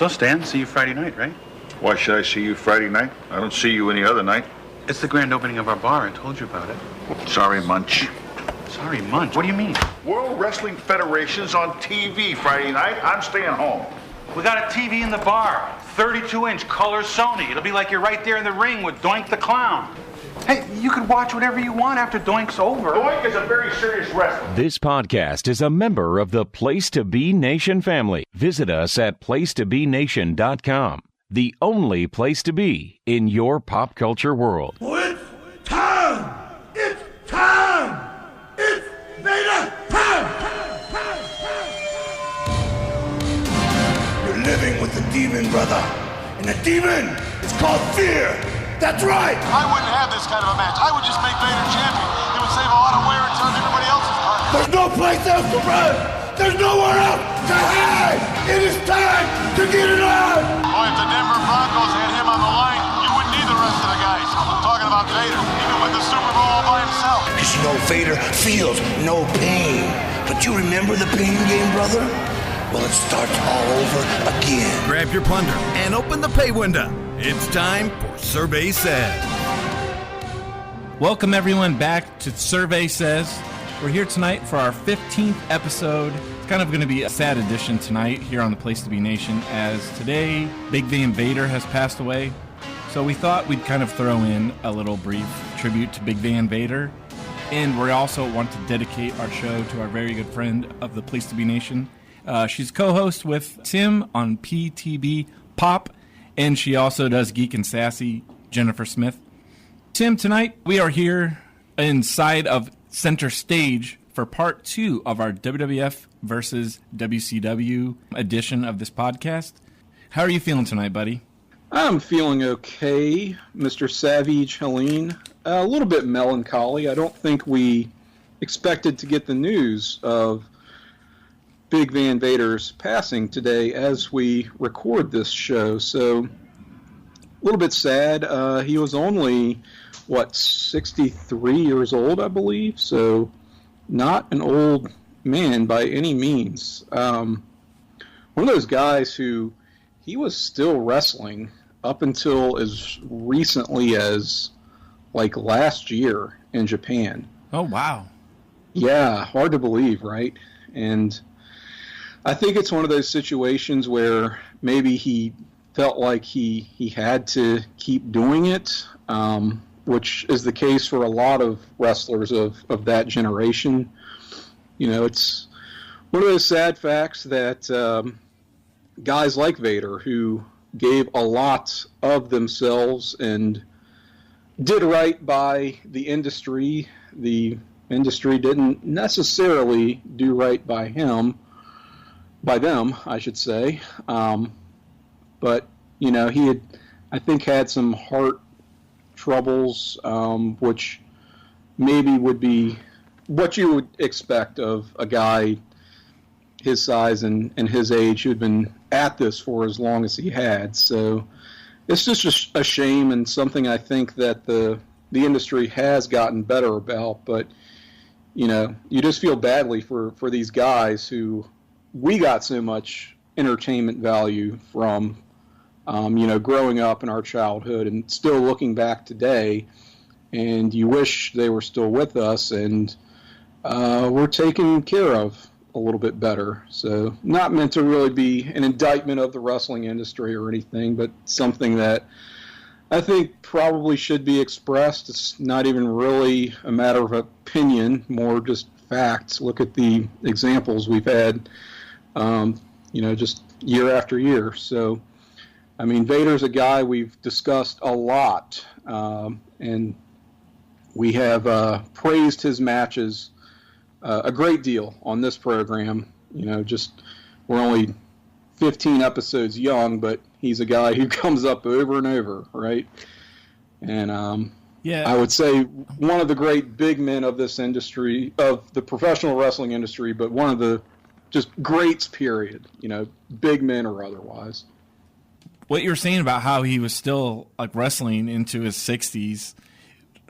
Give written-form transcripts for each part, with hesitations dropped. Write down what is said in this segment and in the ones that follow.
So, Stan, see you Friday night, right? Why should I see you Friday night? I don't see you any other night. It's the grand opening of our bar. I told you about it. Sorry, Munch. Sorry, Munch? What do you mean? World Wrestling Federation's on TV Friday night. I'm staying home. We got a TV in the bar. 32-inch color Sony. It'll be like you're right there in the ring with Doink the Clown. Hey, you can watch whatever you want after Doink's over. Doink is a very serious wrestler. This podcast is a member of the Place to Be Nation family. Visit us at placetobenation.com. The only place to be in your pop culture world. It's time! It's time! It's Vader time! You're living with the demon, brother. And the demon is called fear. That's right! I wouldn't have this kind of a match. I would just make Vader champion. It would save a lot of wear and tear on everybody else's part. There's no place else to run! There's nowhere else to hide! It is time to get it on! Boy, if the Denver Broncos had him on the line, you wouldn't need the rest of the guys. I'm talking about Vader. He could win the Super Bowl all by himself. Because you know Vader feels no pain. But you remember the pain game, brother? Well, it starts all over again. Grab your plunder and open the pay window. It's time for Survey Says. Welcome everyone back to Survey Says. We're here tonight for our 15th episode. It's kind of going to be a sad edition tonight here on the Place to Be Nation, as today Big Van Vader has passed away. So we thought we'd kind of throw in a little brief tribute to Big Van Vader. And we also want to dedicate our show to our very good friend of the Place to Be Nation. She's co-host with Tim on PTB Pop, and she also does Geek and Sassy, Jennifer Smith. Tim, tonight we are here inside of Center Stage for part 2 of our WWF versus WCW edition of this podcast. How are you feeling tonight, buddy? I'm feeling okay, Mr. Savage Helene. A little bit melancholy. I don't think we expected to get the news of Big Van Vader's passing today as we record this show, so a little bit sad. He was only, 63 years old, I believe, so not an old man by any means. One of those guys who, he was still wrestling up until as recently as, last year in Japan. Oh, wow. Yeah, hard to believe, right? And I think it's one of those situations where maybe he felt like he had to keep doing it, which is the case for a lot of wrestlers of that generation. You know, it's one of those sad facts that guys like Vader, who gave a lot of themselves and did right by the industry didn't necessarily do right by them, I should say. But, he had, I think, had some heart troubles, which maybe would be what you would expect of a guy his size and his age who'd been at this for as long as he had. So it's just a shame, and something I think that the industry has gotten better about. But, you just feel badly for these guys who we got so much entertainment value from, growing up in our childhood and still looking back today, and you wish they were still with us and were taken care of a little bit better. So not meant to really be an indictment of the wrestling industry or anything, but something that I think probably should be expressed. It's not even really a matter of opinion, more just facts. Look at the examples we've had, just year after year. So, I mean, Vader's a guy we've discussed a lot, and we have praised his matches a great deal on this program. We're only 15 episodes young, but he's a guy who comes up over and over, right? And I would say one of the great big men of this industry, of the professional wrestling industry, but one of the just greats, period, big men or otherwise. What you're saying about how he was still wrestling into his 60s,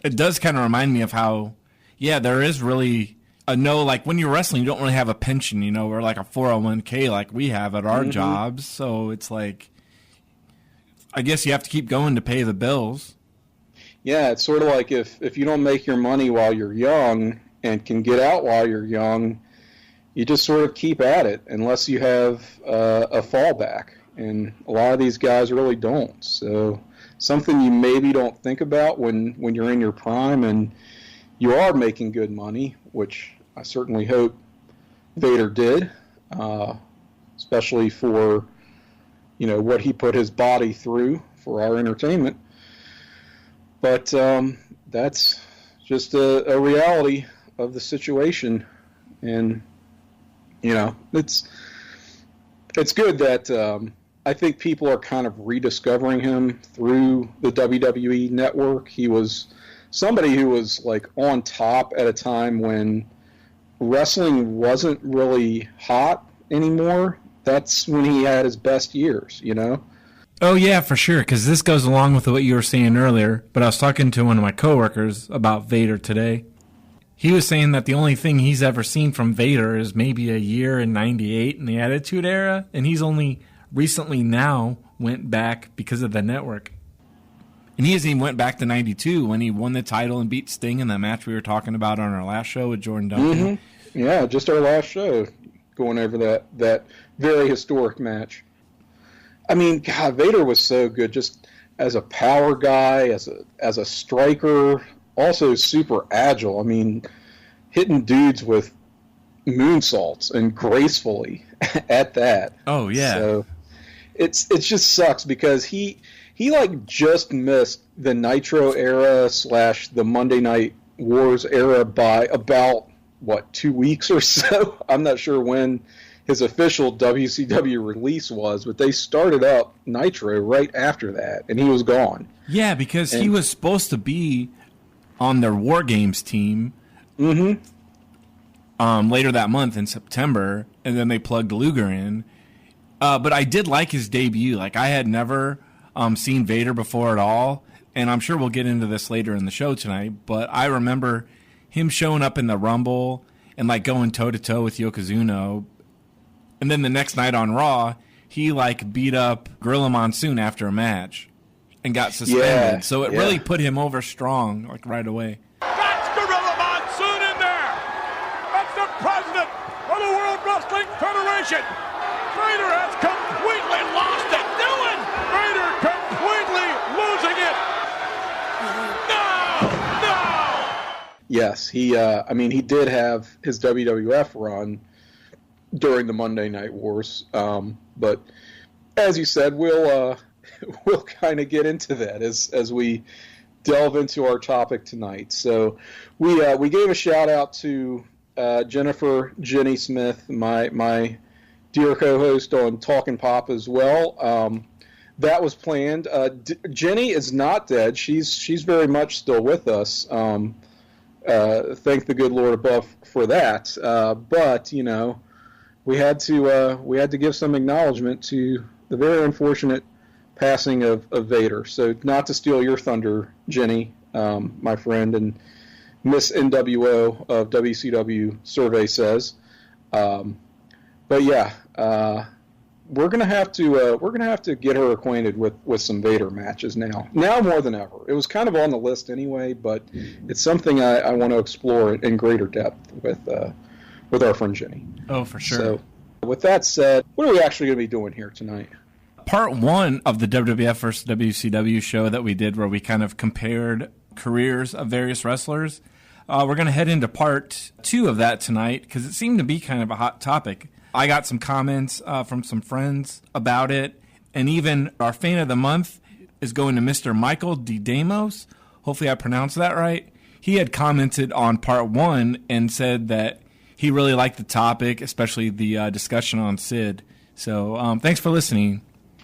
it does kind of remind me of how, there is really, no, like when you're wrestling, you don't really have a pension, or like a 401k like we have at our jobs. So it's like, I guess you have to keep going to pay the bills. Yeah, it's sort of like if you don't make your money while you're young and can get out while you're young, you just sort of keep at it unless you have a fallback. And a lot of these guys really don't. So something you maybe don't think about when you're in your prime and you are making good money, which I certainly hope Vader did, especially for, what he put his body through for our entertainment. But that's just a reality of the situation. And, it's good that I think people are kind of rediscovering him through the WWE network. He was somebody who was like on top at a time when wrestling wasn't really hot anymore. That's when he had his best years, Oh, yeah, for sure, because this goes along with what you were saying earlier, but I was talking to one of my coworkers about Vader today. He was saying that the only thing he's ever seen from Vader is maybe a year in '98 in the Attitude Era, and he's only recently now went back because of the network. And he hasn't even went back to '92 when he won the title and beat Sting in that match we were talking about on our last show with Jordan Duncan. Yeah, just our last show, going over that very historic match. I mean, God, Vader was so good just as a power guy, as a striker, also super agile. I mean, hitting dudes with moonsaults and gracefully at that. Oh, yeah. So it just sucks because he like just missed the Nitro era / the Monday Night Wars era by about 2 weeks or so. I'm not sure when his official WCW release was, but they started up Nitro right after that, and he was gone. Yeah, because he was supposed to be on their War Games team later that month in September, and then they plugged Luger in. But I did like his debut. Like, I had never seen Vader before at all, and I'm sure we'll get into this later in the show tonight, but I remember him showing up in the Rumble and, like, going toe-to-toe with Yokozuna. And then the next night on Raw, he, like, beat up Gorilla Monsoon after a match and got suspended. Yeah, so it really put him over strong, like, right away. That's Gorilla Monsoon in there! That's the president of the World Wrestling Federation! Vader has completely lost it! Vader completely losing it! No! Yes, he did have his WWF run during the Monday Night Wars, but as you said, we'll kind of get into that as we delve into our topic tonight. So we gave a shout out to Jennifer Jenny Smith, my dear co-host on Talkin' Pop as well. That was planned. Jenny is not dead. She's very much still with us. Thank the good Lord above for that. But we had to give some acknowledgement to the very unfortunate passing of Vader. So not to steal your thunder, Jenny, my friend and Miss NWO of WCW survey says. But yeah, we're gonna have to get her acquainted with some Vader matches now more than ever. It was kind of on the list anyway, but it's something I want to explore in greater depth with our friend Jenny. Oh, for sure. So, with that said, what are we actually going to be doing here tonight? Part 1 of the WWF versus WCW show that we did where we kind of compared careers of various wrestlers. We're going to head into part 2 of that tonight because it seemed to be kind of a hot topic. I got some comments from some friends about it, and even our fan of the month is going to Mr. Michael D. Damos. Hopefully I pronounced that right. He had commented on part 1 and said that he really liked the topic, especially the discussion on Sid. So thanks for listening.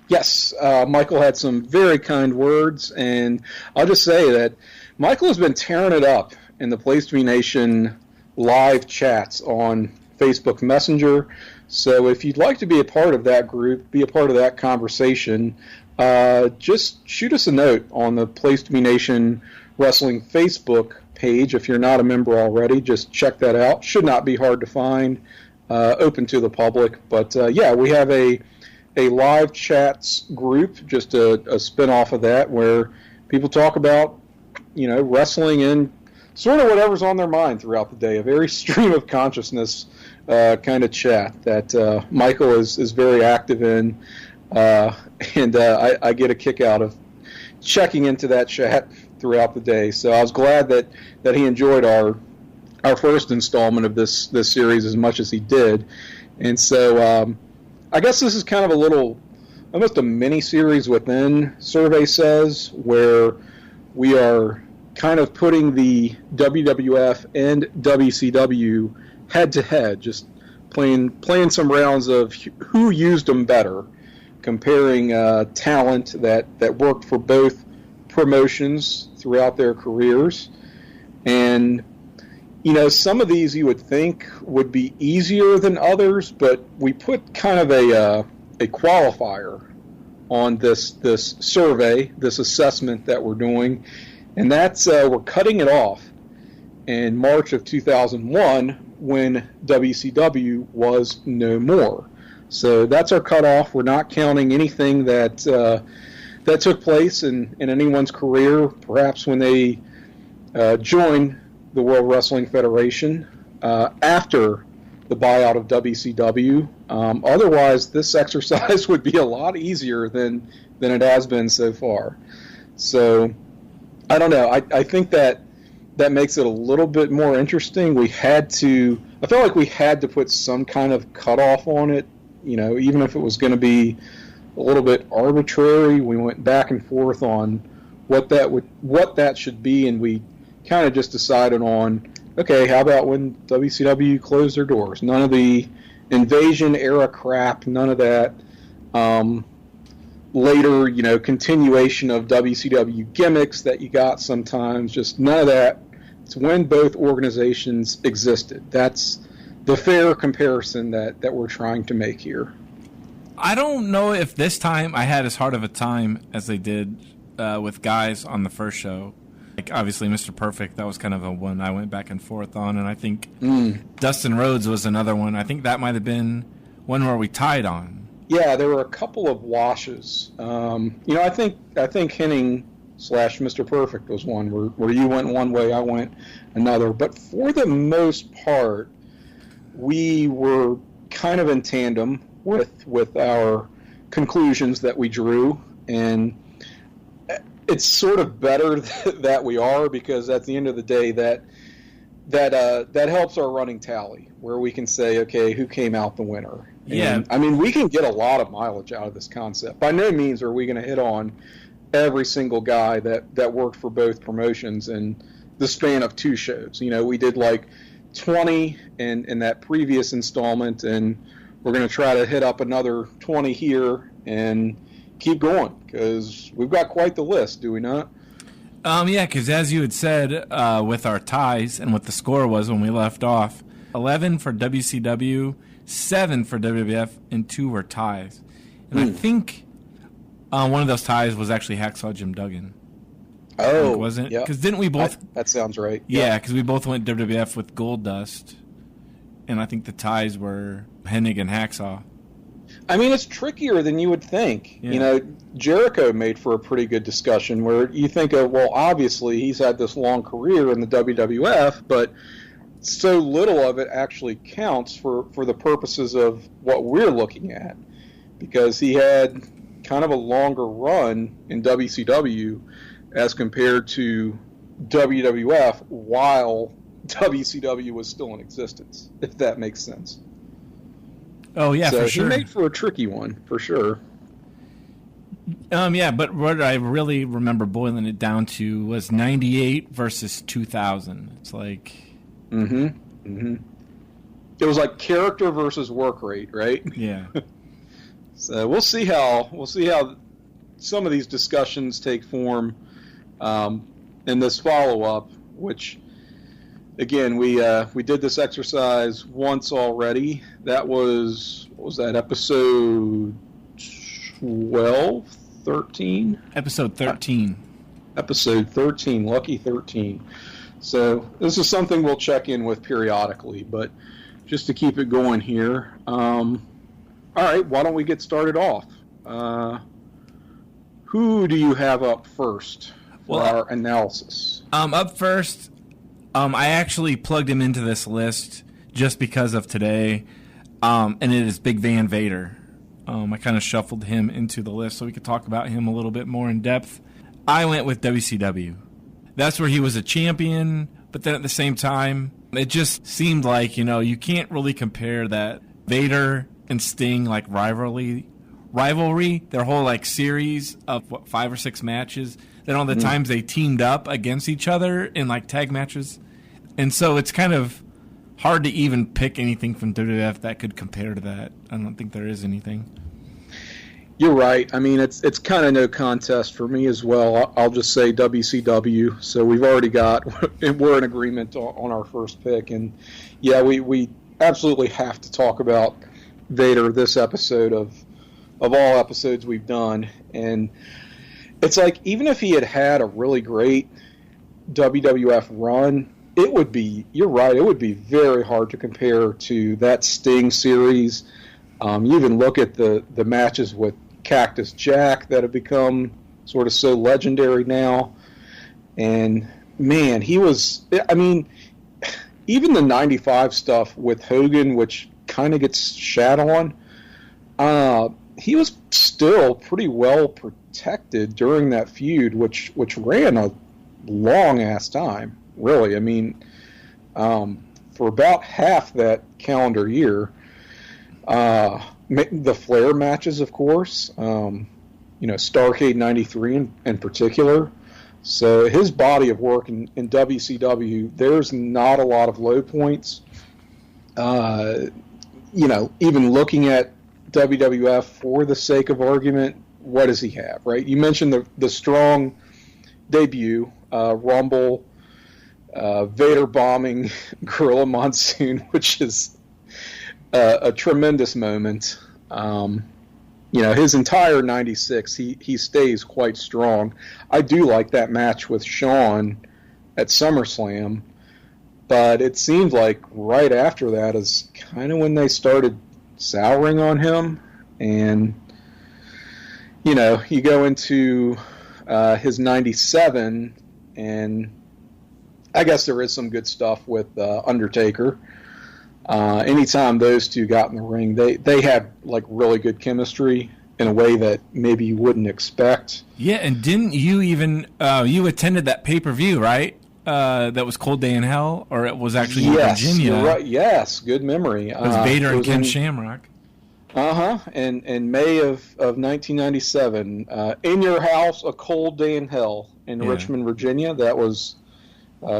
Yes, Michael had some very kind words, and I'll just say that Michael has been tearing it up in the Place to Be Nation live chats on Facebook Messenger. So if you'd like to be a part of that group, be a part of that conversation, just shoot us a note on the Place to Be Nation Wrestling Facebook page. If you're not a member already, just check that out. Should not be hard to find, open to the public. But yeah, we have a live chats group, just a spin-off of that, where people talk about, wrestling and sort of whatever's on their mind throughout the day. A very stream of consciousness kind of chat that Michael is very active in, and I get a kick out of checking into that chat throughout the day. So I was glad that he enjoyed our first installment of this series as much as he did. And so I guess this is kind of almost a mini series within Survey Says, where we are kind of putting the WWF and WCW head to head, just playing some rounds of who used them better, comparing talent that worked for both promotions throughout their careers. And some of these you would think would be easier than others, but we put kind of a qualifier on this survey, this assessment that we're doing, and that's we're cutting it off in March of 2001 when WCW was no more. So that's our cutoff. We're not counting anything that took place in anyone's career, perhaps when they joined the World Wrestling Federation after the buyout of WCW. Otherwise, this exercise would be a lot easier than it has been so far. So I don't know. I think that makes it a little bit more interesting. I felt like we had to put some kind of cutoff on it, even if it was going to be a little bit arbitrary. We went back and forth on what that should be, and we kind of just decided on, okay, how about when WCW closed their doors? None of the invasion era crap, none of that. Later, continuation of WCW gimmicks that you got sometimes, just none of that. It's when both organizations existed. That's the fair comparison that we're trying to make here. I don't know if this time I had as hard of a time as they did with guys on the first show. Like, obviously, Mr. Perfect, that was kind of a one I went back and forth on, and I think Dustin Rhodes was another one. I think that might have been one where we tied on. Yeah, there were a couple of washes. I think Henning / Mr. Perfect was one where you went one way, I went another. But for the most part, we were kind of in tandem with our conclusions that we drew, and it's sort of better that we are, because at the end of the day, that helps our running tally, where we can say, okay, who came out the winner? Yeah. And, I mean, we can get a lot of mileage out of this concept. By no means are we going to hit on every single guy that worked for both promotions in the span of two shows. We did like 20 in that previous installment, and we're going to try to hit up another 20 here and keep going, because we've got quite the list, do we not? Yeah, because as you had said, with our ties and what the score was when we left off, 11 for WCW, 7 for WWF, and 2 were ties. And I think one of those ties was actually Hacksaw Jim Duggan. Oh, wasn't it? Yep. Because didn't we both? That sounds right. Yeah, because we both went WWF with Goldust, and I think the ties were Hennig and Hacksaw. I mean, it's trickier than you would think. Yeah. Jericho made for a pretty good discussion, where you think of, well, obviously he's had this long career in the WWF, but so little of it actually counts for the purposes of what we're looking at, because he had kind of a longer run in WCW as compared to WWF while WCW was still in existence, if that makes sense. Oh, yeah, so for sure. He made for a tricky one, for sure. Yeah, but what I really remember boiling it down to was 98 versus 2000. It's like... It was like character versus work rate, right? Yeah. So we'll see how some of these discussions take form in this follow-up, which, again, we did this exercise once already. That was, what was that, episode 12, 13? Episode 13. Episode 13, lucky 13. So this is something we'll check in with periodically, but just to keep it going here. All right, why don't we get started off? Who do you have up first for our analysis? Up first, I actually plugged him into this list just because of today, and it is Big Van Vader. I kind of shuffled him into the list so we could talk about him a little bit more in depth. I went with WCW. That's where he was a champion, but then at the same time, it just seemed like, you can't really compare that Vader and Sting rivalry, their whole series of 5 or 6 matches, then all the times they teamed up against each other in tag matches. And so it's kind of hard to even pick anything from WWF that could compare to that. I don't think there is anything. You're right. I mean, it's kind of no contest for me as well. I'll just say WCW. So we've already we're in agreement on our first pick. And yeah, we absolutely have to talk about Vader this episode of all episodes we've done. And it's like, even if he had a really great WWF run, you're right, it would be very hard to compare to that Sting series. You even look at the matches with Cactus Jack that have become sort of so legendary now. And, man, even the 95 stuff with Hogan, which kind of gets shat on, he was still pretty well protected during that feud, which ran a long-ass time, really. I mean, for about half that calendar year. The Flair matches, of course, Starrcade 93 in particular. So his body of work in WCW, there's not a lot of low points. Even looking at WWF for the sake of argument, what does he have, right? You mentioned the strong debut, Rumble, Vader bombing Gorilla Monsoon, which is a tremendous moment. His entire 96, he stays quite strong. I do like that match with Shawn at SummerSlam, but it seemed like right after that is kind of when they started souring on him. And, you go into his 97, and I guess there is some good stuff with Undertaker. Anytime those two got in the ring, they had really good chemistry in a way that maybe you wouldn't expect. Yeah, and didn't you even you attended that pay-per-view, right? That was Cold Day in Hell, or it was actually in Virginia. You're right. Yes, good memory. It was Vader and Ken Shamrock. In May of 1997, in your house, A Cold Day in Hell in Richmond, Virginia. That was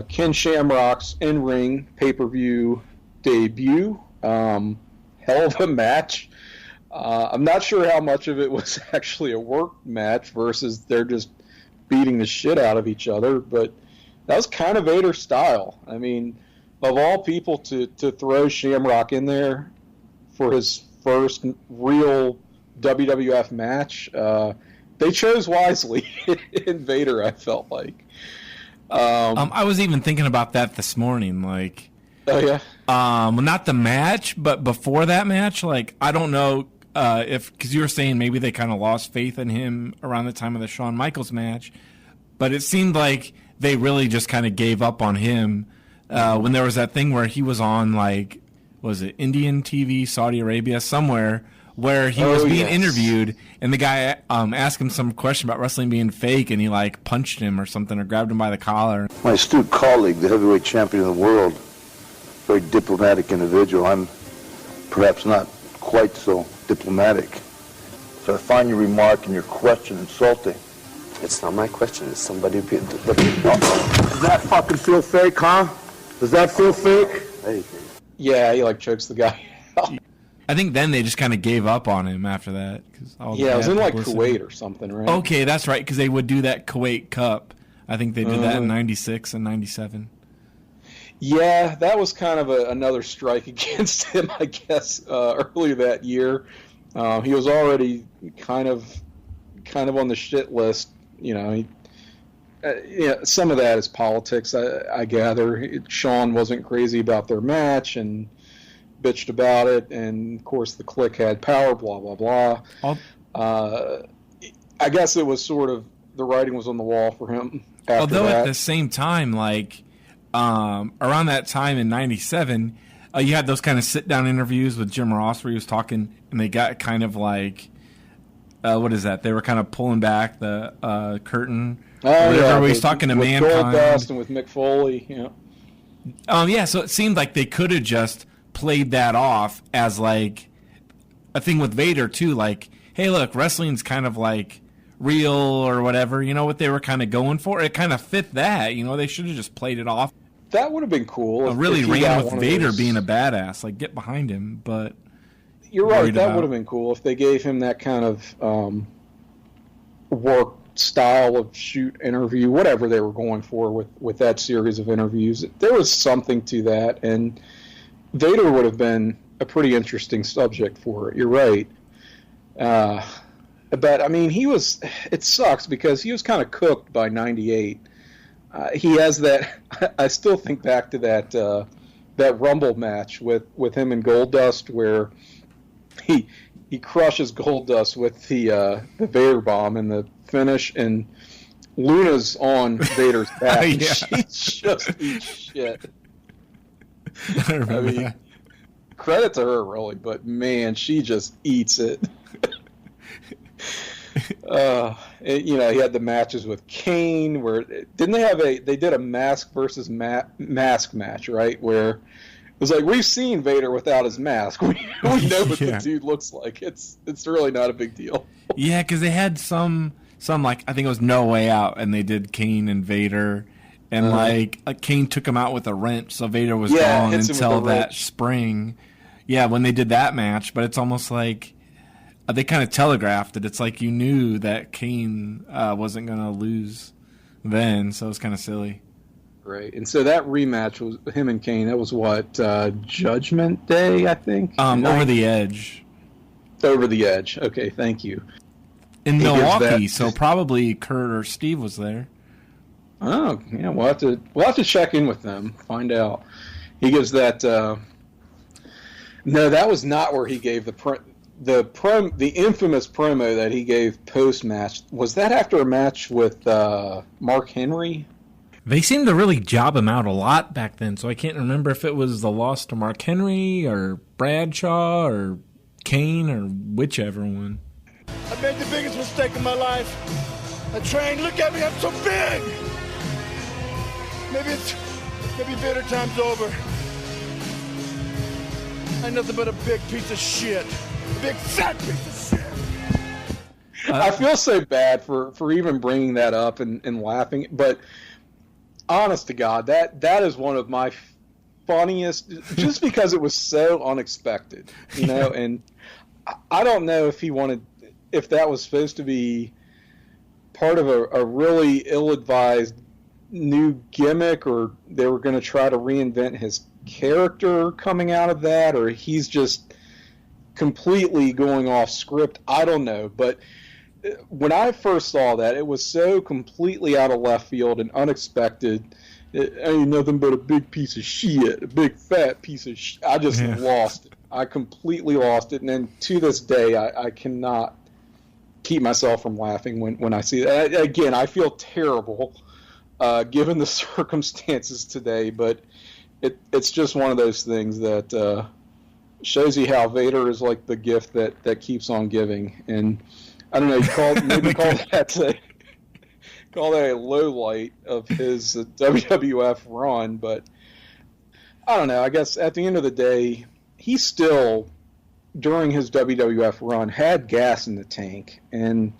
Ken Shamrock's in-ring pay-per-view debut. Hell of a match. I'm not sure how much of it was actually a work match versus they're just beating the shit out of each other, but that was kind of Vader's style. I mean, of all people to throw Shamrock in there for his first real WWF match, they chose wisely in Vader, I felt like. I was even thinking about that this morning, Oh, yeah? Well, not the match, but before that match, I don't know because you were saying maybe they kind of lost faith in him around the time of the Shawn Michaels match, but it seemed like they really just kind of gave up on him when there was that thing where he was on, was it Indian TV, Saudi Arabia, somewhere, where he was being interviewed, and the guy asked him some question about wrestling being fake, and he punched him or something, or grabbed him by the collar. My astute colleague, the heavyweight champion of the world, very diplomatic individual. I'm perhaps not quite so diplomatic. So I find your remark and your question insulting. It's not my question. It's somebody. Does that fucking feel fake, huh? Does that feel fake? Hey. Yeah, he chokes the guy out. I think then they just kind of gave up on him after that. It was in Kuwait or something, right? Okay, that's right, because they would do that Kuwait Cup. I think they did that in 96 and 97. Yeah, that was kind of another strike against him, I guess, earlier that year. He was already kind of on the shit list. He some of that is politics, I gather. Shawn wasn't crazy about their match and bitched about it, and of course the Clique had power, blah, blah, blah. I guess it was sort of, the writing was on the wall for him after Although that. At the same time, like, around that time in 97, you had those kind of sit-down interviews with Jim Ross where he was talking, and they got kind of like, what is that? They were kind of pulling back the curtain. Where he's talking to Mankind. With Goldust and with Mick Foley, yeah, so it seemed like they could have just played that off as like a thing with Vader too, like, hey, look, wrestling's kind of like real or whatever. You know what they were kind of going for? It kind of fit that. You know, they should have just played it off. That would have been cool. Really ran with Vader being a badass, like get behind him. But you're right, that would have been cool if they gave him that kind of work style of shoot interview, whatever they were going for with that series of interviews. There was something to that, and Vader would have been a pretty interesting subject for it. You're right. But, I mean, it sucks because he was kind of cooked by 98. He has that, I still think back to that Rumble match with him and Goldust where he crushes Goldust with the Vader bomb in the finish, and Luna's on Vader's back, and she just eats shit. I mean, that. Credit to her, really, but man, she just eats it. He had the matches with Kane, where they did a mask versus mask match, right? Where it was like, we've seen Vader without his mask. We know what the dude looks like. It's really not a big deal. Yeah, because they had some like, I think it was No Way Out, and they did Kane and Vader, and Kane took him out with a wrench, so Vader was gone until that spring. Yeah, when they did that match, but it's almost like they kind of telegraphed it. It's like you knew that Kane wasn't going to lose then, so it was kind of silly. Right, and so that rematch was him and Kane. That was what, Judgment Day, I think? Over the Edge. Over the Edge. Okay, thank you. In Milwaukee, so probably Kurt or Steve was there. Oh, yeah, we'll have to check in with them, find out. He gives that. No, that was not where he gave the infamous promo that he gave post match. Was that after a match with Mark Henry? They seemed to really job him out a lot back then, so I can't remember if it was the loss to Mark Henry or Bradshaw or Kane or whichever one. I made the biggest mistake of my life. I trained. Look at me, I'm so big. Maybe bitter time's over. I'm nothing but a big piece of shit. A big fat piece of shit. I feel so bad for even bringing that up and laughing, but honest to God, that is one of my funniest, just because it was so unexpected, and I don't know if that was supposed to be part of a really ill-advised new gimmick, or they were going to try to reinvent his character coming out of that, or he's just completely going off script. I don't know, but when I first saw that, it was so completely out of left field and unexpected. It ain't nothing but a big piece of shit, a big fat piece of shit. I just lost it. I completely lost it, and then to this day, I cannot keep myself from laughing when I see that. Again, I feel terrible given the circumstances today, but it's just one of those things that shows you how Vader is like the gift that keeps on giving. And I don't know, call that a low light of his WWF run, but I don't know. I guess at the end of the day, he still, during his WWF run, had gas in the tank, and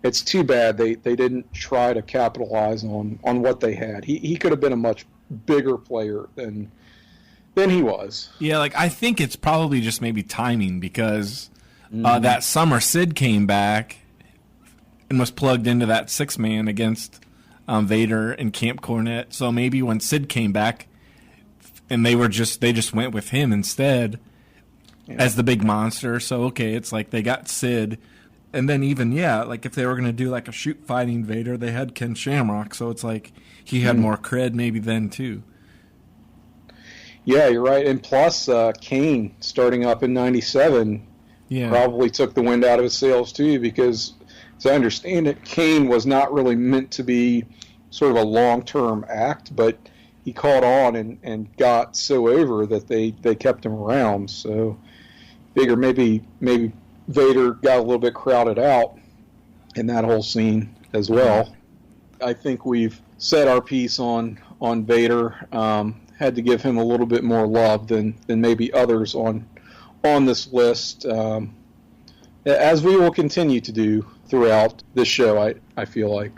it's too bad they didn't try to capitalize on what they had. He could have been a much bigger player than he was. Yeah, I think it's probably just maybe timing, because that summer Sid came back and was plugged into that 6-man against Vader and Camp Cornette. So maybe when Sid came back, and they just went with him instead as the big monster. So okay, it's like they got Sid, And then even, like if they were going to do like a shoot fighting Vader, they had Ken Shamrock. So it's like he had more cred maybe then too. Yeah, you're right. And plus, Kane starting up in 97 probably took the wind out of his sails too, because as I understand it, Kane was not really meant to be sort of a long-term act, but he caught on and got so over that they kept him around. So figure maybe Vader got a little bit crowded out in that whole scene as well. I think we've said our piece on Vader. Had to give him a little bit more love than maybe others on this list, as we will continue to do throughout this show, I feel like.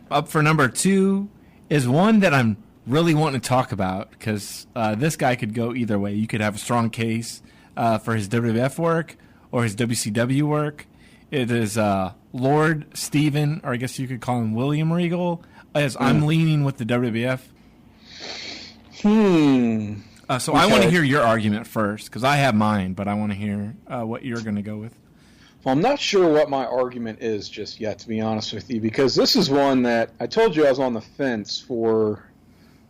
Up for number 2 is one that I'm really wanting to talk about, because this guy could go either way. You could have a strong case for his WWF work or his WCW work. It is Lord Stephen, or I guess you could call him William Regal, as I'm leaning with the WWF. So I want to hear your argument first, because I have mine, but I want to hear what you're going to go with. Well, I'm not sure what my argument is just yet, to be honest with you, because this is one that I told you I was on the fence for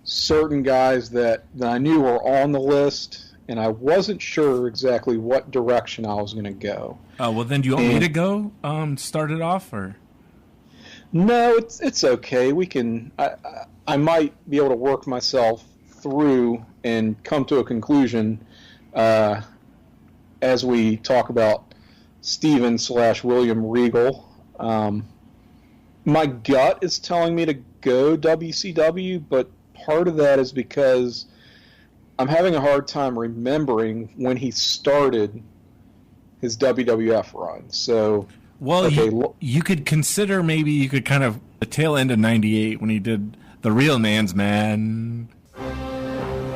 certain guys that I knew were on the list, and I wasn't sure exactly what direction I was going to go. Well, then do you want me to go start it off, or? No, it's okay. We can. I might be able to work myself through and come to a conclusion as we talk about Stephen / William Regal. My gut is telling me to go WCW, but part of that is because I'm having a hard time remembering when he started his WWF run. So, well, okay, you could consider maybe you could kind of the tail end of '98 when he did The Real Man's Man.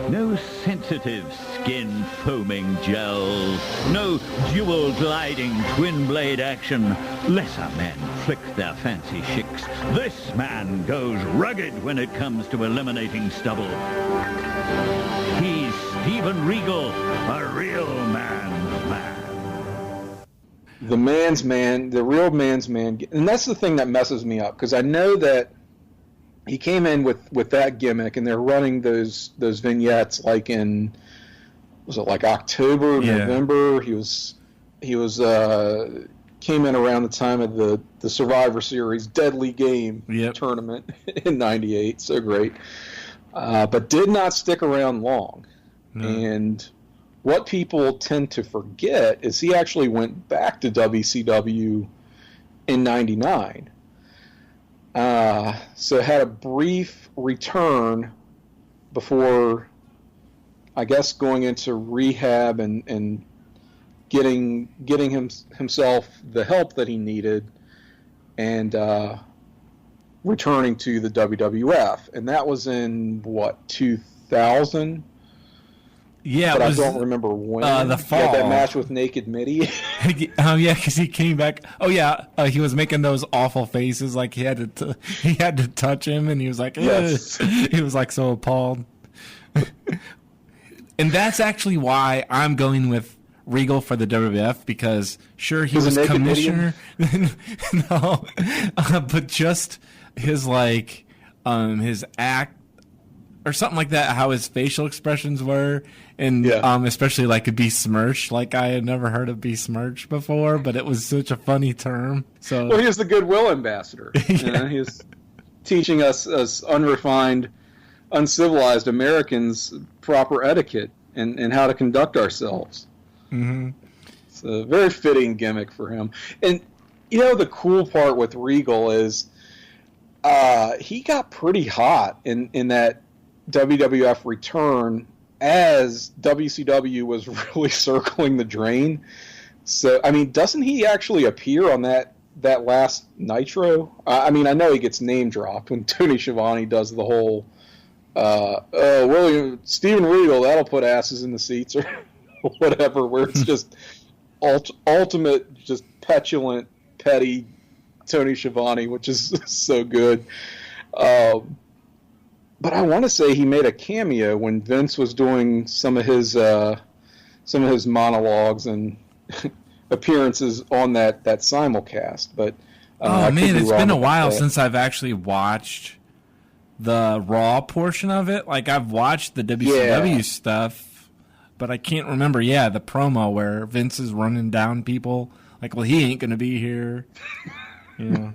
No sensitive skin foaming gels, no dual gliding twin blade action. Lesser men flick their fancy shicks. This man goes rugged when it comes to eliminating stubble. He's Stephen Regal, a real man's man. The man's man, the real man's man, and that's the thing that messes me up, because I know that he came in with that gimmick, and they're running those vignettes like in, was it like October, November? He was came in around the time of the Survivor Series Deadly Game tournament in '98. So great, but did not stick around long. No. And what people tend to forget is he actually went back to WCW in '99. So had a brief return before, I guess, going into rehab and getting himself the help that he needed, and returning to the WWF, and that was in what, 2000? Yeah, but it was, I don't remember when. The fall. He had that match with Naked Mitty. Oh yeah, because he came back. Oh yeah, he was making those awful faces, like he had to touch him, and he was like, yes. He was like so appalled. And that's actually why I'm going with Regal for the WWF, because sure, he was commissioner. No, but just his his act or something like that, how his facial expressions were, and especially like a besmirch. Like I had never heard of besmirch before, but it was such a funny term. So well, he was the goodwill ambassador. You know, he was teaching us as unrefined, uncivilized Americans proper etiquette and how to conduct ourselves. Mm-hmm. It's a very fitting gimmick for him. And you know, the cool part with Regal is he got pretty hot in that WWF return as WCW was really circling the drain. So, I mean, doesn't he actually appear on that last Nitro? I mean, I know he gets name dropped when Tony Schiavone does the whole, William Stephen Regal, that'll put asses in the seats or whatever, where it's just ultimate, just petulant, petty Tony Schiavone, which is so good. But I want to say he made a cameo when Vince was doing some of his monologues, and appearances on that simulcast. But oh man, it's been a while since I've actually watched the Raw portion of it. Like, I've watched the WCW stuff, but I can't remember. Yeah, the promo where Vince is running down people. Like, well, he ain't gonna be here. Yeah,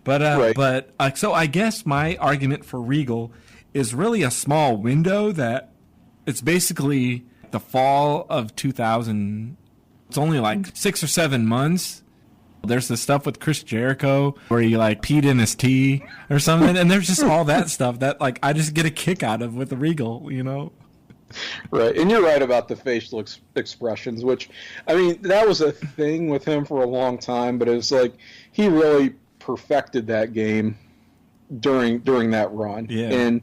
but right. So I guess my argument for Regal is really a small window that it's basically the fall of 2000. It's only like 6 or 7 months. There's the stuff with Chris Jericho where he like peed in his tea or something, and there's just all that stuff that like I just get a kick out of with the Regal, you know. Right, and you're right about the facial expressions, which, I mean, that was a thing with him for a long time, but it was like he really perfected that game during that run. Yeah. And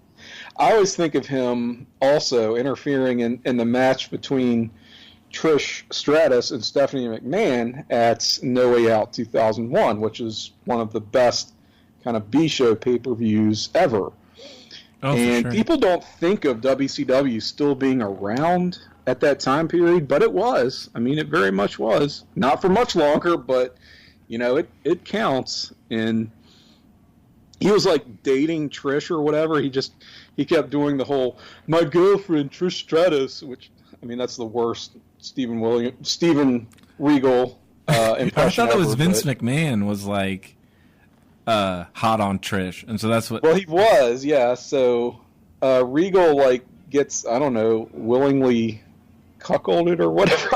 I always think of him also interfering in the match between Trish Stratus and Stephanie McMahon at No Way Out 2001, which is one of the best kind of B-show pay-per-views ever. Oh, and sure. People don't think of WCW still being around at that time period, but it was. I mean, it very much was. Not for much longer, but, you know, it counts. And he was like dating Trish or whatever. He kept doing the whole, my girlfriend, Trish Stratus, which, I mean, that's the worst Steven Regal impression I thought it was ever, Vince McMahon was like hot on Trish, and so that's what. Well, he was, yeah. So Regal like gets, I don't know, willingly cuckolded or whatever.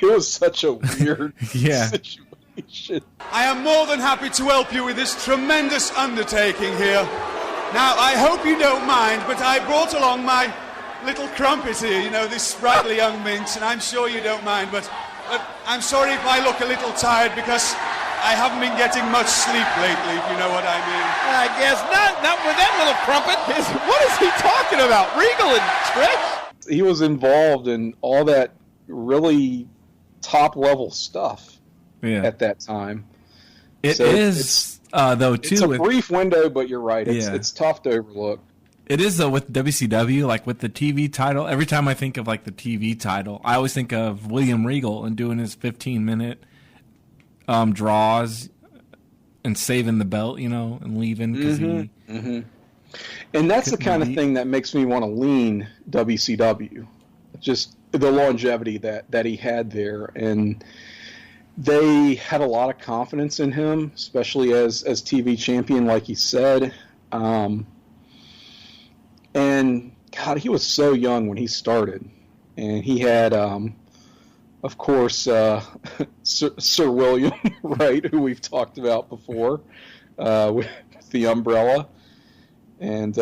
It was such a weird situation. I am more than happy to help you with this tremendous undertaking here. Now, I hope you don't mind, but I brought along my little crumpet here, you know, this sprightly young minx, and I'm sure you don't mind, but I'm sorry if I look a little tired because I haven't been getting much sleep lately, if you know what I mean. I guess not with that little crumpet. What is he talking about? Regal and Trish? He was involved in all that really top-level stuff at that time. It is, though, too. It's a brief window, but you're right. It's tough to overlook. It is, though, with WCW, like with the TV title. Every time I think of, like, the TV title, I always think of William Regal and doing his 15-minute draws and saving the belt, you know, and leaving. And that's the kind of thing that makes me want to lean WCW. Just the longevity that he had there. And they had a lot of confidence in him, especially as TV champion, like he said. And, God, he was so young when he started. And he had, of course, Sir William, right, who we've talked about before, with the umbrella. And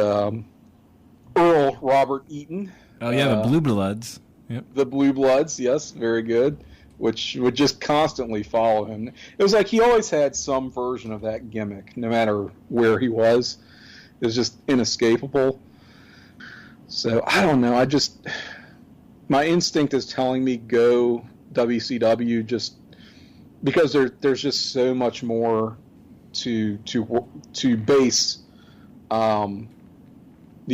Earl Robert Eaton. Oh, yeah, the Blue Bloods. Yep. The Blue Bloods, yes, very good, which would just constantly follow him. It was like he always had some version of that gimmick, no matter where he was. It was just inescapable. So, I don't know. My instinct is telling me go WCW just because there's just so much more to base the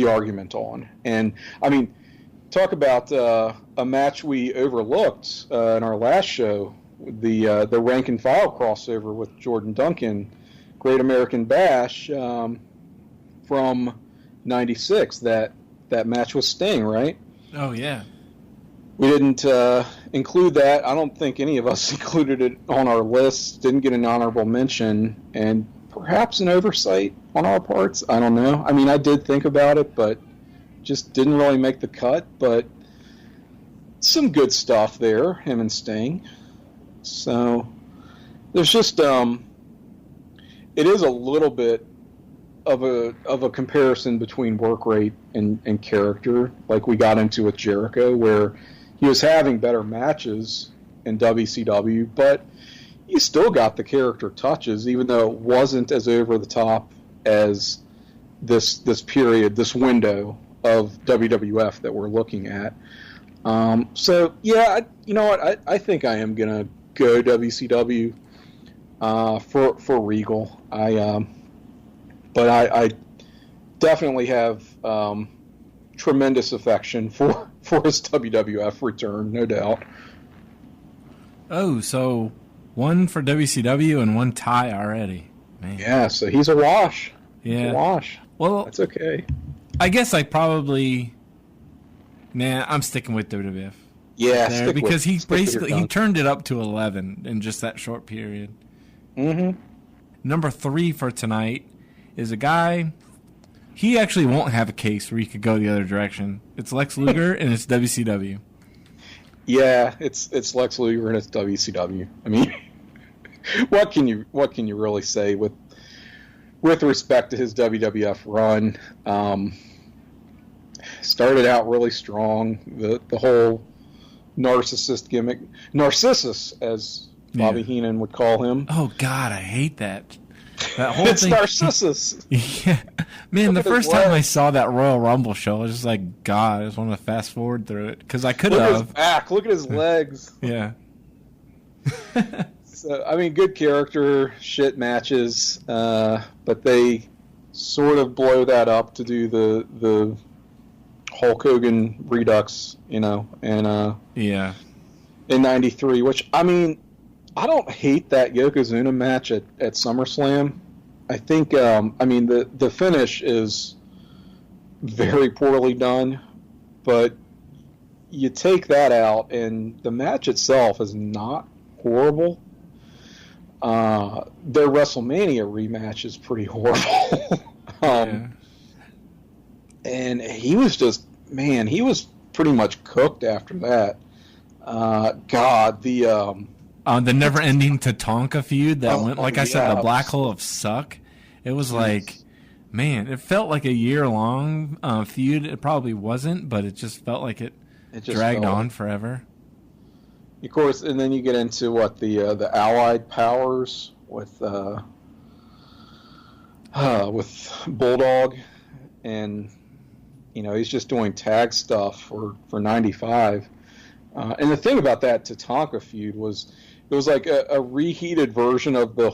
argument on. And, I mean, talk about a match we overlooked in our last show, the rank and file crossover with Jordan Duncan, Great American Bash from '96. That match with Sting, right? Oh, yeah. We didn't include that. I don't think any of us included it on our list. Didn't get an honorable mention, and perhaps an oversight on our parts. I don't know. I mean, I did think about it, but just didn't really make the cut. But some good stuff there, him and Sting. So there's just it is a little bit of a comparison between work rate and character, like we got into with Jericho, where he was having better matches in WCW, but he still got the character touches, even though it wasn't as over the top as this period, this window of WWF that we're looking at. So yeah, you know what? I think I am gonna go WCW for Regal. But I definitely have tremendous affection for his WWF return, no doubt. Oh, so One for WCW and one tie already. Man. Yeah, so he's a wash. Yeah. He's a wash. Well, that's okay. I guess I'm sticking with WWF. Yeah, because he turned it up to 11 in just that short period. Mm-hmm. Number 3 for tonight is a guy. He actually won't have a case where he could go the other direction. It's Lex Luger and it's WCW. Yeah, it's Lex Luger and it's WCW. I mean, what can you really say with respect to his WWF run? Started out really strong. The whole narcissist gimmick, Narcissus, as Bobby Heenan would call him. Oh God, I hate that. That whole it's thing. Narcissus. Yeah, man. The first time I saw that Royal Rumble show, I was just like, God, I just want to fast forward through it because I could have. Look at his back. Look at his legs. Yeah. So I mean, good character, shit matches, but they sort of blow that up to do the Hulk Hogan Redux, and yeah, in '93. Which I mean, I don't hate that Yokozuna match at SummerSlam. I think the finish is very poorly done, but you take that out and the match itself is not horrible. Their WrestleMania rematch is pretty horrible. And he was he was pretty much cooked after that. The never-ending Tatanka feud that went, like I said, the black hole of suck. It was like, man, it felt like a year-long feud. It probably wasn't, but it just felt like it dragged on forever. Of course, and then you get into the Allied powers with Bulldog, and he's just doing tag stuff for '95. And the thing about that Tatanka feud was it was like a reheated version of the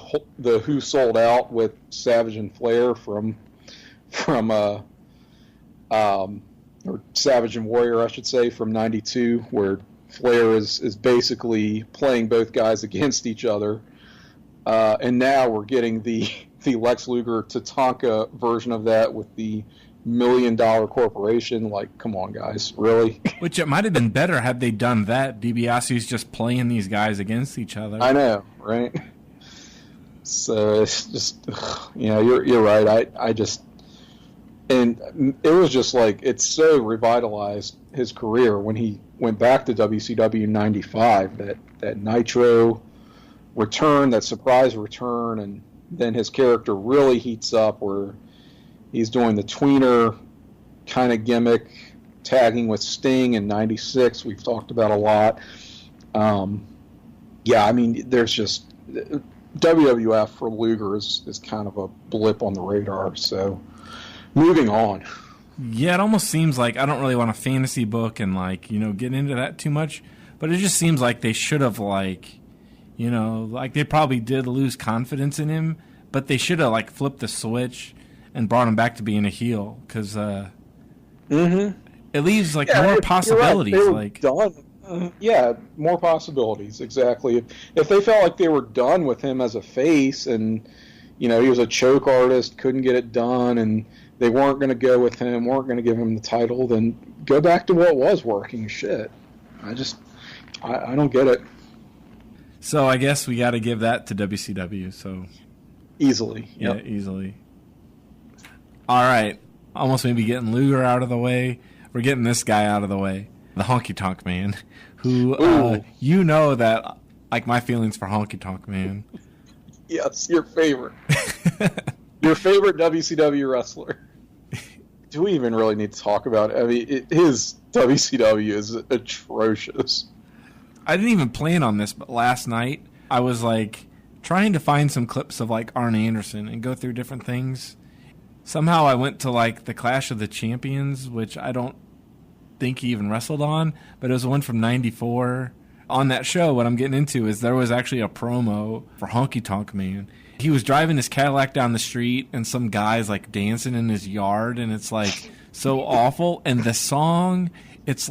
Who Sold Out with Savage and Flair from or Savage and Warrior, I should say, from '92, where Flair is basically playing both guys against each other. And now we're getting the Lex Luger Tatanka version of that with the $1 million corporation. Like, come on, guys, really? Which it might have been better had they done that. DiBiase's just playing these guys against each other. I know, right? So it's just, you're right. I just, and it was just like, it's so revitalized his career when he went back to WCW in '95. That Nitro return, that surprise return, and then his character really heats up where he's doing the tweener kind of gimmick, tagging with Sting in '96. We've talked about a lot. I mean, there's just WWF for Luger is kind of a blip on the radar. So, moving on. Yeah, it almost seems like I don't really want a fantasy book and get into that too much, but it just seems like they should have they probably did lose confidence in him, but they should have flipped the switch and brought him back to being a heel because it leaves more possibilities. Right. Done. More possibilities. Exactly. If they felt like they were done with him as a face, and he was a choke artist, couldn't get it done, and they weren't going to go with him, weren't going to give him the title, then go back to what was working. Shit. I don't get it. So I guess we got to give that to WCW. So easily. Yep. Yeah, easily. All right. Almost maybe getting Luger out of the way. We're getting this guy out of the way. The Honky Tonk Man, who that my feelings for Honky Tonk Man. Yes, your favorite. Your favorite WCW wrestler. Do we even really need to talk about it? I mean, his WCW is atrocious. I didn't even plan on this, but last night I was trying to find some clips of Arn Anderson and go through different things. Somehow I went to the Clash of the Champions, which I don't think he even wrestled on, but it was one from '94. On that show, what I'm getting into is there was actually a promo for Honky Tonk Man. He was driving his Cadillac down the street, and some guy's dancing in his yard, and it's so awful. And the song, it's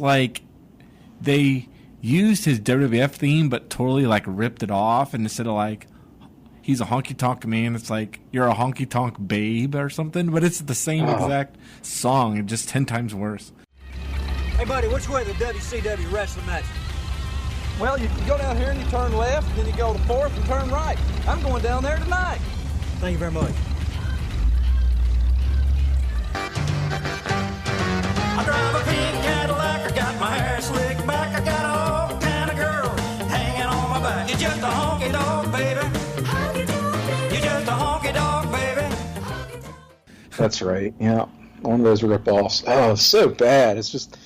they used his WWF theme, but totally like ripped it off. And instead of like, he's a honky tonk man, it's like, you're a honky tonk babe or something. But it's the same exact song, and just 10 times worse. Hey, buddy, which way the WCW wrestling match? Well, you go down here and you turn left, and then you go to 4th and turn right. I'm going down there tonight. Thank you very much. I drive a pink Cadillac, I got my hair slicked back, I got all kind of girls hanging on my back. You're just a honky dog, baby. You're just a honky dog, baby. That's right, yeah. One of those rip-offs. Oh, it's so bad. It's just,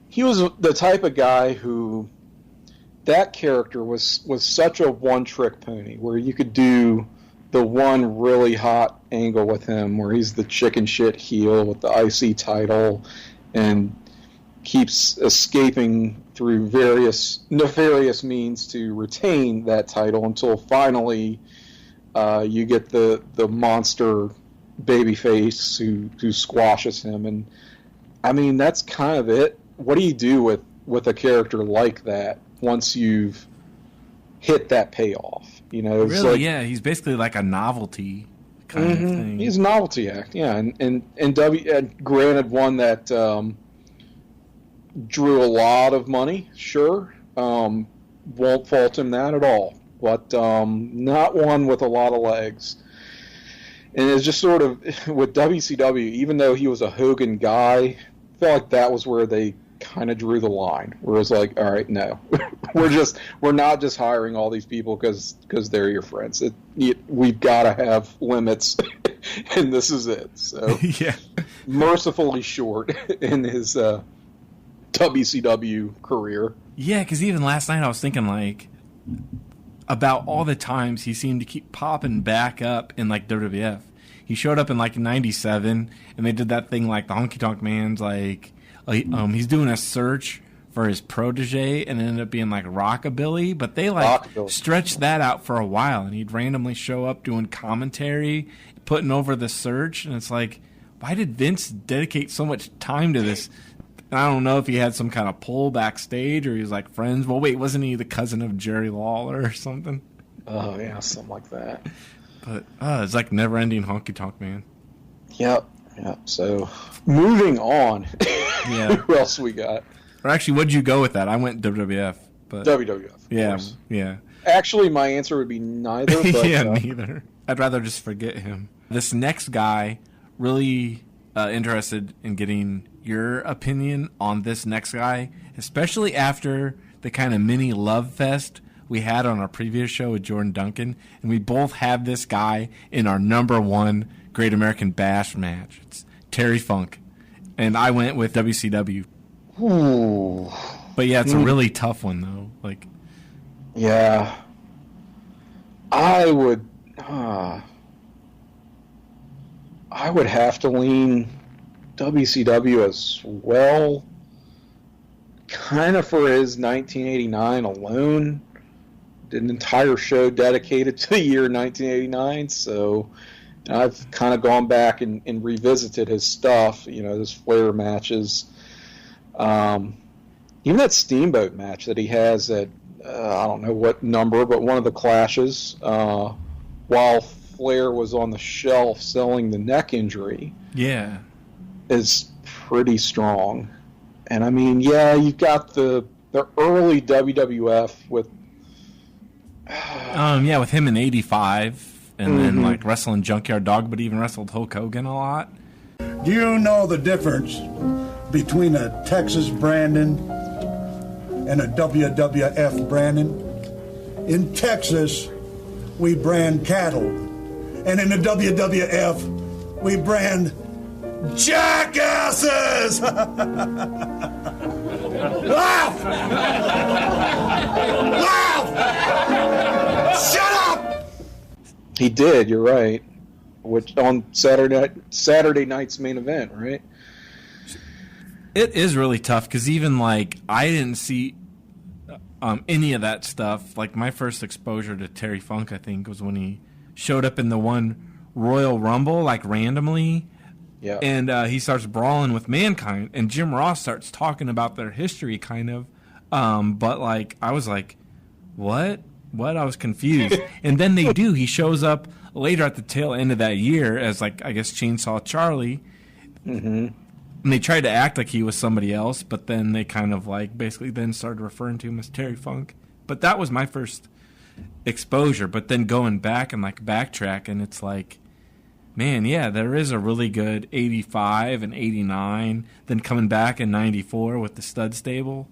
he was the type of guy who, that character was such a one-trick pony, where you could do the one really hot angle with him, where he's the chicken shit heel with the IC title, and keeps escaping through various nefarious means to retain that title until finally you get the monster babyface who squashes him. And I mean, that's kind of it. What do you do with a character like that once you've hit that payoff? You know, it's really, like, yeah, he's basically like a novelty kind of thing. He's a novelty act, yeah, and granted, one that drew a lot of money, sure, won't fault him that at all, but not one with a lot of legs. And it's just sort of, with WCW, even though he was a Hogan guy, I felt like that was where they kind of drew the line, where it's like, all right, no, we're not just hiring all these people because they're your friends. We've got to have limits, and this is it. So yeah, mercifully short in his WCW career. Yeah, because even last night I was thinking like about all the times he seemed to keep popping back up in like WWF. He showed up in like '97, and they did that thing like the Honky Tonk Man's like he's doing a search for his protege, and it ended up being like Rockabilly, but they like stretched that out for a while, and he'd randomly show up doing commentary, putting over the search, and it's like, why did Vince dedicate so much time to this? And I don't know if he had some kind of pull backstage, or he was like friends. Well, wait, wasn't he the cousin of Jerry Lawler or something? Oh yeah, something like that. But it's like never-ending Honky Tonk Man. Yep. So moving on. Yeah. Who else we got? Or actually, what'd you go with that? I went WWF. But WWF. Yeah. Yeah. Actually, my answer would be neither. But, yeah, neither. I'd rather just forget him. This next guy, really interested in getting your opinion on this next guy, especially after the kind of mini love fest we had on our previous show with Jordan Duncan, and we both have this guy in our #1 Great American Bash match. It's Terry Funk, and I went with WCW. Ooh. But yeah, it's a really tough one though. Like, yeah, I would have to lean WCW as well, kind of for his 1989 alone. Did an entire show dedicated to the year 1989, so I've kind of gone back and revisited his stuff, his Flair matches. Even that Steamboat match that he has at, I don't know what number, but one of the clashes, while Flair was on the shelf selling the neck injury. Yeah. Is pretty strong. And I mean, yeah, you've got the early WWF with with him in '85, and then like wrestling Junkyard Dog, but even wrestled Hulk Hogan a lot. Do you know the difference between a Texas Brandon and a WWF Brandon? In Texas, we brand cattle, and in the WWF, we brand jackasses! Laugh! Laugh! Shut up! He did, you're right. Which on Saturday night's main event, right? It is really tough because even like I didn't see any of that stuff. Like my first exposure to Terry Funk, I think, was when he showed up in the one Royal Rumble, like randomly. Yeah. And he starts brawling with Mankind, and Jim Ross starts talking about their history, kind of But like I was like, what? I was confused. And then he shows up later at the tail end of that year as like, I guess, Chainsaw Charlie. Mm-hmm. And they tried to act like he was somebody else, but then they kind of like basically then started referring to him as Terry Funk. But that was my first exposure. But then going back and like backtrack, and it's like, man, yeah, there is a really good 85 and 89, then coming back in 94 with the Stud Stable.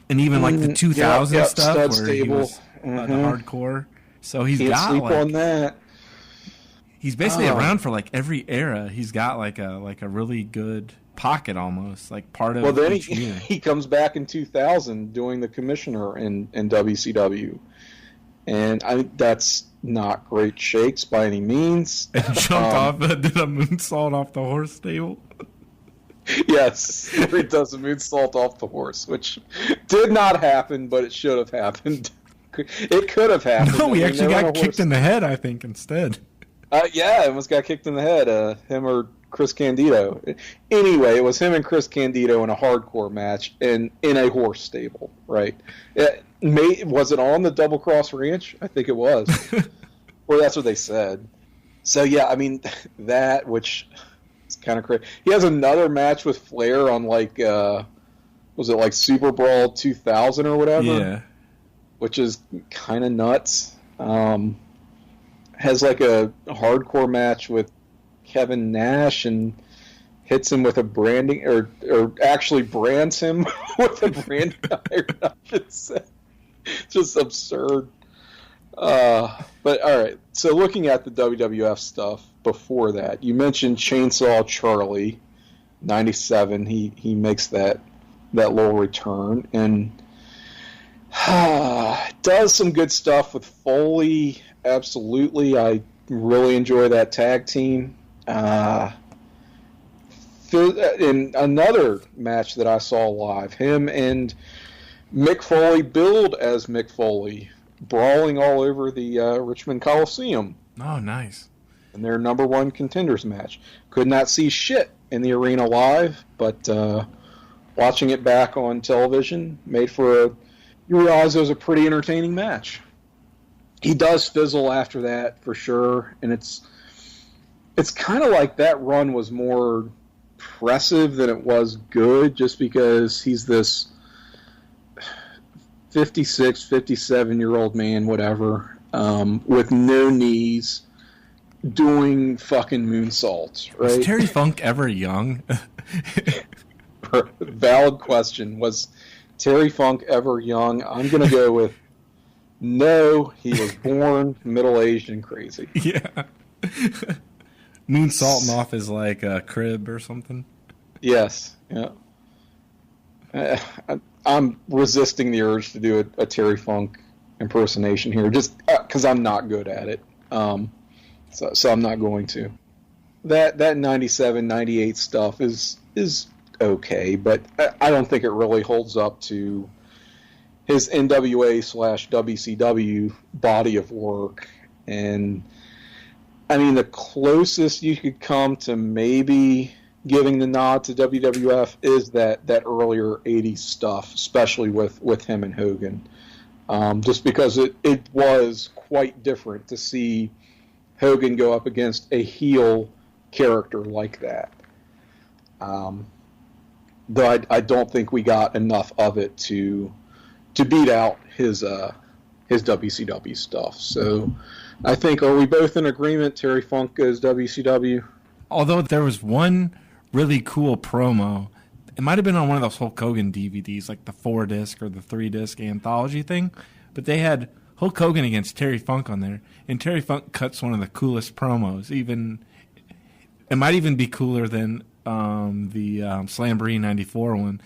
And even like the 2000 stuff where Stable. he was the hardcore. So he's Can't got sleep like, on that. He's basically around for like every era. He's got like a really good pocket almost, like part of. Well, then each year. he comes back in 2000 doing the commissioner in WCW, and that's not great shakes by any means. And jumped off, did a moonsault off the horse stable. Yes, he does a moonsault off the horse, which did not happen, but it should have happened. It could have happened. No, he actually got kicked in the head, I think, instead. Yeah, it almost got kicked in the head. Him or Chris Candido. Anyway, it was him and Chris Candido in a hardcore match in a horse stable, right? Was it on the Double Cross Ranch? I think it was. Or that's what they said. So, yeah, I mean, that, which is kind of crazy. He has another match with Flair on, like, was it like Super Brawl 2000 or whatever? Yeah. Which is kind of nuts. Has like a hardcore match with Kevin Nash and hits him with a branding, or actually brands him with a branding iron, I should say. Just absurd. But all right, so looking at the WWF stuff before that, you mentioned Chainsaw Charlie, 97. He makes that little return and does some good stuff with Foley. Absolutely, I really enjoy that tag team. In another match that I saw live, him and Mick Foley billed as Mick Foley, brawling all over the Richmond Coliseum. Oh, nice. In their number one contenders match. Could not see shit in the arena live, but watching it back on television made for you realize it was a pretty entertaining match. He does fizzle after that for sure, and it's kind of like that run was more impressive than it was good, just because he's this 56, 57-year-old man, whatever, with no knees, doing fucking moonsaults, right? Was Terry Funk ever young? Valid question. Was Terry Funk ever young? I'm going to go with no, he was born middle-aged and crazy. Yeah. Moonsaulting off his, like, crib or something? Yes, yeah. I'm resisting the urge to do a Terry Funk impersonation here, just because I'm not good at it. So I'm not going to. That 97, 98 stuff is okay, but I don't think it really holds up to his NWA/WCW body of work. And I mean, the closest you could come to maybe giving the nod to WWF is that earlier 80s stuff, especially with him and Hogan. Just because it was quite different to see Hogan go up against a heel character like that. Though I don't think we got enough of it to beat out his WCW stuff. So I think, are we both in agreement? Terry Funk goes WCW? Although there was one really cool promo. It might have been on one of those Hulk Hogan DVDs, like the 4-disc or the 3-disc anthology thing. But they had Hulk Hogan against Terry Funk on there. And Terry Funk cuts one of the coolest promos. It might even be cooler than the Slamboree 94 one.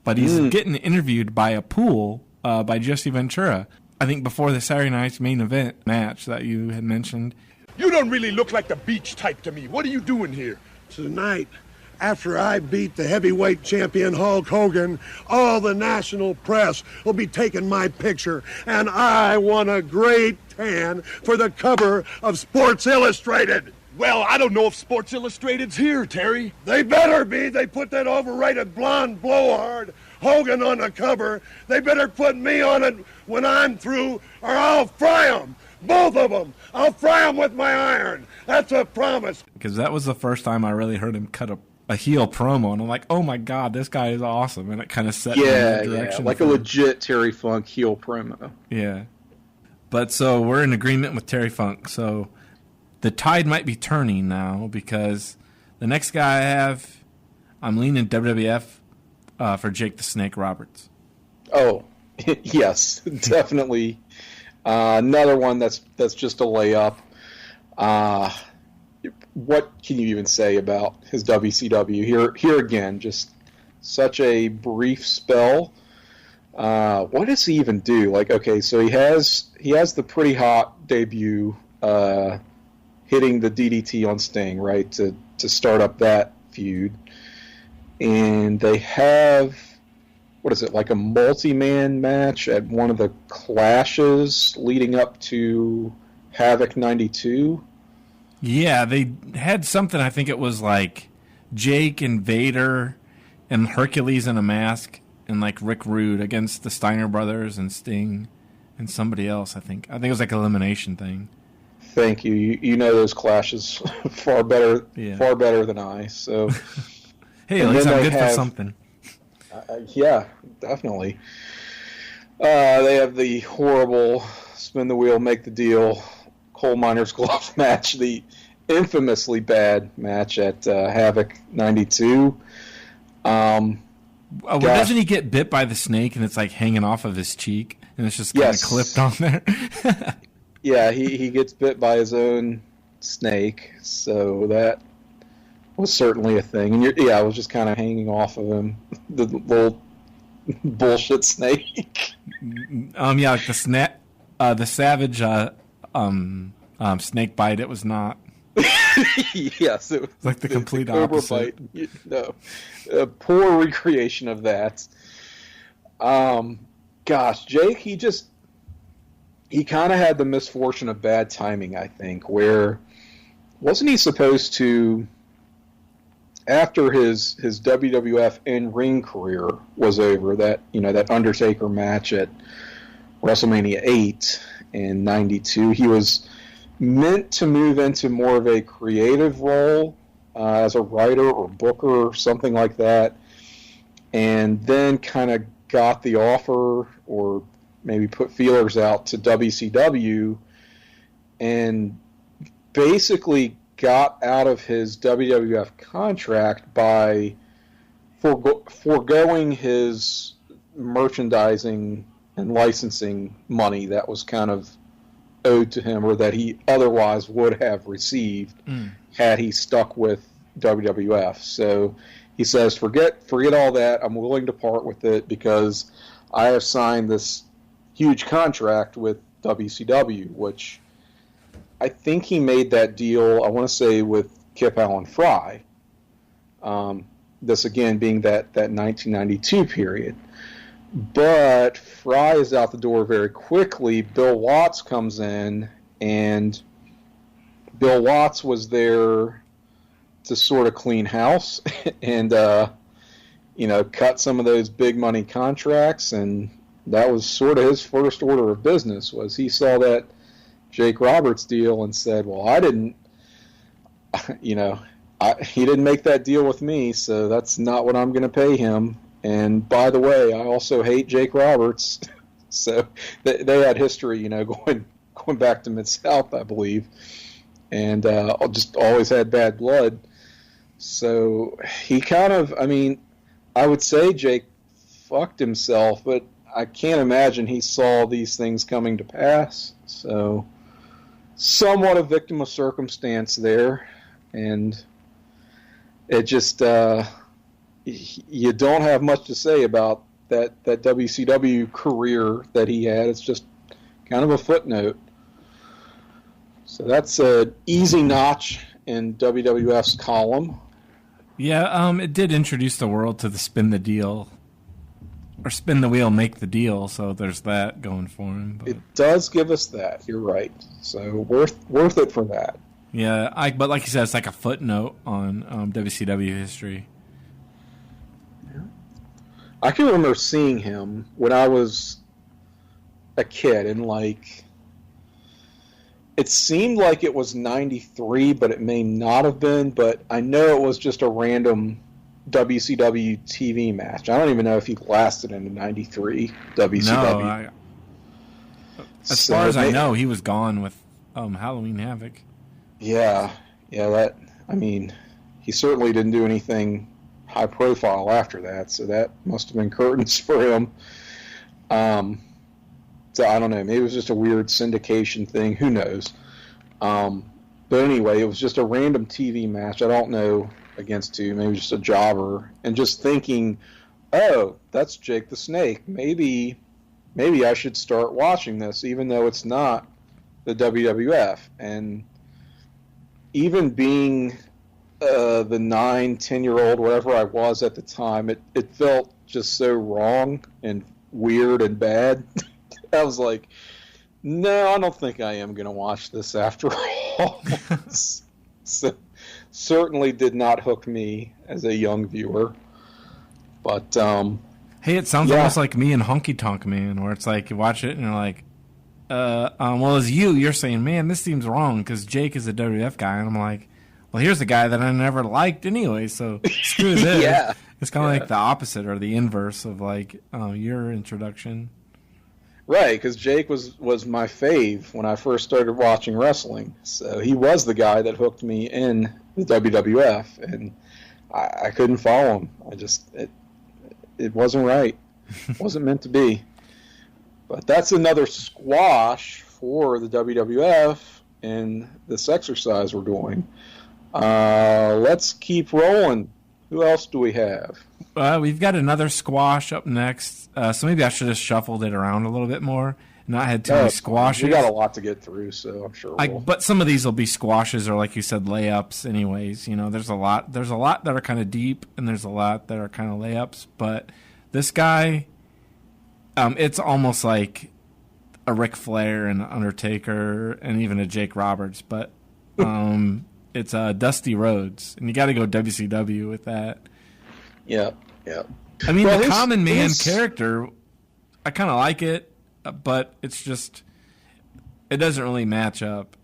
But he's getting interviewed by a pool by Jesse Ventura. I think before the Saturday Night's main event match that you had mentioned. You don't really look like the beach type to me. What are you doing here? Tonight, after I beat the heavyweight champion Hulk Hogan, all the national press will be taking my picture, and I won a great tan for the cover of Sports Illustrated. Well, I don't know if Sports Illustrated's here, Terry. They better be. They put that overrated blonde blowhard Hogan on the cover. They better put me on it when I'm through, or I'll fry them. Both of them. I'll fry them with my iron. That's a promise. Because that was the first time I really heard him cut a heel promo, and I'm like, oh my God, this guy is awesome. And it kind of set me in that direction. Like a legit Terry Funk heel promo. Yeah. But so we're in agreement with Terry Funk. So the tide might be turning now, because the next guy I have, I'm leaning WWF for Jake the Snake Roberts. Oh, yes, definitely. Another one that's just a layup. What can you even say about his WCW? Here again, just such a brief spell. What does he even do? Like, okay, so he has the pretty hot debut, hitting the DDT on Sting, right, to start up that feud. And they have, what is it, like a multi-man match at one of the clashes leading up to Havoc 92? Yeah, they had something, I think it was like Jake and Vader and Hercules in a mask and like Rick Rude against the Steiner brothers and Sting and somebody else, I think. I think it was like an elimination thing. Thank you. You know those clashes far better than I. So hey, at least I'm good for something. Yeah, definitely. They have the horrible spin the wheel, make the deal, coal miner's glove match, the infamously bad match at Havoc 92. Doesn't he get bit by the snake and it's like hanging off of his cheek and it's just kind of clipped on there? Yeah, he gets bit by his own snake, so that was certainly a thing. And it was just kind of hanging off of him, the little bullshit snake. Like the savage snake bite. It was not. Yes, it was like the complete cobra opposite. Bite. No, a poor recreation of that. Gosh, Jake, he kind of had the misfortune of bad timing, I think, where wasn't he supposed to, after his WWF in-ring career was over, that Undertaker match at WrestleMania 8 in 92, he was meant to move into more of a creative role as a writer or booker or something like that, and then kind of got the offer or maybe put feelers out to WCW and basically got out of his WWF contract by foregoing his merchandising and licensing money that was kind of owed to him, or that he otherwise would have received had he stuck with WWF. So he says, forget all that. I'm willing to part with it because I have signed this huge contract with WCW, which I think he made that deal, I want to say, with Kip Allen Fry. This, again, being that 1992 period. But Fry is out the door very quickly. Bill Watts comes in, and Bill Watts was there to sort of clean house and, cut some of those big money contracts. And that was sort of his first order of business, was he saw that Jake Roberts deal and said, well, he didn't make that deal with me, so that's not what I'm going to pay him. And by the way, I also hate Jake Roberts. So they had history, going back to Mid-South, I believe, and just always had bad blood. So he kind of, I would say Jake fucked himself, but I can't imagine he saw these things coming to pass. So somewhat a victim of circumstance there, and it just you don't have much to say about that WCW career that he had. It's just kind of a footnote. So that's an easy notch in WWF's column. Yeah, it did introduce the world to the spin the deal, or spin the wheel, make the deal. So there's that going for him. But it does give us that. You're right. So worth it for that. Yeah, but like you said, it's like a footnote on WCW history. I can remember seeing him when I was a kid, and like, it seemed like it was 93, but it may not have been, but I know it was just a random WCW TV match. I don't even know if he lasted into 93 WCW. No, as far as I know, he was gone with Halloween Havoc. Yeah, I mean, he certainly didn't do anything high profile after that, so that must have been curtains for him. So I don't know, maybe it was just a weird syndication thing, who knows. But anyway, it was just a random TV match, I don't know against who, maybe just a jobber, and just thinking, oh, that's Jake the Snake, maybe I should start watching this, even though it's not the WWF. And even being the 9-10-year-old, whatever I was at the time, it felt just so wrong and weird and bad. I was like, no, I don't think I am going to watch this after all. So, certainly did not hook me as a young viewer. But, hey, it sounds almost like me and Honky Tonk Man, where it's like you watch it and you're like, well, as you're saying, man, this seems wrong because Jake is a WWF guy. And I'm like, well, here's a guy that I never liked anyway, so screw this. Yeah. It's kind of like the opposite or the inverse of like your introduction. Right, because Jake was my fave when I first started watching wrestling. So he was the guy that hooked me in the WWF, and I couldn't follow him. It wasn't right. It wasn't meant to be. But that's another squash for the WWF and this exercise we're doing. Let's keep rolling. Who else do we have? We've got another squash up next. So maybe I should have shuffled it around a little bit more and not had too many squashes. We got a lot to get through, so I'm sure But some of these will be squashes or, like you said, layups anyways. You know, there's a lot that are kind of deep and there's a lot that are kind of layups. But this guy, it's almost like a Ric Flair and Undertaker and even a Jake Roberts. But it's Dusty Rhodes. And you got to go WCW with that. Yeah. I mean, the common man character, I kind of like it, but it's just, it doesn't really match up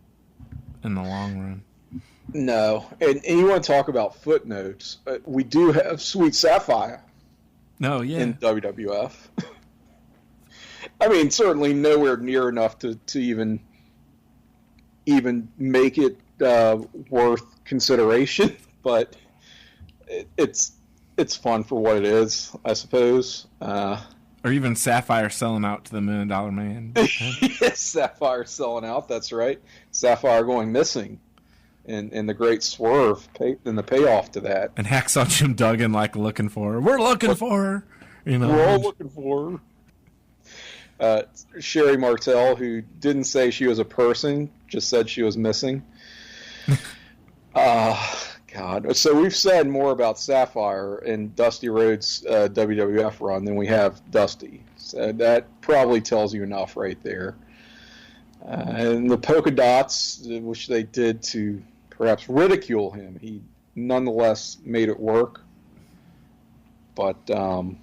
in the long run. No. And you want to talk about footnotes. We do have Sweet Sapphire. No, yeah. In WWF. I mean, certainly nowhere near enough to even make it worth consideration, but it's fun for what it is, I suppose. Or even Sapphire selling out to the $1 Million Man. Yes, Sapphire selling out, that's right. Sapphire going missing. And the great swerve and the payoff to that. And Hacksaw Jim Duggan like looking for her. We're looking for her. You know, we're all looking for her. Sherry Martel, who didn't say she was a person, just said she was missing. God. So we've said more about Sapphire and Dusty Rhodes' WWF run than we have Dusty. So that probably tells you enough right there. And the polka dots, which they did to perhaps ridicule him, he nonetheless made it work. But one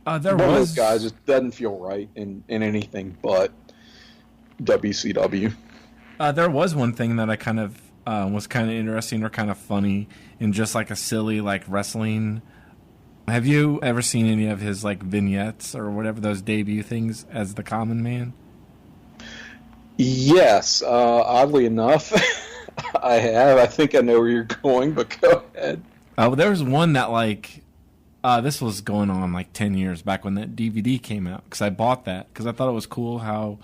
of those guys just doesn't feel right in anything but WCW. There was one thing that I kind of was kind of interesting or kind of funny in just like a silly like wrestling. Have you ever seen any of his like vignettes or whatever, those debut things as the Common Man? Yes, oddly enough, I have. I think I know where you're going, but go ahead. There was one that like this was going on like 10 years back when that DVD came out, because I bought that because I thought it was cool how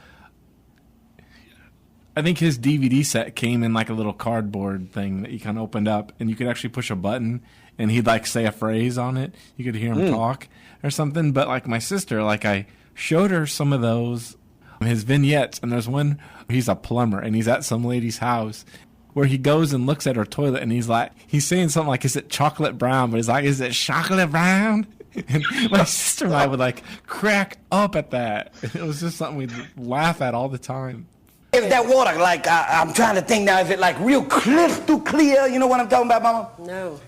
I think his DVD set came in like a little cardboard thing that you kind of opened up, and you could actually push a button, and he'd like say a phrase on it. You could hear him talk or something. But like my sister, like I showed her some of those, his vignettes, and there's one where he's a plumber, and he's at some lady's house where he goes and looks at her toilet, and he's saying something like, "Is it chocolate brown?" But he's like, "Is it chocolate brown?" And my sister and I would like crack up at that. It was just something we'd laugh at all the time. Is that water, like, I'm trying to think now, is it like real crystal clear? You know what I'm talking about, Mama? No.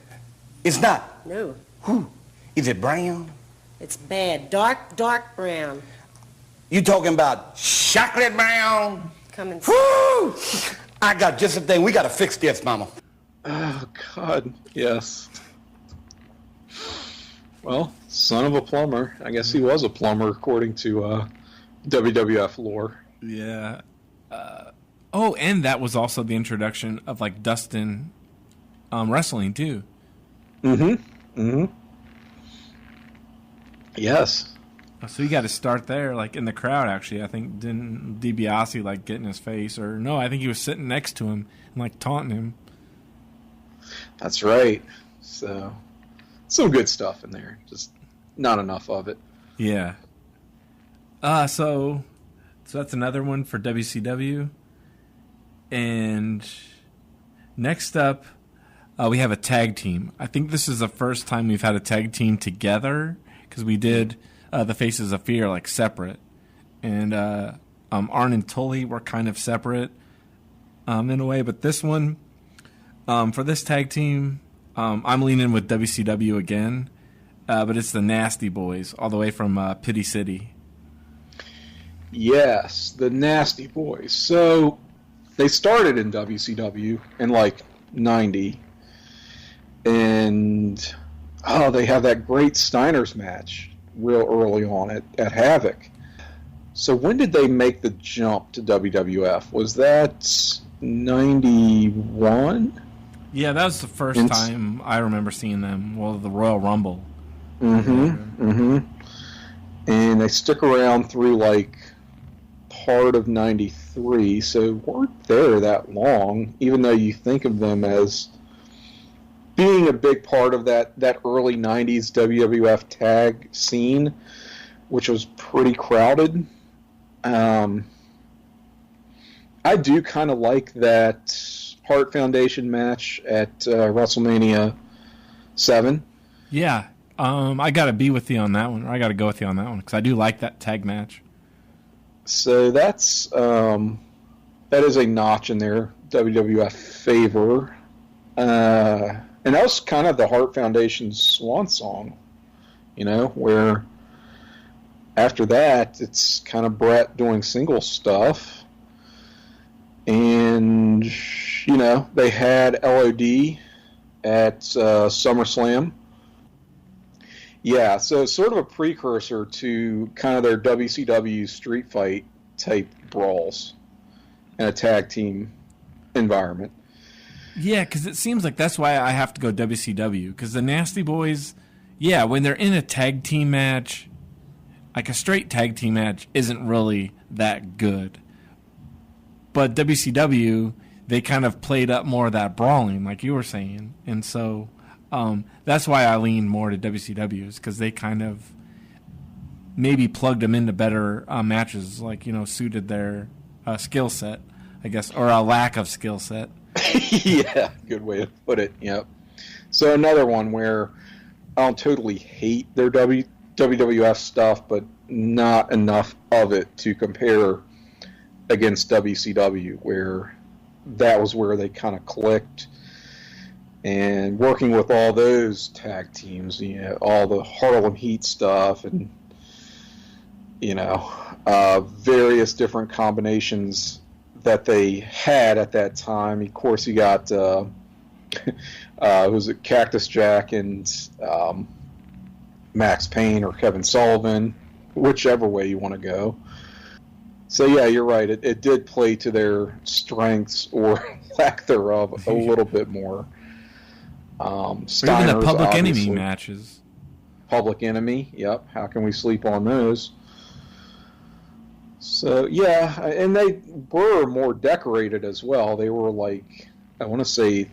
It's not? No. Is it brown? It's bad. Dark, dark brown. You talking about chocolate brown? Come and Woo! I got just a thing. We got to fix this, Mama. Oh, God, yes. Well, son of a plumber. I guess he was a plumber, according to WWF lore. Yeah. Oh, and that was also the introduction of, like, Dustin wrestling, too. Yes. So you got to start there, like, in the crowd, actually. I think, didn't DiBiase, like, get in his face? Or, no, I think he was sitting next to him and, like, taunting him. That's right. So, some good stuff in there. Just not enough of it. Yeah. So that's another one for WCW. And next up, we have a tag team. I think this is the first time we've had a tag team together, because we did the Faces of Fear, like, separate. And Arn and Tully were kind of separate in a way. But this one, for this tag team, I'm leaning with WCW again. But it's the Nasty Boys, all the way from Pity City. Yes, the Nasty Boys. So they started in WCW in, like, 90. And, they had that great Steiner's match real early on at Havoc. So when did they make the jump to WWF? Was that 91? Yeah, that was the first time I remember seeing them. Well, the Royal Rumble. And they stick around through, like, part of 93, so weren't there that long, even though you think of them as being a big part of that early 90s WWF tag scene, which was pretty crowded. I do kind of like that Hart Foundation match at WrestleMania 7. Yeah, I got to be with you on that one, or I got to go with you on that one, because I do like that tag match. So that's that is a notch in their WWF favor. And that was kind of the Hart Foundation's swan song, where after that, it's kind of Bret doing single stuff. And, they had LOD at SummerSlam. Yeah, so it's sort of a precursor to kind of their WCW street fight type brawls in a tag team environment. Yeah, because it seems like that's why I have to go WCW. Because the Nasty Boys, yeah, when they're in a tag team match, like a straight tag team match isn't really that good. But WCW, they kind of played up more of that brawling, like you were saying. And so that's why I lean more to WCWs, because they kind of maybe plugged them into better matches, like, suited their skill set, I guess, or a lack of skill set. Yeah, good way to put it. Yep. So another one where I don't totally hate their WWF stuff, but not enough of it to compare against WCW, where that was where they kind of clicked. And working with all those tag teams, all the Harlem Heat stuff, and various different combinations that they had at that time. Of course, you got was it Cactus Jack and Max Payne or Kevin Sullivan, whichever way you want to go. So yeah, you're right. It did play to their strengths or lack thereof a little bit more. Even the Public Enemy matches. Public Enemy, yep. How can we sleep on those? So, yeah, and they were more decorated as well. They were like, I want to say,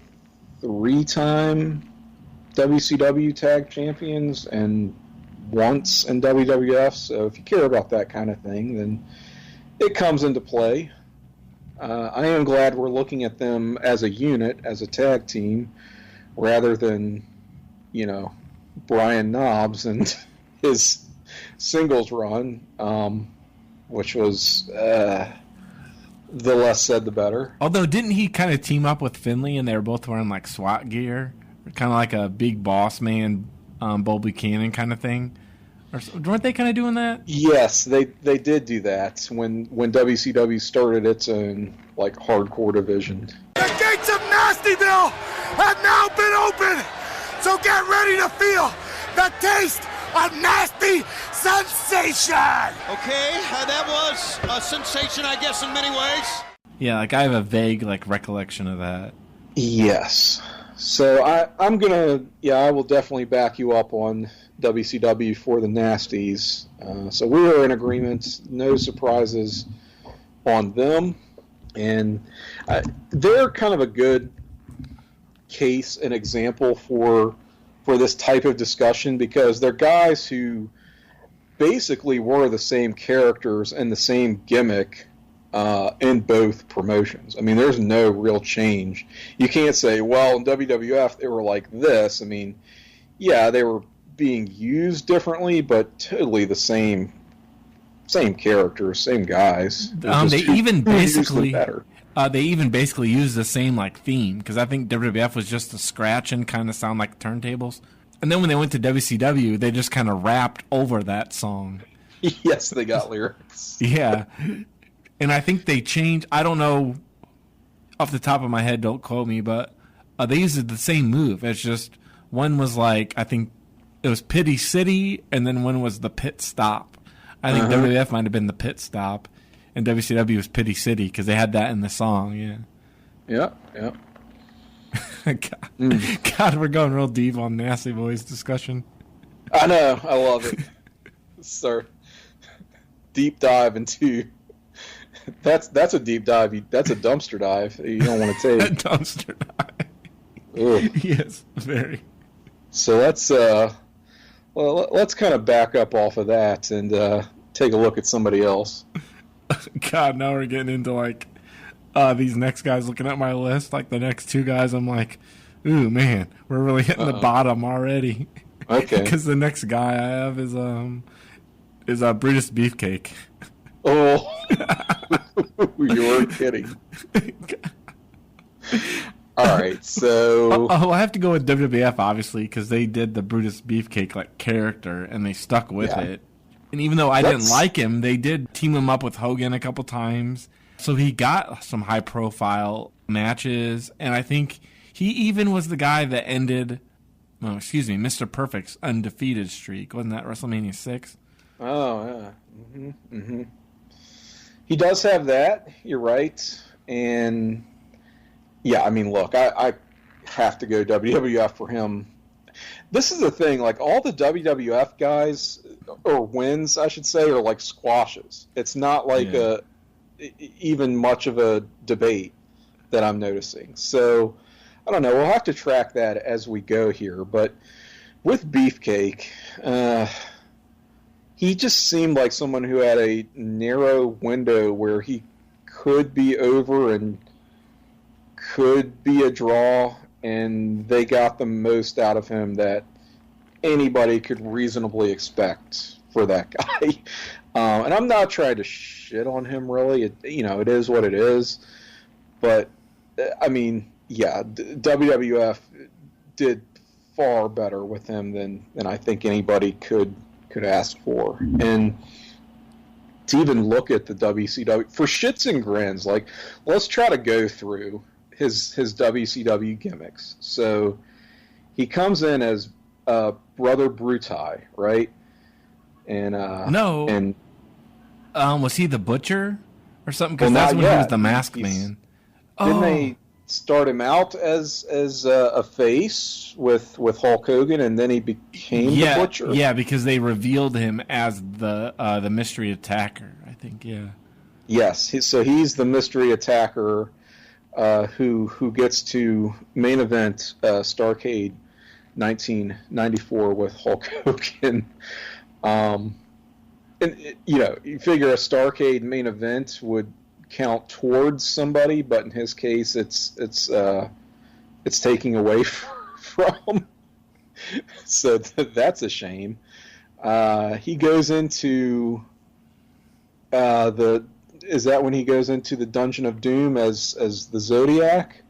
3-time WCW tag champions and once in WWF. So if you care about that kind of thing, then it comes into play. I am glad we're looking at them as a unit, as a tag team, rather than, Brian Knobbs and his singles run. Which was the less said, the better. Although, didn't he kind of team up with Finlay, and they were both wearing, like, SWAT gear? Kind of like a big boss man, Bull Buchanan kind of thing? Or weren't they kind of doing that? Yes, they did do that when WCW started its own like hardcore division. The gates of Nastyville have now been opened, so get ready to feel the taste of nasty sensation. Okay, that was a sensation, I guess, in many ways. Yeah, like I have a vague like recollection of that. Yes. So I will definitely back you up on WCW for the Nasties. So we are in agreement. No surprises on them. And they're kind of a good case and example for this type of discussion because they're guys who basically were the same characters and the same gimmick in both promotions. I mean, there's no real change. You can't say, well, in WWF they were like this. I mean, yeah, they were being used differently, but totally the same characters, same guys. They even basically used the same like theme because I think WWF was just a scratch and kind of sound like turntables. And then when they went to WCW, they just kind of rapped over that song. Yes, they got lyrics. Yeah. And I think they changed, I don't know off the top of my head, don't quote me, but they used the same move. It's just one was like, I think it was Pity City, and then one was the Pit Stop. I think WWF might have been the Pit Stop, and WCW was Pity City because they had that in the song, yeah. Yeah. God, we're going real deep on Nasty Boys discussion. I know, I love it. Sir, deep dive into... That's a deep dive. That's a dumpster dive you don't want to take. A dumpster dive. Yes, very. So let's kind of back up off of that and take a look at somebody else. God, now we're getting into like these next guys. Looking at my list, like the next two guys, I'm like, ooh man, we're really hitting the bottom already. Okay. Because the next guy I have is Brutus Beefcake. Oh, you weren't kidding. All right, so... I have to go with WWF, obviously, because they did the Brutus Beefcake like character, and they stuck with it. And even though I didn't like him, they did team him up with Hogan a couple times. So he got some high-profile matches, and I think he even was the guy that ended... Oh, excuse me, Mr. Perfect's undefeated streak. Wasn't that WrestleMania 6? Oh, yeah. Mm-hmm. He does have that, you're right. And, yeah, I mean, look, I have to go WWF for him. This is the thing, like, all the WWF guys, or wins, I should say, are like squashes. It's not like even much of a debate that I'm noticing. So, I don't know, we'll have to track that as we go here. But with Beefcake... he just seemed like someone who had a narrow window where he could be over and could be a draw, and they got the most out of him that anybody could reasonably expect for that guy. And I'm not trying to shit on him, really. It is what it is. But, I mean, yeah, WWF did far better with him than I think anybody could ask for. And to even look at the WCW for shits and grins, like, let's try to go through his WCW gimmicks. So he comes in as Brother Brutai, right? And was he the Butcher or something? Because that's when he was the Masked Man. Didn't they start him out as a face with Hulk Hogan, and then he became the Butcher? Yeah, because they revealed him as the mystery attacker, I think, yeah. Yes, so he's the mystery attacker who gets to main event Starrcade 1994 with Hulk Hogan. And you figure a Starrcade main event would count towards somebody, but in his case, it's taking away from. So that's a shame. He goes into Is that when he goes into the Dungeon of Doom as the Zodiac?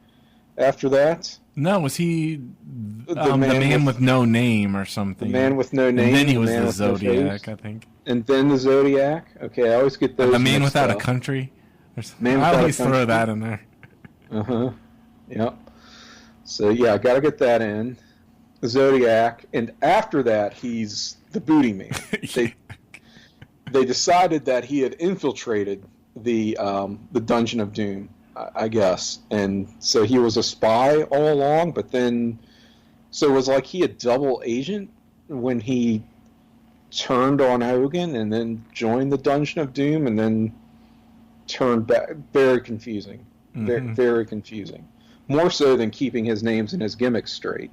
After that? No, was he the man with no name or something? The man with no name. And then he was the the Zodiac, I think. And then the Zodiac. Okay, I always get those. The man without up. a country. Man I without always a country. throw that in there. Yep. So yeah, I got to get that in. The Zodiac, and after that, he's the Booty Man. They decided that he had infiltrated the Dungeon of Doom, I guess, and so he was a spy all along. But then, so it was like he a double agent when he turned on Hogan, and then joined the Dungeon of Doom, and then turned back. Very confusing. Mm-hmm. Very confusing. More so than keeping his names and his gimmicks straight.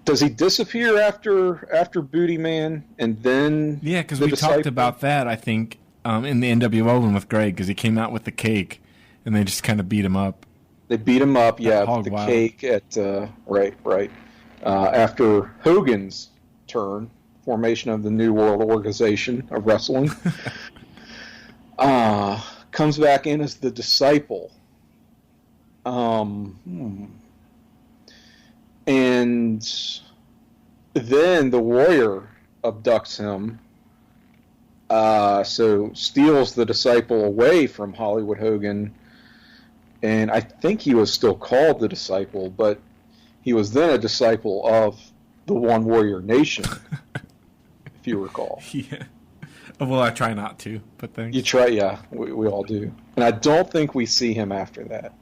Does he disappear after Booty Man, and then because we talked about that, I think, in the NWO one with Greg, because he came out with the cake, and they just kind of beat him up. They beat him up, with the cake at right. After Hogan's turn, formation of the New World Organization of Wrestling, comes back in as the Disciple. And then the Warrior abducts him, so steals the Disciple away from Hollywood Hogan, and I think he was still called the Disciple, but he was then a disciple of the One Warrior Nation, if you recall. Yeah. Well, I try not to, but thanks. You try, yeah, we all do. And I don't think we see him after that.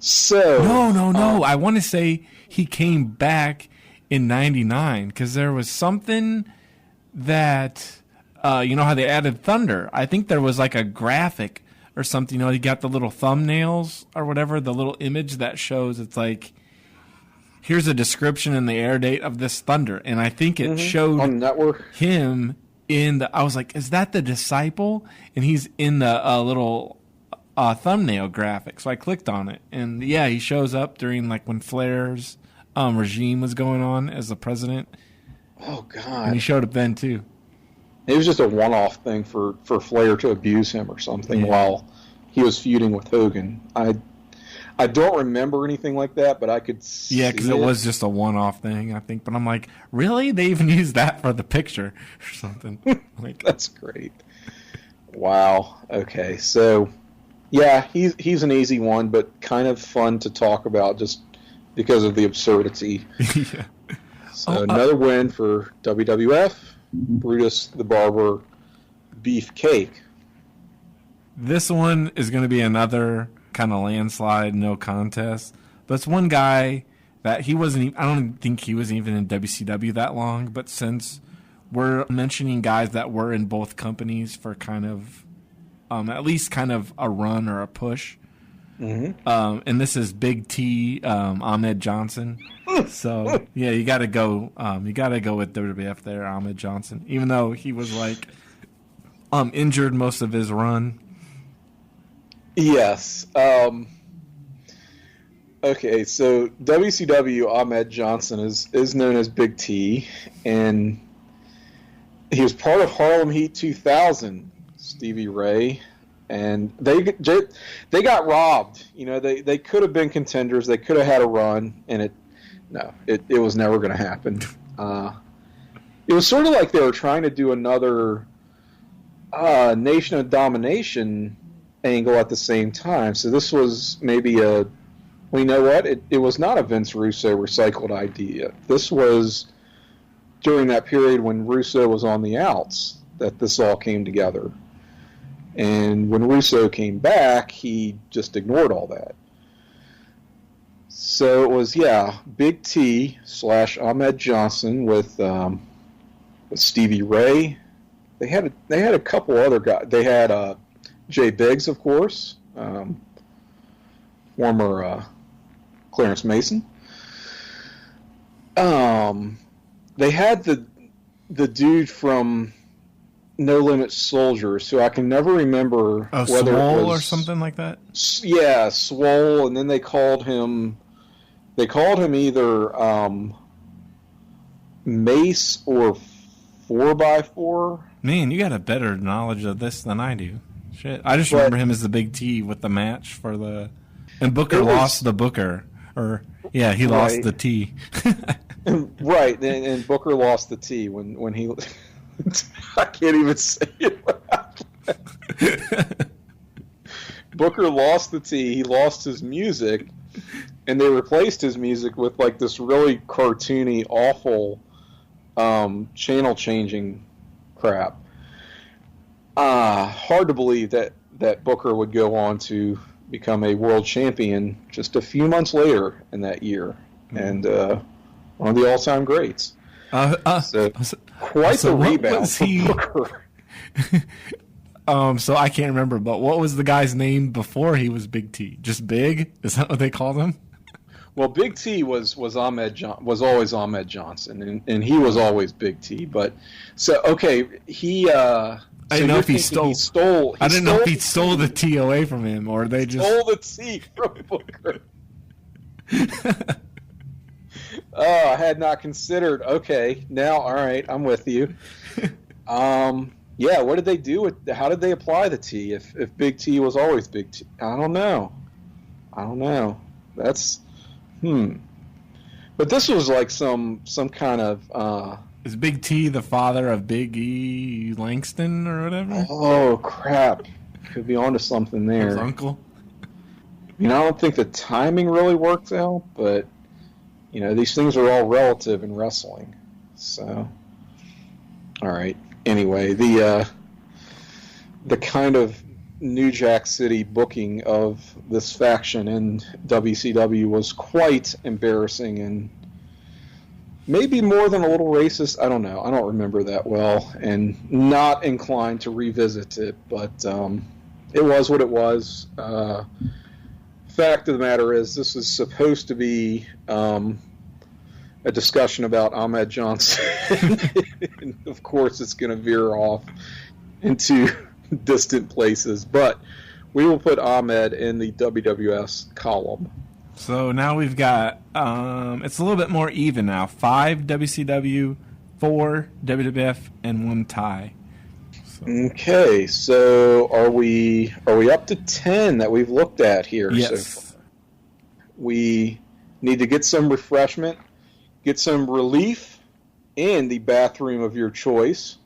So No. I want to say he came back in '99 because there was something that you know how they added Thunder. I think there was like a graphic or something. You know, you got the little thumbnails or whatever, the little image that shows. It's like, here's a description and the air date of this Thunder, and I think it showed on the network him in the. I was like, is that the Disciple? And he's in the little. Thumbnail graphic, so I clicked on it, and yeah, he shows up during like when Flair's regime was going on as the president. Oh God! And he showed up then too. It was just a one-off thing for Flair to abuse him or something while he was feuding with Hogan. I don't remember anything like that, but I could see because it was just a one-off thing, I think. But I'm like, really? They even used that for the picture or something? Like that's great. Wow. Okay, so. Yeah, he's an easy one, but kind of fun to talk about just because of the absurdity. Yeah. So another win for WWF, Brutus the Barber Beefcake. This one is going to be another kind of landslide, no contest. But it's one guy that he wasn't. I don't think he was even in WCW that long. But since we're mentioning guys that were in both companies for kind of. At least kind of a run or a push. Mm-hmm. And this is Big T, Ahmed Johnson. So yeah, you got to go. You got to go with WWF there, Ahmed Johnson. Even though he was like injured most of his run. Yes. Okay, so WCW Ahmed Johnson is known as Big T, and he was part of Harlem Heat 2000. Stevie Ray, and they got robbed. You know, they could have been contenders. They could have had a run, and it was never going to happen. It was sort of like they were trying to do another Nation of Domination angle at the same time. So this was maybe well, you know what? It was not a Vince Russo recycled idea. This was during that period when Russo was on the outs that this all came together. And when Russo came back, he just ignored all that. So it was, Big T / Ahmed Johnson with Stevie Ray. They had a couple other guys. They had Jay Biggs, of course, former Clarence Mason. They had the dude from No Limit Soldiers, who I can never remember whether Swole it was or something like that. Yeah, Swole, and then they called him either Mace or 4x4. Man, you got a better knowledge of this than I do. Shit, I just remember him as the Big T with the match for the. And Booker lost the Booker. He lost the T. Right, and Booker lost the T when he... I can't even say it. Booker lost the T, he lost his music, and they replaced his music with like this really cartoony, awful channel-changing crap. Hard to believe that Booker would go on to become a world champion just a few months later in that year, and one of the all-time greats. So quite the rebound for Booker. So I can't remember, but what was the guy's name before he was Big T? Just Big? Is that what they called him? Well, Big T was always Ahmed Johnson, and he was always Big T. But so okay, he. I didn't know if he stole. I didn't know if he stole the T away from him, or they just stole the T from Booker. Oh, I had not considered. Okay, now all right, I'm with you. Yeah, what did they do with? How did they apply the T? If Big T was always Big T, I don't know. That's But this was like some kind of. Is Big T the father of Big E Langston or whatever? Oh crap! Could be onto something there. His uncle. I don't think the timing really worked out, but these things are all relative in wrestling. So, all right. Anyway, the kind of New Jack City booking of this faction in WCW was quite embarrassing and maybe more than a little racist. I don't know. I don't remember that well, and not inclined to revisit it. But it was what it was. Fact of the matter is, this is supposed to be a discussion about Ahmed Johnson. And of course, it's going to veer off into distant places. But we will put Ahmed in the WWF column. So now we've got, it's a little bit more even now. 5 WCW, 4 WWF, and 1 tie. Okay, so are we up to 10 that we've looked at here? Yes. So we need to get some refreshment, get some relief in the bathroom of your choice,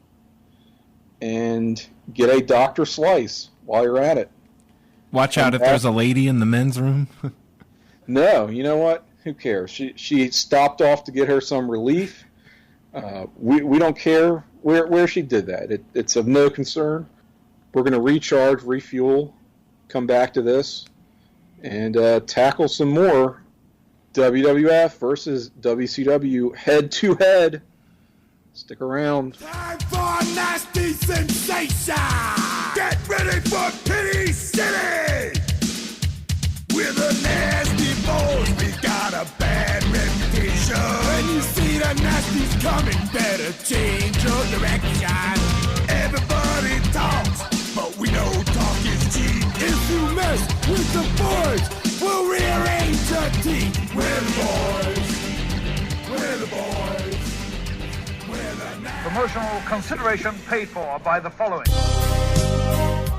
and get a Dr. Slice while you're at it. Watch out if there's a lady in the men's room. No, you know what? Who cares? She stopped off to get her some relief. We don't care where she did that. It's of no concern. We're going to recharge, refuel, come back to this, and tackle some more WWF versus WCW head-to-head. Stick around. Time for nasty sensation! Get ready for Pity City! We're the nasty boys, we got a bad reputation. When you see the nasties coming, better change your direction. Everybody talks, but we know talk is cheap. If you mess with the boys, we'll rearrange your teeth. We're the boys. We're the boys. We're the nasty. Promotional consideration paid for by the following.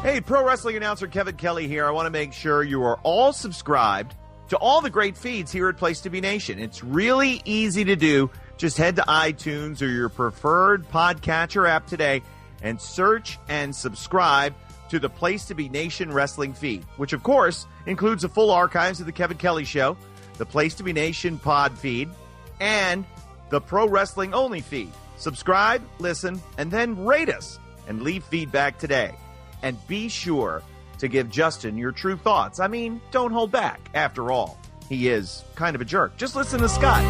Hey, pro wrestling announcer Kevin Kelly here. I want to make sure you are all subscribed to all the great feeds here at Place to Be Nation. It's really easy to do. Just head to iTunes or your preferred podcatcher app today and search and subscribe to the Place to Be Nation wrestling feed, which of course includes the full archives of the Kevin Kelly Show, the Place to Be Nation pod feed, and the Pro Wrestling Only feed. Subscribe, listen, and then rate us and leave feedback today. And be sure to give Justin your true thoughts. I mean, don't hold back. After all, he is kind of a jerk. Just listen to Scott.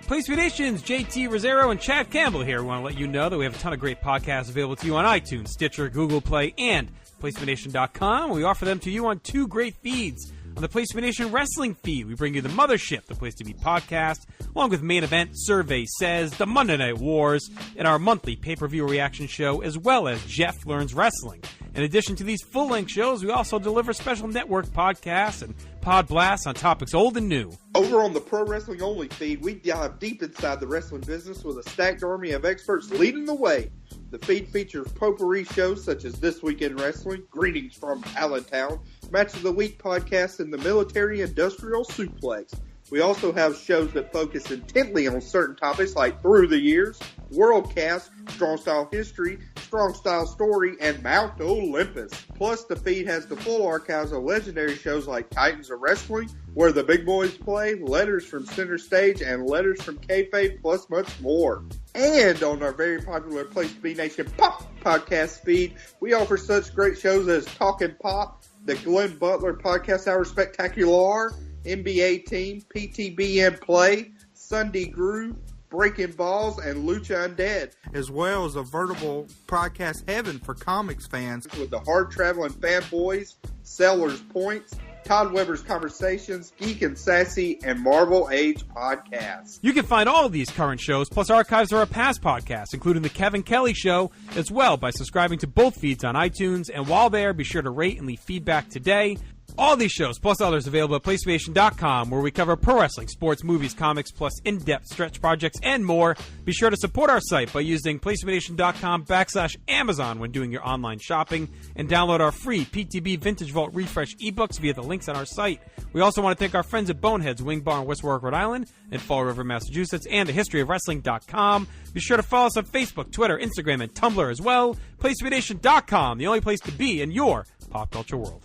Place to Be Nation's JT Rosero and Chad Campbell here. We want to let you know that we have a ton of great podcasts available to you on iTunes, Stitcher, Google Play, and PlaceToBeNation.com. We offer them to you on 2 great feeds. On the Place to Be Nation wrestling feed, we bring you the Mothership, the Place to Be podcast, along with Main Event, Survey Says, the Monday Night Wars, and our monthly pay-per-view reaction show, as well as Jeff Learns Wrestling. In addition to these full-length shows, we also deliver special network podcasts and pod blasts on topics old and new. Over on the Pro Wrestling Only feed, we dive deep inside the wrestling business with a stacked army of experts leading the way. The feed features potpourri shows such as This Week in Wrestling, Greetings from Allentown, Match of the Week podcast, and the Military Industrial Suplex. We also have shows that focus intently on certain topics like Through the Years, Worldcast, Strong Style History, Strong Style Story, and Mount Olympus. Plus, the feed has the full archives of legendary shows like Titans of Wrestling, Where the Big Boys Play, Letters from Center Stage, and Letters from Kayfabe, plus much more. And on our very popular Place to Be Nation Pop podcast feed, we offer such great shows as Talkin' Pop, the Glenn Butler Podcast Hour Spectacular, NBA Team, PTBN Play, Sunday Groove, Breaking Balls, and Lucha Undead. As well as a veritable podcast heaven for comics fans. With the hard-traveling fanboys, Sellers Points, Todd Weber's Conversations, Geek and Sassy, and Marvel Age Podcasts. You can find all of these current shows, plus archives of our past podcasts, including The Kevin Kelly Show, as well by subscribing to both feeds on iTunes. And while there, be sure to rate and leave feedback today. All these shows, plus others, available at PlayStation.com, where we cover pro wrestling, sports, movies, comics, plus in-depth stretch projects, and more. Be sure to support our site by using PlayStation.com/Amazon when doing your online shopping, and download our free PTB Vintage Vault Refresh ebooks via the links on our site. We also want to thank our friends at Boneheads Wing Bar in West Warwick, Rhode Island, and Fall River, Massachusetts, and historyofwrestling.com. Be sure to follow us on Facebook, Twitter, Instagram, and Tumblr as well. PlayStationNation.com, the only place to be in your pop culture world.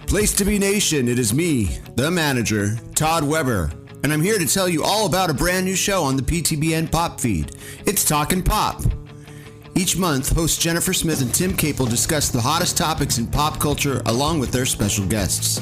Place to Be Nation, it is me, the manager, Todd Weber, and I'm here to tell you all about a brand new show on the PTBN Pop feed. It's Talkin' Pop. Each month, hosts Jennifer Smith and Tim Capel discuss the hottest topics in pop culture along with their special guests.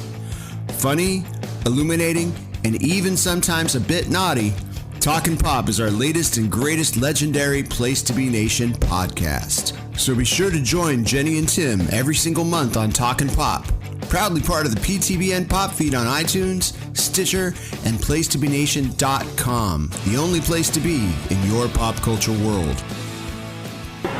Funny, illuminating, and even sometimes a bit naughty, Talkin' Pop is our latest and greatest legendary Place to Be Nation podcast. So be sure to join Jenny and Tim every single month on Talkin' Pop, proudly part of the PTBN Pop feed on iTunes, Stitcher, and PlaceToBeNation.com, the only place to be in your pop culture world.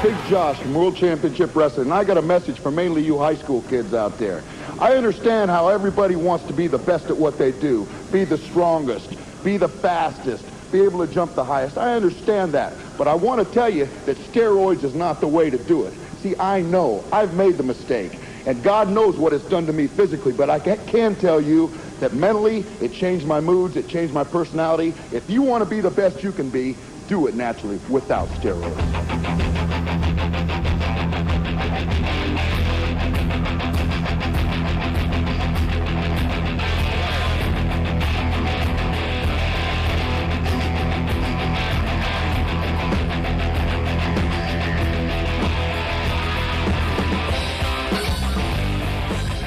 Big Josh from World Championship Wrestling, and I got a message for mainly you high school kids out there. I understand how everybody wants to be the best at what they do, be the strongest, be the fastest, be able to jump the highest. I understand that, but I want to tell you that steroids is not the way to do it. See, I know. I've made the mistake, and God knows what it's done to me physically, but I can tell you that mentally, it changed my moods, it changed my personality. If you want to be the best you can be, do it naturally without steroids.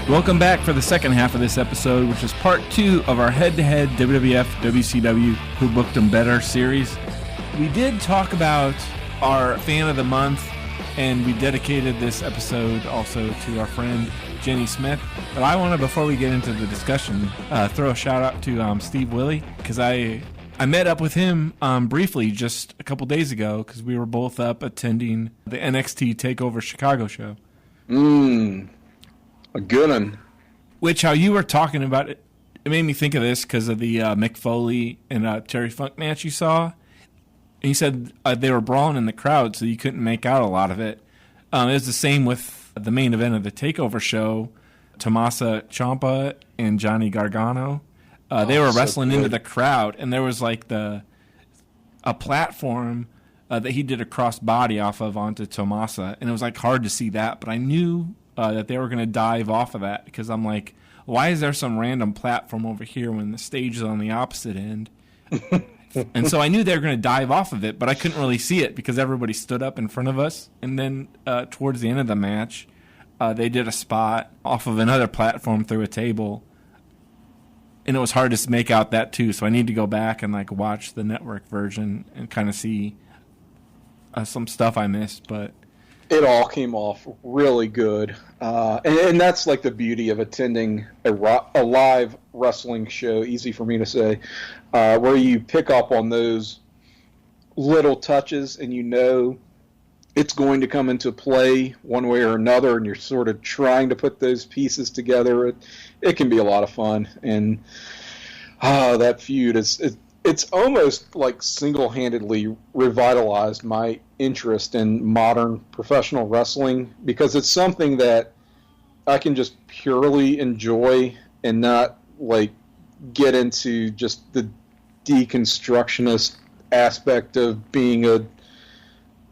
Welcome back for the second half of this episode, which is part 2 of our head-to-head WWF, WCW, Who Booked Them Better series. We did talk about our Fan of the Month, and we dedicated this episode also to our friend Jenny Smith. But I want to, before we get into the discussion, throw a shout-out to Steve Willie, because I met up with him briefly just a couple days ago, because we were both up attending the NXT TakeOver Chicago show. A good one. Which, how you were talking about it, it made me think of this because of the Mick Foley and Terry Funk match you saw. And you said they were brawling in the crowd, so you couldn't make out a lot of it. It was the same with the main event of the TakeOver show, Tommaso Ciampa and Johnny Gargano. They were wrestling into the crowd, and there was like a platform that he did a cross body off of onto Tommaso, and it was like hard to see that, but I knew that they were going to dive off of that, because I'm like, why is there some random platform over here when the stage is on the opposite end? And so I knew they were going to dive off of it, but I couldn't really see it because everybody stood up in front of us. And then towards the end of the match, they did a spot off of another platform through a table, and it was hard to make out that too. So I need to go back and like watch the network version and kind of see some stuff I missed, but it all came off really good. And that's like the beauty of attending a live wrestling show, easy for me to say, where you pick up on those little touches and you know it's going to come into play one way or another, and you're sort of trying to put those pieces together. It can be a lot of fun. And that feud it's it's almost like single-handedly revitalized my interest in modern professional wrestling, because it's something that I can just purely enjoy and not like get into just the deconstructionist aspect of being a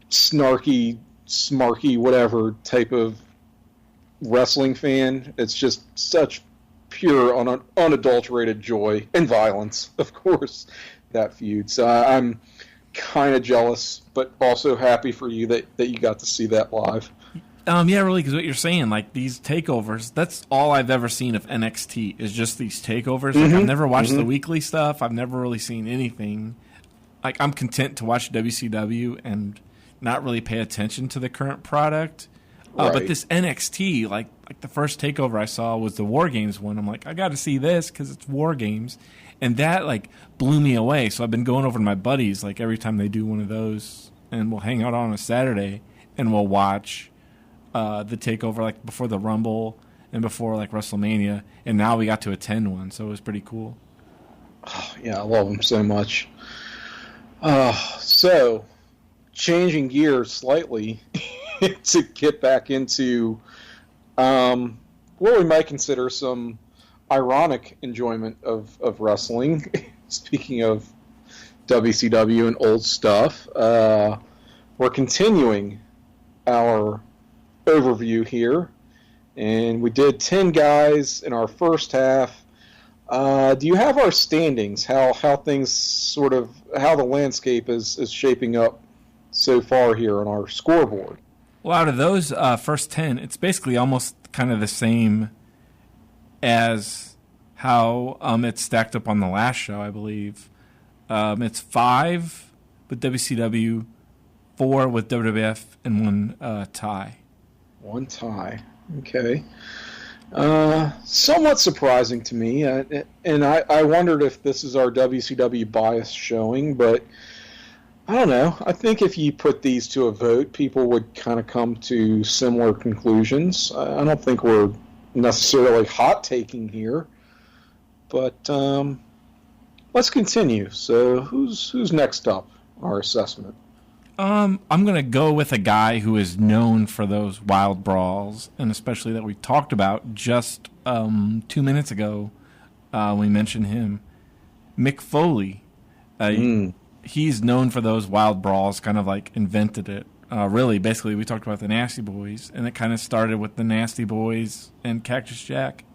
snarky, smarky, whatever type of wrestling fan. It's just such pure, unadulterated joy and violence, of course, that feud. So I'm kind of jealous, but also happy for you that you got to see that live. Yeah, really, because what you're saying, like, these takeovers, that's all I've ever seen of NXT, is just these takeovers. Like, I've never watched the weekly stuff. I've never really seen anything. Like, I'm content to watch WCW and not really pay attention to the current product. Right. But this NXT, like the first takeover I saw was the War Games one. I'm like, I got to see this because it's War Games. And that, like, blew me away. So I've been going over to my buddies, like, every time they do one of those, and we'll hang out on a Saturday, and we'll watch the takeover, like, before the Rumble and before, like, WrestleMania. And now we got to attend one, so it was pretty cool. Oh, yeah, I love them so much. So, changing gears slightly to get back into what we might consider some ironic enjoyment of wrestling. Speaking of WCW and old stuff, we're continuing our overview here, and we did 10 guys in our first half. Do you have our standings? How things sort of, how the landscape is shaping up so far here on our scoreboard? Well, out of those first 10, it's basically almost kind of the same as how it's stacked up on the last show, I believe. It's 5 with WCW, 4 with WWF, and 1 tie. 1 tie. Okay. Somewhat surprising to me, and I wondered if this is our WCW bias showing, but I don't know. I think if you put these to a vote, people would kind of come to similar conclusions. I don't think we're necessarily hot-taking here, but let's continue. So who's next up, our assessment? I'm going to go with a guy who is known for those wild brawls, and especially that we talked about just 2 minutes ago. We mentioned him, Mick Foley. He's known for those wild brawls, kind of like invented it. Really, basically, we talked about the Nasty Boys, and it kind of started with the Nasty Boys and Cactus Jack.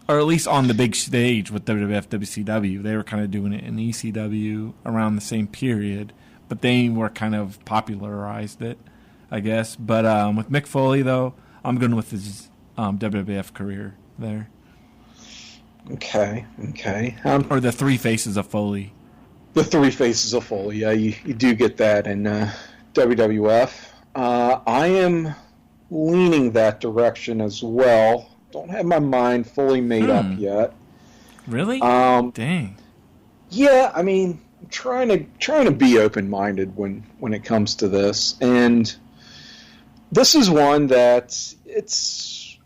Or at least on the big stage with WWF, WCW. They were kind of doing it in ECW around the same period. But they were kind of popularized it, I guess. But with Mick Foley, though, I'm going with his WWF career there. Okay. Or the 3 Faces of Foley. The 3 Faces of Foley, yeah, you do get that in WWF. I am leaning that direction as well. Don't have my mind fully made up yet. Really? Dang. Yeah, I mean, I'm trying to be open-minded when it comes to this, and this is one that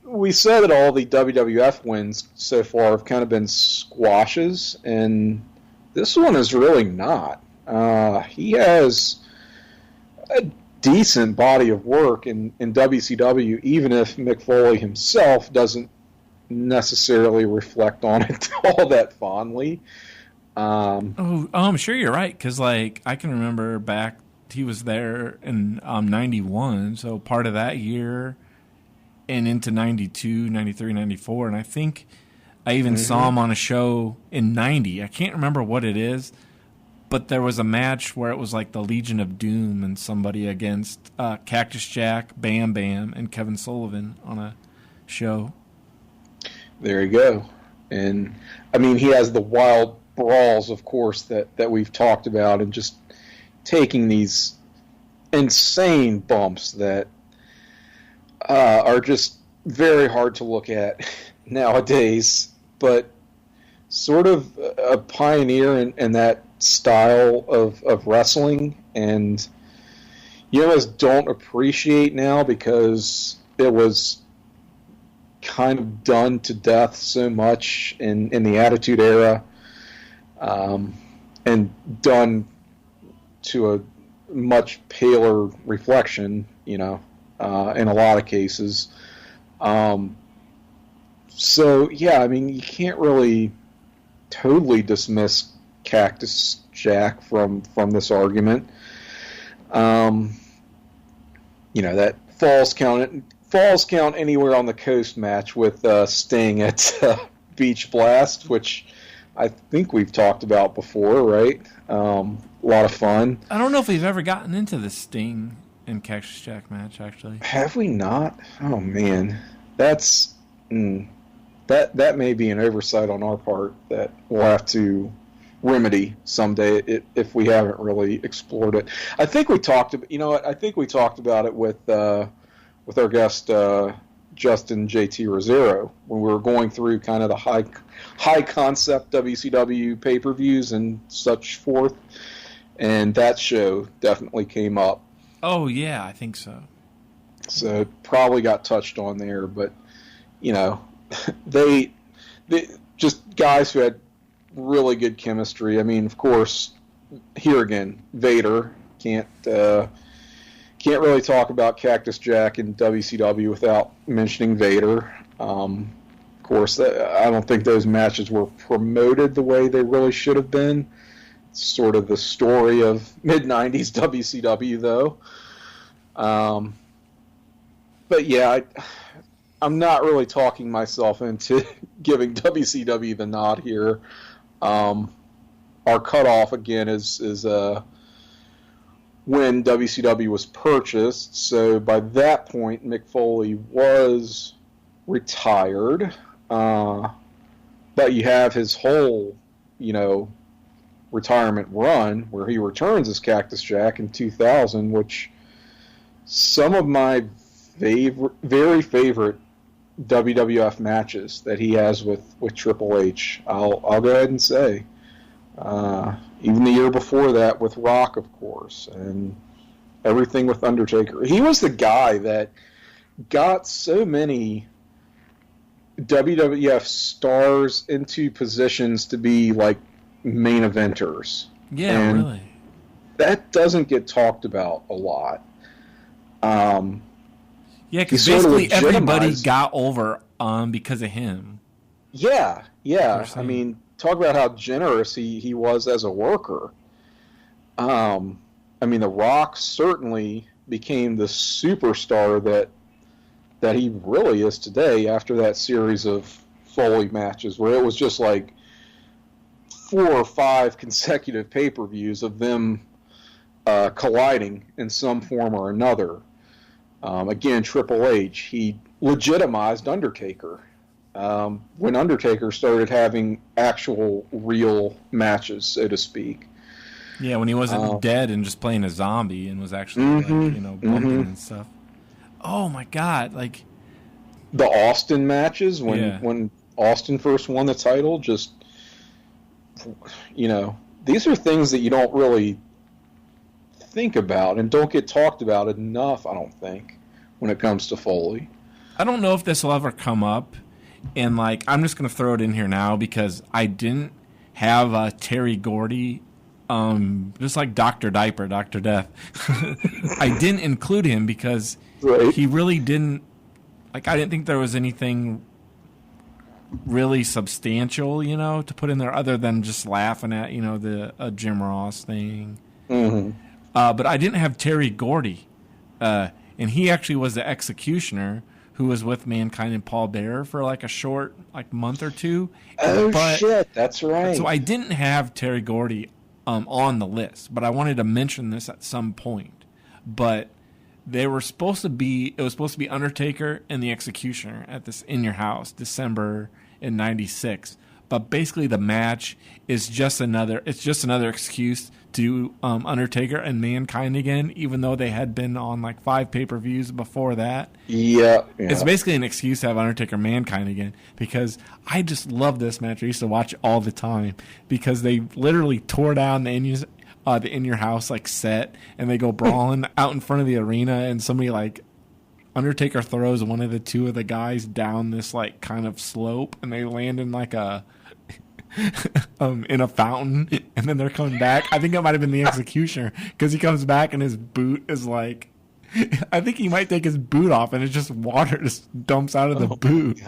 we said that all the WWF wins so far have kind of been squashes, and this one is really not. He has a decent body of work in WCW, even if Mick Foley himself doesn't necessarily reflect on it all that fondly. I'm sure you're right, because like I can remember back he was there in 91, so part of that year and into 92, 93, 94, and I think I even saw him on a show in 90. I can't remember what it is, but there was a match where it was like the Legion of Doom and somebody against Cactus Jack, Bam Bam, and Kevin Sullivan on a show. There you go. And I mean, he has the wild brawls, of course, that we've talked about, and just taking these insane bumps that are just very hard to look at nowadays, but sort of a pioneer in that style of wrestling, and you almost don't appreciate now because it was kind of done to death so much in the Attitude Era. and done to a much paler reflection, in a lot of cases. So, yeah, I mean, you can't really totally dismiss Cactus Jack from this argument. That falls count anywhere on the coast match with Sting at Beach Blast, which I think we've talked about before, right? A lot of fun. I don't know if we've ever gotten into the Sting and Cactus Jack match, actually. Have we not? Oh, man. That's... That may be an oversight on our part that we'll have to remedy someday if we haven't really explored it. I think we talked about, I think we talked about it with our guest Justin JT Rosero when we were going through kind of the high concept WCW pay-per-views and such forth, and that show definitely came up. Oh yeah, I think so. So it probably got touched on there, but they just guys who had really good chemistry. I mean, of course, here again, Vader can't really talk about Cactus Jack and WCW without mentioning Vader. Of course, I don't think those matches were promoted the way they really should have been. It's sort of the story of mid-90s WCW, though. But yeah, I'm not really talking myself into giving WCW the nod here. Our cutoff, again, is when WCW was purchased. So by that point, Mick Foley was retired. But you have his whole, retirement run where he returns as Cactus Jack in 2000, which some of my very favorite WWF matches that he has with Triple H, I'll go ahead and say. Even the year before that with Rock, of course, and everything with Undertaker. He was the guy that got so many WWF stars into positions to be like main eventers. Yeah, and really. That doesn't get talked about a lot. Yeah, because basically everybody got over because of him. Yeah. I mean, talk about how generous he was as a worker. I mean, The Rock certainly became the superstar that he really is today after that series of Foley matches where it was just like 4 or 5 consecutive pay-per-views of them colliding in some form or another. Again, Triple H, he legitimized Undertaker when Undertaker started having actual real matches, so to speak. Yeah, when he wasn't dead and just playing a zombie and was actually bumping and stuff. Oh my God! Like the Austin matches when Austin first won the title, just these are things that you don't really think about and don't get talked about enough, I don't think, when it comes to Foley. I don't know if this will ever come up, and I'm just going to throw it in here now because I didn't have Terry Gordy, just like Dr. Diaper, Dr. Death. I didn't include him because he really didn't, I didn't think there was anything really substantial, to put in there other than just laughing at, the Jim Ross thing. Mm-hmm. But I didn't have Terry Gordy, and he actually was the executioner who was with Mankind and Paul Bearer for a short month or two. Shit, that's right. So I didn't have Terry Gordy on the list, but I wanted to mention this at some point. But it was supposed to be Undertaker and the Executioner at this In Your House, December in '96. But basically, the match is just another excuse to Undertaker and Mankind again, even though they had been on 5 pay-per-views before that. Yeah. It's basically an excuse to have Undertaker Mankind again, because I just love this match. I used to watch it all the time because they literally tore down the In Your House set, and they go brawling out in front of the arena, and somebody Undertaker throws one of the 2 of the guys down this kind of slope, and they land in in a fountain, and then they're coming back. I think it might have been the executioner, because he comes back and his boot is like, I think he might take his boot off and it's just water just dumps out of the boot.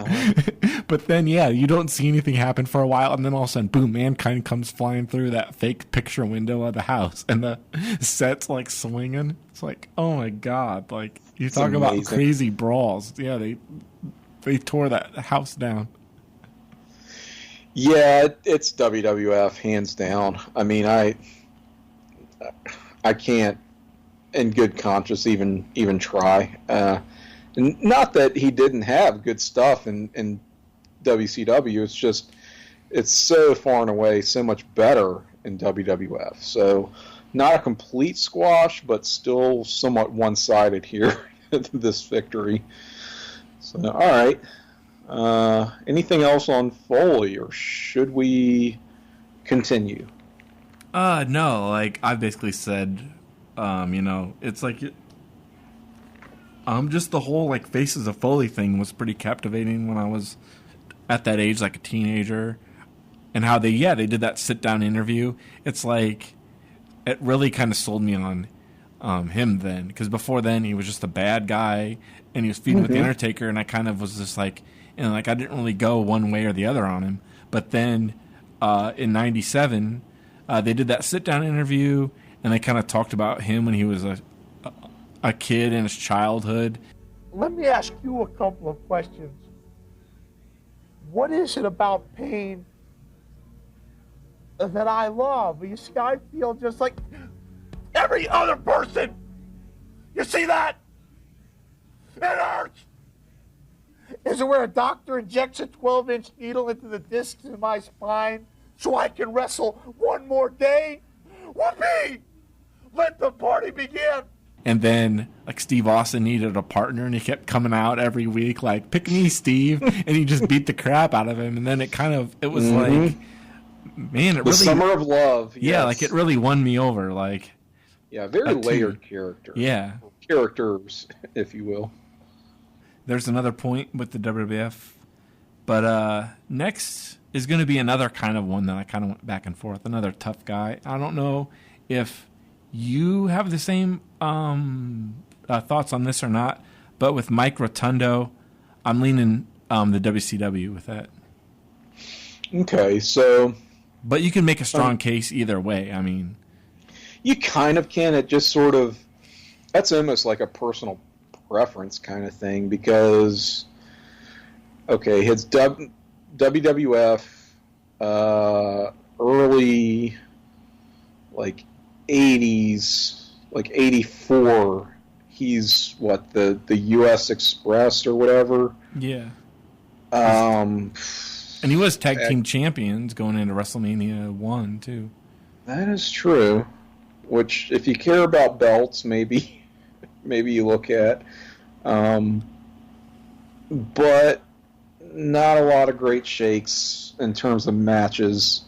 But then, yeah, you don't see anything happen for a while, and then all of a sudden, boom, mankind comes flying through that fake picture window of the house, and the set's like swinging. It's like, oh my God. Like, you talk about crazy brawls. Yeah, they tore that house down. Yeah, it's WWF, hands down. I mean, I can't, in good conscience, even try. Not that he didn't have good stuff in WCW. It's just, it's so far and away so much better in WWF. So, not a complete squash, but still somewhat one-sided here, this victory. So, all right. Anything else on Foley, or should we continue? No, like I basically said, it's like, just the whole like Faces of Foley thing was pretty captivating when I was at that age, like a teenager, and how they did that sit down interview. It's like, it really kind of sold me on him then, because before then he was just a bad guy and he was feuding with the Undertaker, and I kind of was just like, I didn't really go one way or the other on him. But then in '97, they did that sit down interview, and they kind of talked about him when he was a kid in his childhood. Let me ask you a couple of questions. What is it about pain that I love? You see, I feel just like every other person. You see that? It hurts. Is it where a doctor injects a 12-inch needle into the disc in my spine so I can wrestle one more day? Whoopee! Let the party begin. And then, like, Steve Austin needed a partner, and he kept coming out every week, like, pick me, Steve. And he just beat the crap out of him. And then it was like, man, it the really... Summer of Love. Yeah, yes. like, it really won me over. Like, yeah, very layered character. Yeah. Characters, if you will. There's another point with the WWF. But next is going to be another kind of one that I kind of went back and forth. Another tough guy. I don't know if you have the same thoughts on this or not, but with Mike Rotundo, I'm leaning the WCW with that. Okay, so... But you can make a strong case either way, I mean... You kind of can. It just sort of... That's almost like a personal preference kind of thing, because... Okay, his WWF early, like, 80s, like 84, he's, the U.S. Express or whatever? Yeah. And he was tag team champions going into WrestleMania 1, too. That is true. Which, if you care about belts, maybe you look at. But not a lot of great shakes in terms of matches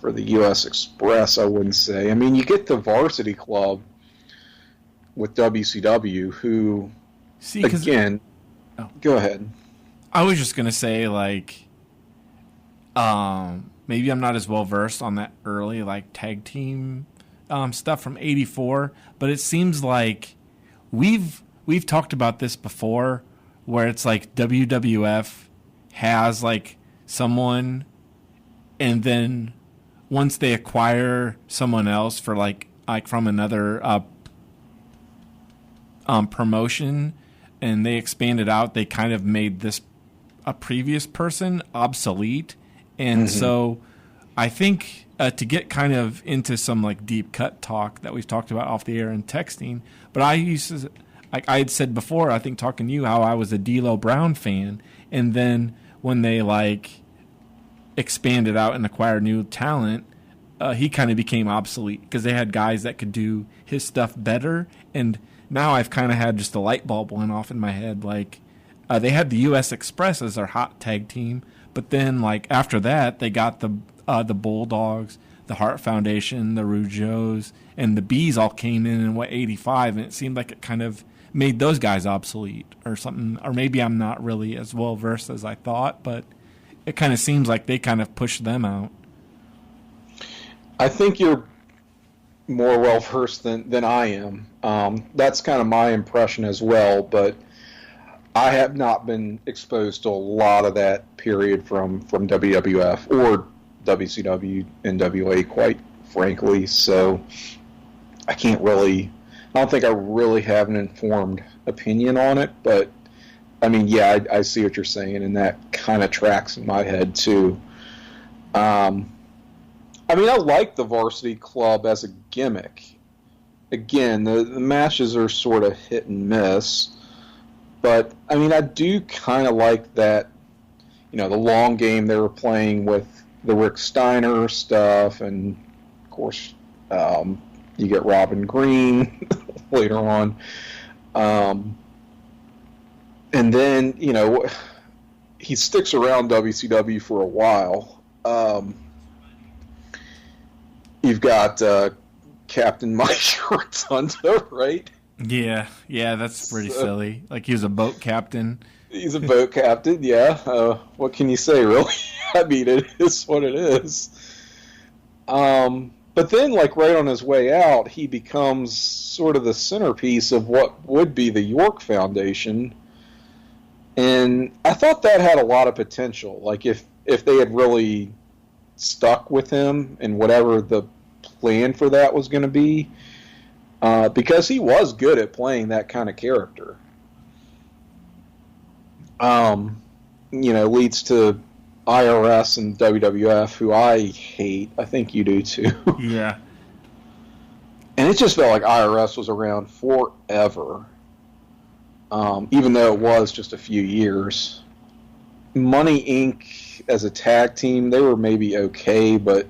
for the U.S. Express, I wouldn't say. I mean, you get the Varsity Club with WCW, who, again... Go ahead. I was just going to say, like... maybe I'm not as well versed on that early like tag team stuff from '84, but it seems like we've talked about this before, where it's like WWF has like someone, and then once they acquire someone else for like from another promotion, and they expand it out, they kind of made a previous person obsolete. And so I think to get kind of into some like deep cut talk that we've talked about off the air and texting, but I had said before, I think talking to you, how I was a D'Lo Brown fan, and then when they like expanded out and acquired new talent, he kind of became obsolete because they had guys that could do his stuff better. And now I've kind of had just a light bulb went off in my head, like they had the U.S. Express as their hot tag team. But then, like, after that, they got the Bulldogs, the Hart Foundation, the Rougeaus, and the Bees all came in 85, and it seemed like it kind of made those guys obsolete or something. Or maybe I'm not really as well-versed as I thought, but it kind of seems like they kind of pushed them out. I think you're more well-versed than I am. That's kind of my impression as well, but I have not been exposed to a lot of that period from WWF or WCW, NWA, quite frankly, so I don't think I really have an informed opinion on it, but I mean, yeah, I see what you're saying, and that kind of tracks in my head, too. I mean, I like the Varsity Club as a gimmick. Again, the matches are sort of hit and miss, but, I mean, I do kind of like that, the long game they were playing with the Rick Steiner stuff, and, of course, you get Robin Green later on. And then, he sticks around WCW for a while. You've got Captain Mike Rotundo, right? Yeah, that's pretty silly. Like, he was a boat captain. He's a boat captain, yeah. What can you say, really? I mean, it is what it is. But then, like, right on his way out, he becomes sort of the centerpiece of what would be the York Foundation. And I thought that had a lot of potential. Like, if they had really stuck with him and whatever the plan for that was going to be, because he was good at playing that kind of character. Leads to IRS and WWF, who I hate. I think you do too. Yeah. And it just felt like IRS was around forever, even though it was just a few years. Money Inc. as a tag team, they were maybe okay, but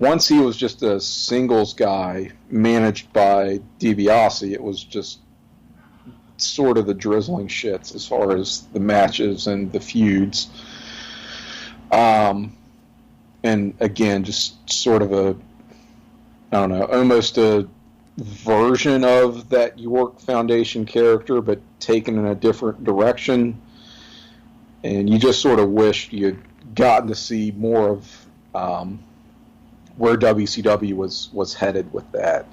once he was just a singles guy managed by DiBiase, it was just sort of the drizzling shits as far as the matches and the feuds. And again, just sort of almost a version of that York Foundation character, but taken in a different direction. And you just sort of wished you'd gotten to see more of where WCW was headed with that.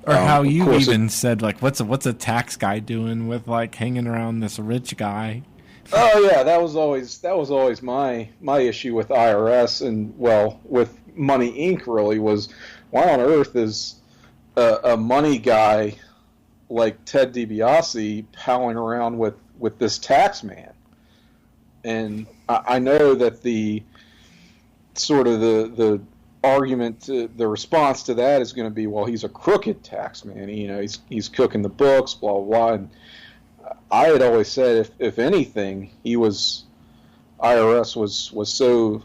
Or how you even said, like, what's a tax guy doing with, like, hanging around this rich guy? Oh yeah, that was always my issue with IRS and, well, with Money Inc. really was, why on earth is a money guy like Ted DiBiase palling around with this tax man? And I know that the sort of the argument, the response to that is going to be, well, he's a crooked tax man. He's cooking the books, blah blah blah. And I had always said, if anything, IRS was so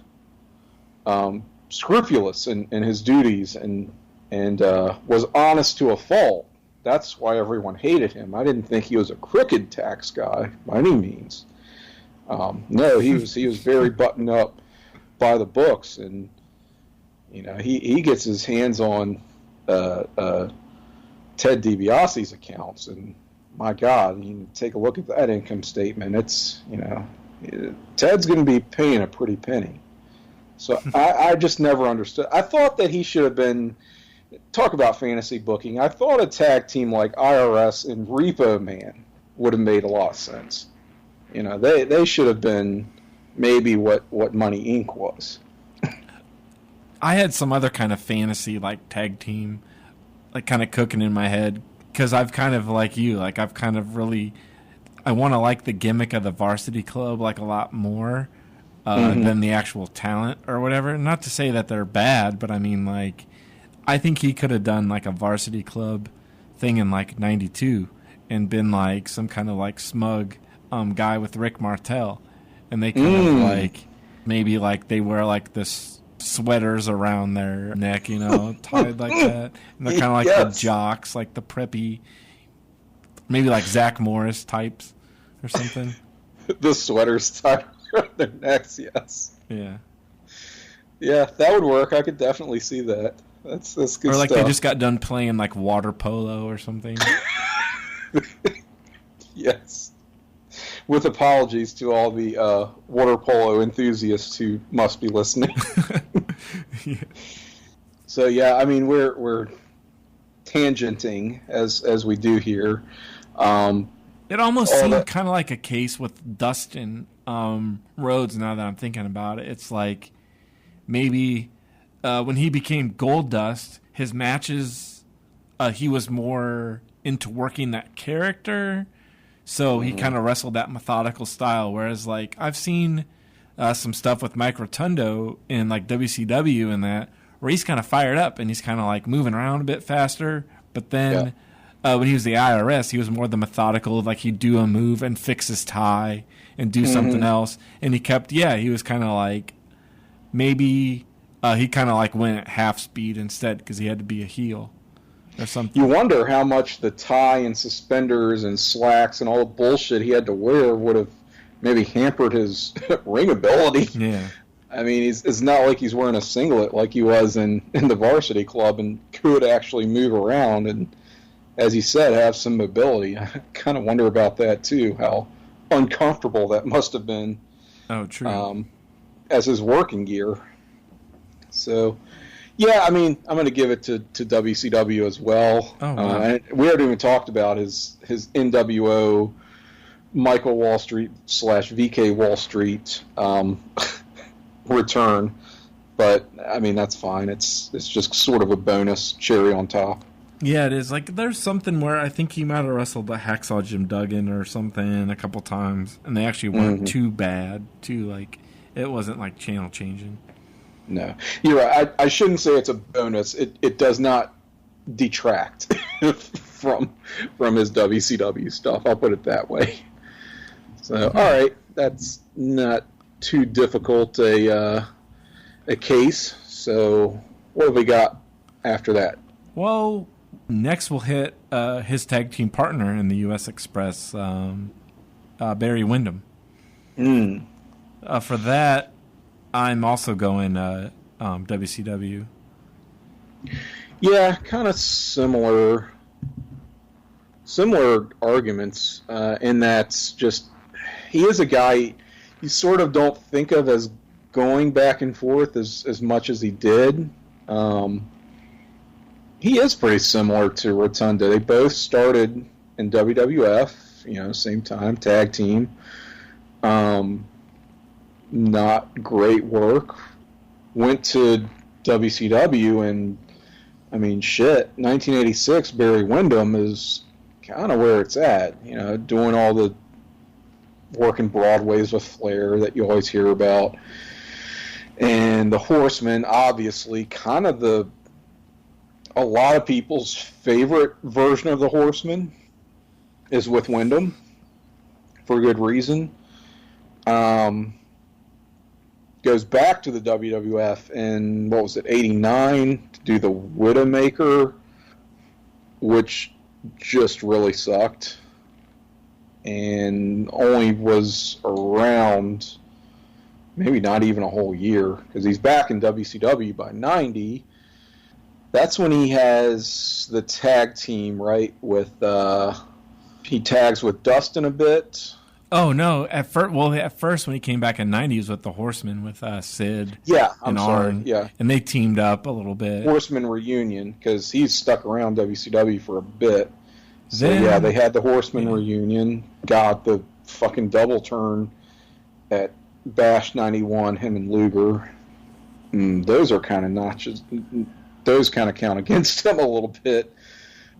scrupulous in his duties and was honest to a fault. That's why everyone hated him. I didn't think he was a crooked tax guy by any means. No, he was very buttoned up by the books, and he gets his hands on Ted DiBiase's accounts, and my God, you take a look at that income statement. It's Ted's going to be paying a pretty penny. So I just never understood. I thought that he should have been. Talk about fantasy booking. I thought a tag team like IRS and Repo Man would have made a lot of sense. They should have been maybe what Money Inc. was. I had some other kind of fantasy, like, tag team, like, kind of cooking in my head, because I've kind of, like you, like, I've kind of really, I want to like the gimmick of the Varsity Club, like, a lot more than the actual talent or whatever. Not to say that they're bad, but I mean, like, I think he could have done, like, a Varsity Club thing in, like, 92 and been, like, some kind of, like, smug guy with Rick Martel. And they kind of, like, maybe, like, they wear, like, this sweaters around their neck, tied like that. And they're kind of like the jocks, like the preppy, maybe like Zach Morris types or something. The sweaters tied around their necks, yes. Yeah. Yeah, that would work. I could definitely see that. That's good stuff. Or like they just got done playing like water polo or something. Yes. with apologies to all the water polo enthusiasts who must be listening. Yeah. So yeah, I mean we're tangenting as we do here. It almost seemed kind of like a case with Dustin Rhodes. Now that I'm thinking about it, it's like maybe when he became Goldust, his matches, he was more into working that character, so he kind of wrestled that methodical style. Whereas, like, I've seen some stuff with Mike Rotundo in like WCW and that, where he's kind of fired up and he's kind of like moving around a bit faster. But then when he was the IRS, he was more the methodical, like he'd do a move and fix his tie and do something else. And he was kind of like, maybe he kind of like went at half speed instead because he had to be a heel or something. You wonder how much the tie and suspenders and slacks and all the bullshit he had to wear would have maybe hampered his ring ability. Yeah. I mean, it's not like he's wearing a singlet like he was in the varsity club and could actually move around and, as you said, have some mobility. I kind of wonder about that, too, how uncomfortable that must have been. Oh, true. As his working gear. So, yeah, I mean, I'm going to give it to WCW as well. Oh, wow. And we haven't even talked about his NWO Michael Wall Street / VK Wall Street return, but I mean that's fine. It's just sort of a bonus cherry on top. Yeah, it is. Like there's something where I think he might have wrestled the Hacksaw Jim Duggan or something a couple times, and they actually weren't too bad. It wasn't like channel changing. No, you're right. I shouldn't say it's a bonus. It does not detract from his WCW stuff. I'll put it that way. So all right, that's not too difficult a case. So what have we got after that? Well, next we'll hit his tag team partner in the U.S. Express, Barry Windham. For that, I'm also going WCW. Yeah, kind of similar arguments in that just he is a guy you sort of don't think of as going back and forth as much as he did. He is pretty similar to Rotunda. They both started in WWF, same time, tag team. Not great work. Went to WCW and, 1986, Barry Windham is kind of where it's at. Doing all the working Broadways with Flair that you always hear about. And the Horsemen, obviously, kind of a lot of people's favorite version of the Horsemen is with Windham, for good reason. Goes back to the WWF in, 89, to do the Widowmaker, which just really sucked. And only was around maybe not even a whole year, because he's back in WCW by 90. That's when he has the tag team, right, with, he tags with Dustin a bit. Oh, no, at first when he came back in 90, he was with the Horsemen, with Sid I'm sorry, Arn, yeah. And they teamed up a little bit. Horseman reunion, because he's stuck around WCW for a bit. So, Then, they had the Horseman reunion, got the fucking double turn at Bash 91, him and Luger. Those are kind of notches. Those kind of count against him a little bit.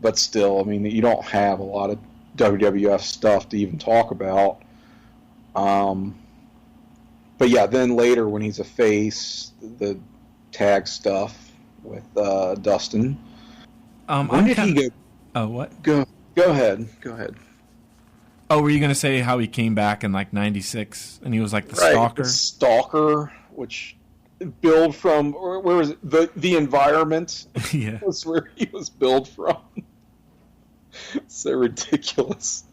But still, you don't have a lot of WWF stuff to even talk about. But yeah, then later when he's a face, the tag stuff with Dustin. When did he go? Oh, what? Go ahead. Oh, were you going to say how he came back in like 96 and he was like the right, Stalker? The Stalker, which billed from, where was it? The Environment. Yeah. Was where he was billed from. So ridiculous.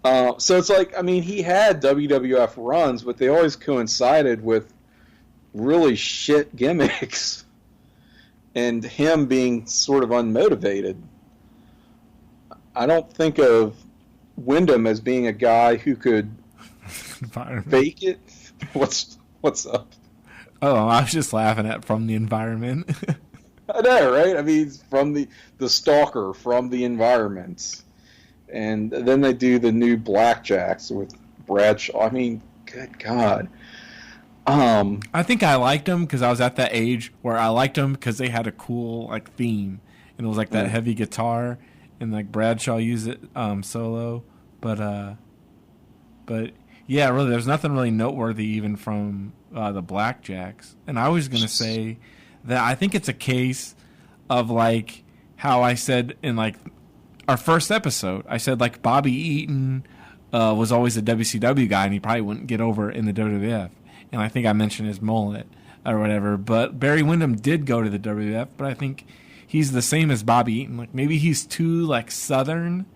So it's like, he had WWF runs, but they always coincided with really shit gimmicks and him being sort of unmotivated. I don't think of Windham as being a guy who could Environment. Fake it? What's up? Oh, I was just laughing at from the environment. I know, right? I mean, from the stalker from the environment. And then they do the new Blackjacks with Bradshaw. I mean, good God. I think I liked them because I was at that age where I liked them because they had a cool like theme, and it was like that heavy guitar, and like Bradshaw used it solo. But yeah, really, there's nothing really noteworthy even from the Blackjacks. And I was gonna say that I think it's a case of like how I said in like our first episode, I said like Bobby Eaton was always a WCW guy, and he probably wouldn't get over in the WWF. And I think I mentioned his mullet or whatever. But Barry Windham did go to the WWF, but I think he's the same as Bobby Eaton. Like maybe he's too like Southern.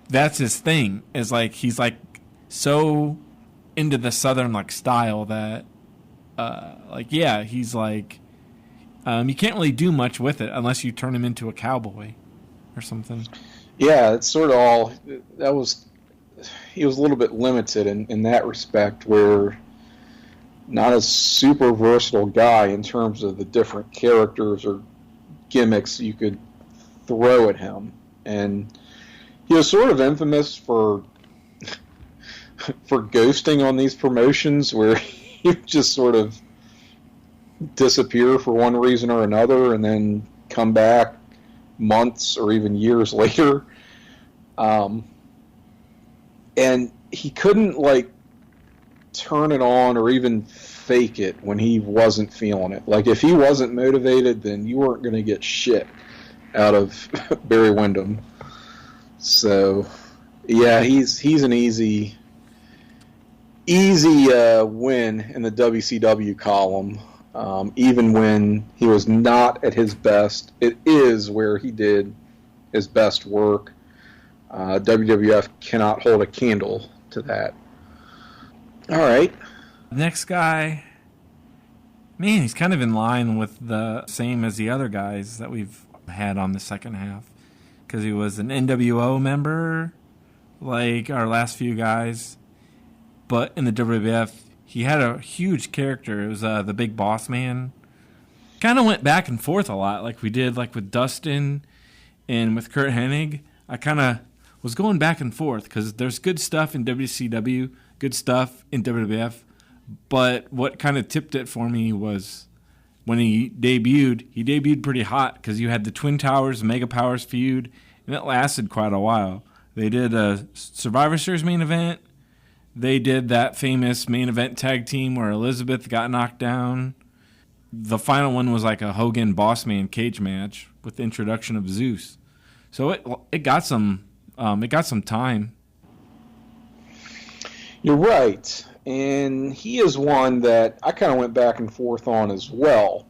That's his thing. Is like he's like so into the Southern like style that like yeah, he's like you can't really do much with it unless you turn him into a cowboy or something. Yeah, it's sort of all that was. He was a little bit limited in that respect, where not a super versatile guy in terms of the different characters or gimmicks you could throw at him. And he was sort of infamous for ghosting on these promotions, where he would just sort of disappear for one reason or another and then come back months or even years later. And he couldn't like turn it on or even fake it when he wasn't feeling it. Like if he wasn't motivated, then you weren't going to get shit out of Barry Windham. So yeah, he's an easy win in the WCW column. Even when he was not at his best, it is where he did his best work. WWF cannot hold a candle to that. All right. Next guy, man, he's kind of in line with the same as the other guys that we've had on the second half, because he was an NWO member, like our last few guys, but in the WWF, he had a huge character. It was the Big Boss Man. Kind of went back and forth a lot, like we did like with Dustin and with Kurt Hennig. I kind of was going back and forth because there's good stuff in WCW, good stuff in WWF, but what kind of tipped it for me was when he debuted pretty hot because you had the Twin Towers, Mega Powers feud, and it lasted quite a while. They did a Survivor Series main event. They did that famous main event tag team where Elizabeth got knocked down. The final one was like a Hogan Boss Man cage match with the introduction of Zeus. So it got some time. You're right. And he is one that I kind of went back and forth on as well.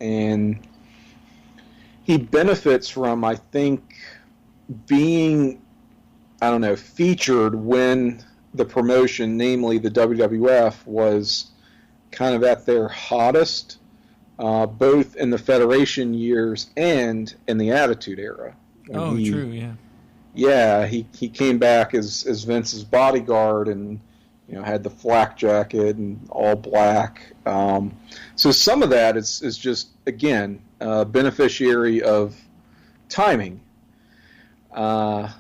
And he benefits from, I think, being, featured when the promotion, namely the WWF, was kind of at their hottest, both in the Federation years and in the Attitude Era. True, yeah. Yeah, he came back as Vince's bodyguard and had the flak jacket and all black. So some of that is just, again, beneficiary of timing. I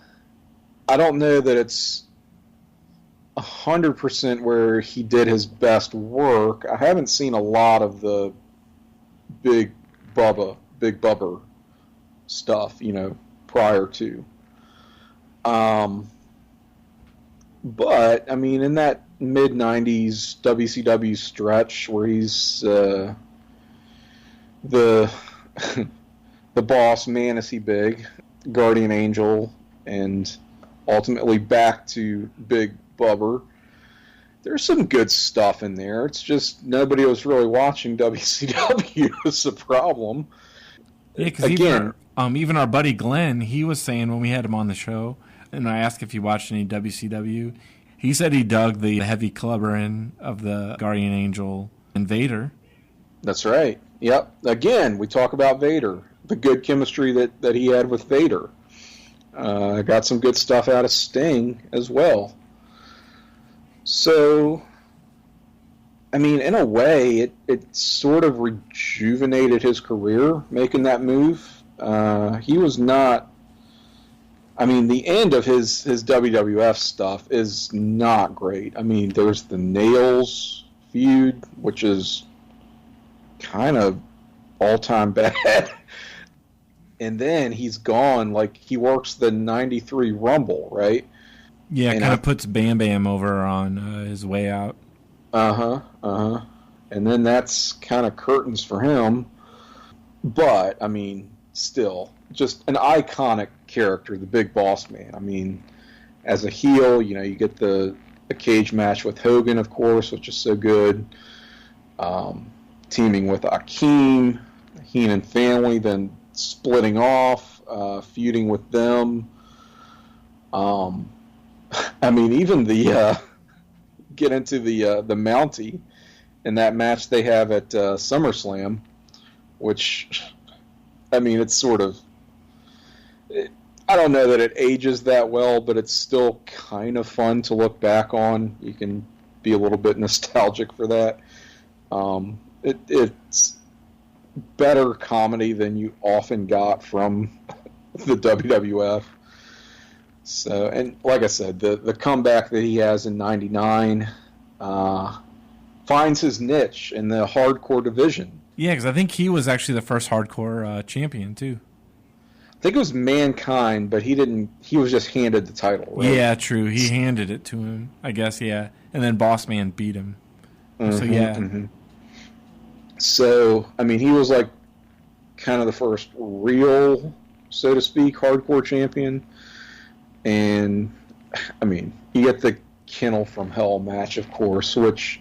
don't know that it's 100% where he did his best work. I haven't seen a lot of the Big Bubba stuff, prior to. But, in that mid-90s WCW stretch where he's the boss man, is he big, Guardian Angel, and ultimately back to Big Bubba, there's some good stuff in there. It's just nobody was really watching WCW is the problem. Yeah, because even our buddy Glenn, he was saying when we had him on the show, and I asked if he watched any WCW, he said he dug the heavy clubbering of the Guardian Angel and Vader. That's right. Yep. Again, we talk about Vader, the good chemistry that he had with Vader. Got some good stuff out of Sting as well. So, I mean, in a way, it sort of rejuvenated his career, making that move. He was not... I mean, the end of his WWF stuff is not great. I mean, there's the Nails feud, which is kind of all-time bad. And then he's gone. Like, he works the 93 Rumble, right? Yeah, kind of puts Bam Bam over on his way out. And then that's kind of curtains for him. But, I mean, still, just an iconic character, the Big Boss Man. I mean, as a heel, you know, you get the cage match with Hogan, of course, which is so good. Teaming with Akeem, Heenan family, then splitting off, feuding with them. I mean, even the get into the Mountie in that match they have at SummerSlam, which, I mean, it's sort of... I don't know that it ages that well, but it's still kind of fun to look back on. You can be a little bit nostalgic for that. It's better comedy than you often got from the WWF. So, and like I said, the comeback that he has in '99 finds his niche in the hardcore division. Yeah, because I think he was actually the first hardcore champion too. I think it was Mankind, but he didn't. He was just handed the title. Right? Yeah, true. He handed it to him, I guess. Yeah, and then Boss Man beat him. So yeah. So I mean, he was like kind of the first real, so to speak, hardcore champion. And I mean, you get the Kennel from Hell match, of course, which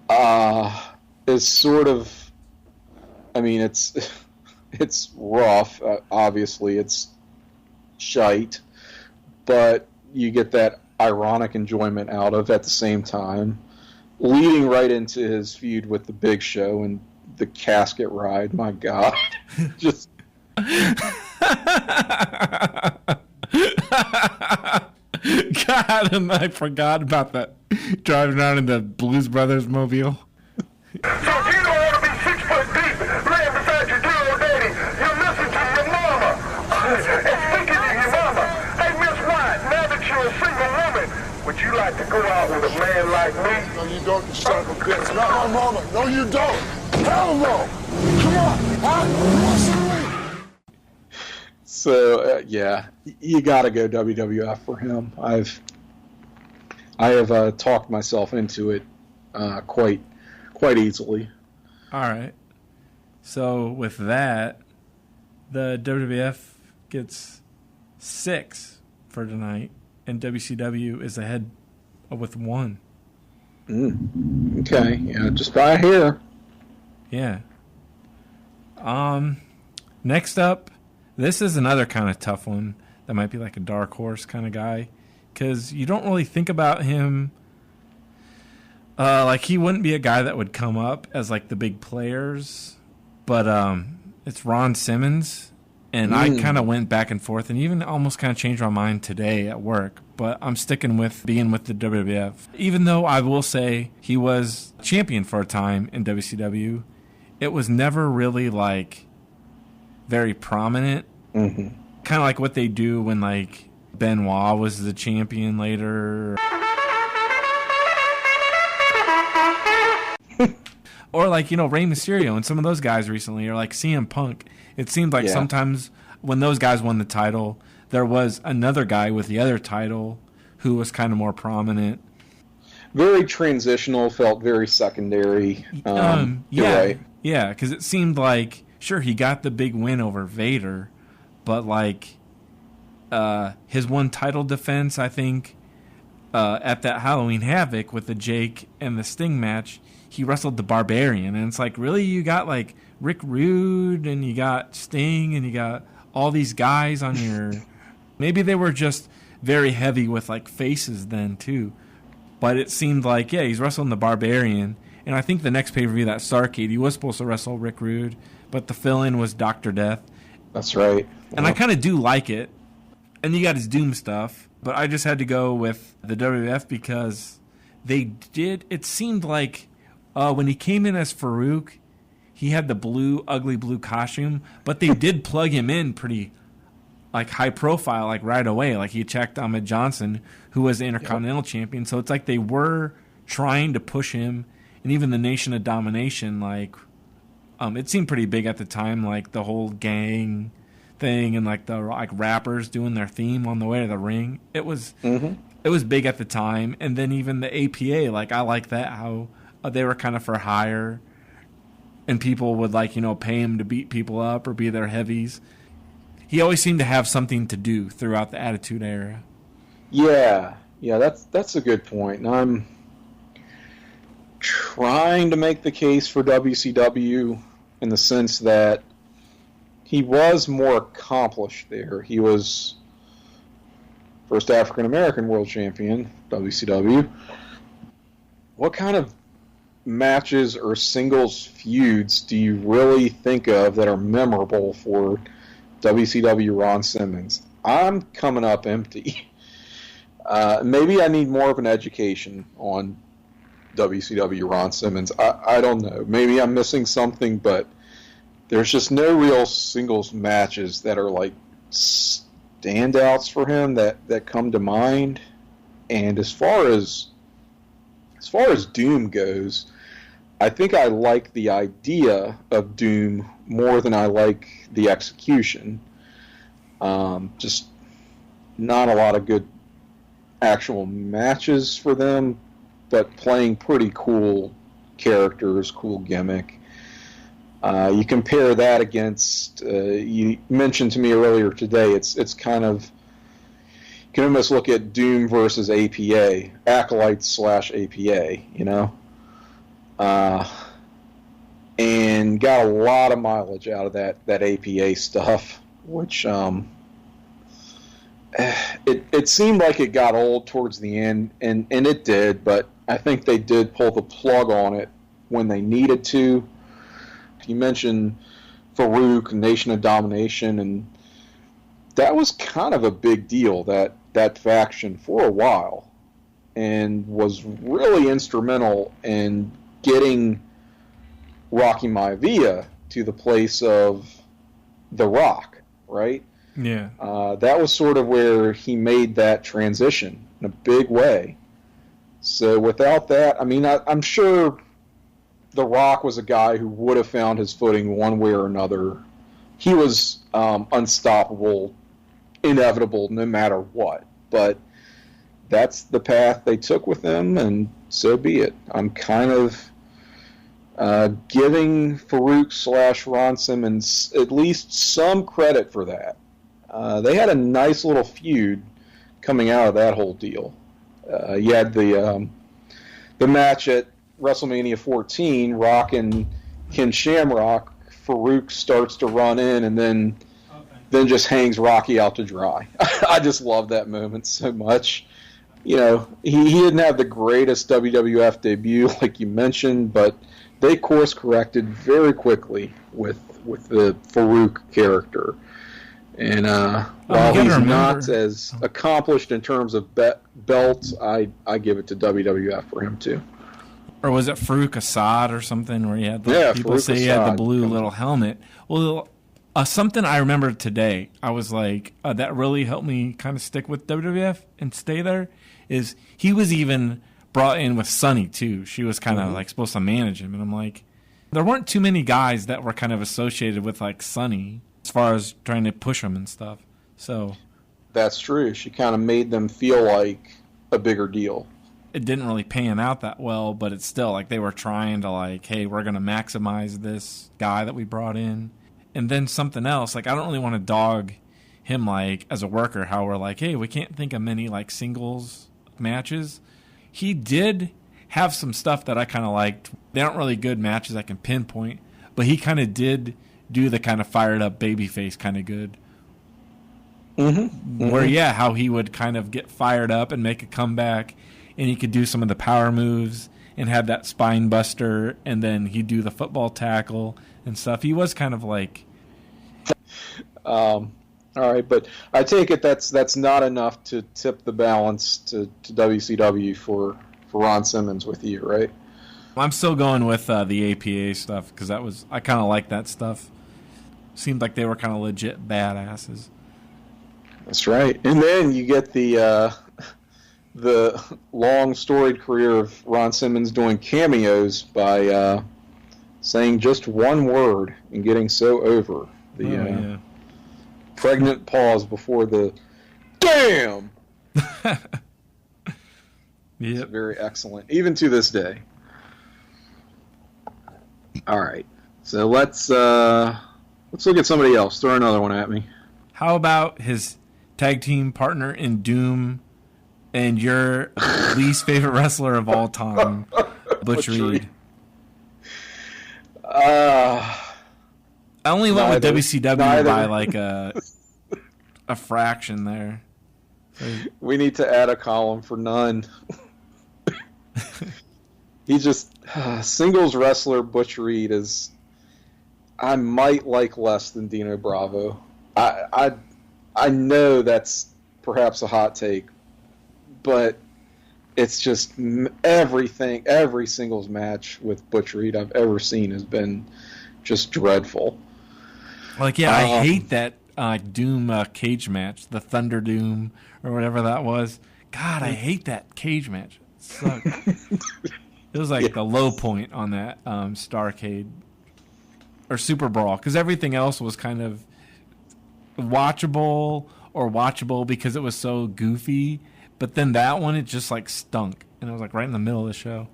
is sort of. I mean, it's rough. Obviously, it's shite, but you get that ironic enjoyment out of at the same time, leading right into his feud with the Big Show and the casket ride. My God, just. God, and I forgot about that. Driving around in the Blues Brothers mobile. So if you don't want to be 6 foot deep, laying beside your dear old daddy, you're listening to your mama. And speaking of your mama, hey, Miss White, now that you're a single woman, would you like to go out with a man like me? No, you don't, you son of a bitch. Not my mama. No, you don't. Hell no. Come on, huh? So yeah, you got to go WWF for him. I have talked myself into it quite easily. All right. So with that, the WWF gets 6 for tonight, and WCW is ahead with 1. Okay, yeah, just by here. Yeah. Next up, this is another kind of tough one that might be like a dark horse kind of guy, because you don't really think about him. Like, he wouldn't be a guy that would come up as like the big players, but it's Ron Simmons, and I kind of went back and forth, and even almost kind of changed my mind today at work. But I'm sticking with being with the WWF, even though I will say he was champion for a time in WCW. It was never really like very prominent. Kind of like what they do when like Benoit was the champion later. Or like, you know, Rey Mysterio and some of those guys recently, or like CM Punk. It seemed like sometimes when those guys won the title, there was another guy with the other title who was kind of more prominent. Very transitional, felt very secondary. You're right. Yeah, because it seemed like, sure, he got the big win over Vader, but like his one title defense, I think, at that Halloween Havoc with the Jake and the Sting match, he wrestled the Barbarian, and it's like, really, you got like Rick Rude, and you got Sting, and you got all these guys on your... Maybe they were just very heavy with like faces then too, but it seemed like, yeah, he's wrestling the Barbarian, and I think the next pay-per-view, that Starrcade, he was supposed to wrestle Rick Rude, but the fill-in was Dr. Death. That's right. And I kind of do like it, and you got his Doom stuff, but I just had to go with the WWF because they did. It seemed like when he came in as Farouk, he had the ugly blue costume, but they did plug him in pretty like high profile, like right away. Like he attacked Ahmed Johnson, who was the Intercontinental Champion. So it's like they were trying to push him, and even the Nation of Domination, like it seemed pretty big at the time, like the whole gang thing and like the like rappers doing their theme on the way to the ring. It was big at the time, and then even the APA, like I like that how they were kind of for hire, and people would like pay him to beat people up or be their heavies. He always seemed to have something to do throughout the Attitude Era. Yeah, that's a good point. And I'm trying to make the case for WCW in the sense that he was more accomplished there. He was first African American world champion, WCW. What kind of matches or singles feuds do you really think of that are memorable for WCW Ron Simmons? I'm coming up empty. Maybe I need more of an education on WCW Ron Simmons. I don't know. Maybe I'm missing something, but there's just no real singles matches that are like standouts for him that come to mind. And as far as Doom goes, I think I like the idea of Doom more than I like the execution. Just not a lot of good actual matches for them, but playing pretty cool characters, cool gimmick. You compare that against, you mentioned to me earlier today, it's kind of, you can almost look at Doom versus APA, Acolytes / APA, and got a lot of mileage out of that APA stuff, which it seemed like it got old towards the end, and it did, but I think they did pull the plug on it when they needed to. You mentioned Farouk, Nation of Domination, and that was kind of a big deal, that faction for a while, and was really instrumental in getting Rocky Maivia to the place of The Rock, right? Yeah. That was sort of where he made that transition in a big way. So without that, I mean, I'm sure The Rock was a guy who would have found his footing one way or another. He was unstoppable, inevitable, no matter what. But that's the path they took with him, and so be it. I'm kind of giving Farouk / Ron Simmons at least some credit for that. They had a nice little feud coming out of that whole deal. You had the match at WrestleMania 14, Rock and Ken Shamrock. Farouk starts to run in and then just hangs Rocky out to dry. I just love that moment so much. He didn't have the greatest WWF debut, like you mentioned, but they course corrected very quickly with the Farouk character. And while he's not as accomplished in terms of belts, I give it to WWF for him too. Or was it Farouk Assad or something where he had people Farouk say he had the blue little helmet? Well, something I remember today, I was like, that really helped me kind of stick with WWF and stay there, is he was even brought in with Sunny too. She was kind of like supposed to manage him, and I'm like, there weren't too many guys that were kind of associated with like Sunny as far as trying to push him and stuff. So that's true. She kind of made them feel like a bigger deal. It didn't really pan out that well, but it's still like they were trying to like, hey, we're going to maximize this guy that we brought in. And then something else, like I don't really want to dog him like as a worker, how we're like, hey, we can't think of many like singles matches. He did have some stuff that I kind of liked. They aren't really good matches I can pinpoint, but he kind of did do the kind of fired up babyface kind of good. Where, how he would kind of get fired up and make a comeback, and he could do some of the power moves and have that spine buster, and then he'd do the football tackle and stuff. He was kind of like... all right, but I take it that's not enough to tip the balance to WCW for Ron Simmons with you, right? I'm still going with the APA stuff because I kind of like that stuff. Seemed like they were kind of legit badasses. That's right. And then you get the long storied career of Ron Simmons doing cameos by saying just one word and getting so over. The pregnant pause before the damn. Yeah, very excellent, even to this day. All right, so let's look at somebody else. Throw another one at me. How about his tag team partner in Doom and your least favorite wrestler of all time, Butch Reed? I only went with WCW by like a fraction there. We need to add a column for none. He just singles wrestler Butch Reed is I might like less than Dino Bravo. I know that's perhaps a hot take, but it's just everything. Every singles match with Butch Reed I've ever seen has been just dreadful. Like, yeah, I hate that Doom cage match, the Thunder Doom or whatever that was. God, I hate that cage match. It sucked. It was like the low point on that Starrcade or Super Brawl because everything else was kind of watchable because it was so goofy. But then that one, it just like stunk, and it was like right in the middle of the show.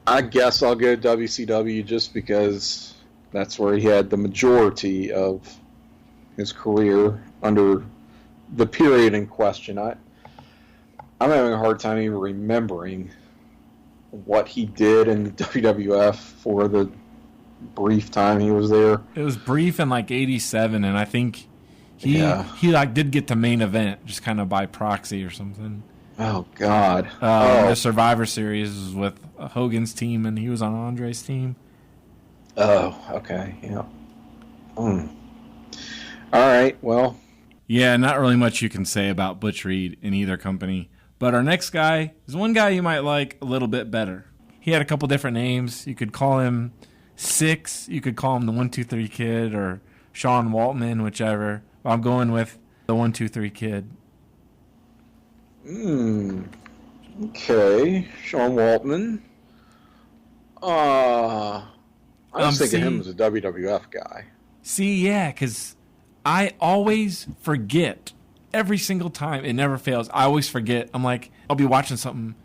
I guess I'll go WCW just because that's where he had the majority of his career under the period in question. I'm having a hard time even remembering what he did in the WWF for the brief time he was there. It was brief in like '87, and I think he like did get to main event just kind of by proxy or something. Oh God! The Survivor Series was with Hogan's team, and he was on Andre's team. Oh, okay, yeah. All right, well. Yeah, not really much you can say about Butch Reed in either company. But our next guy is one guy you might like a little bit better. He had a couple different names. You could call him Six. You could call him the 1-2-3 Kid or Sean Waltman, whichever. But I'm going with the 1-2-3 Kid. Okay, Sean Waltman. I was thinking him as a WWF guy. See, yeah, because I always forget. Every single time. It never fails. I always forget. I'm like, I'll be watching something.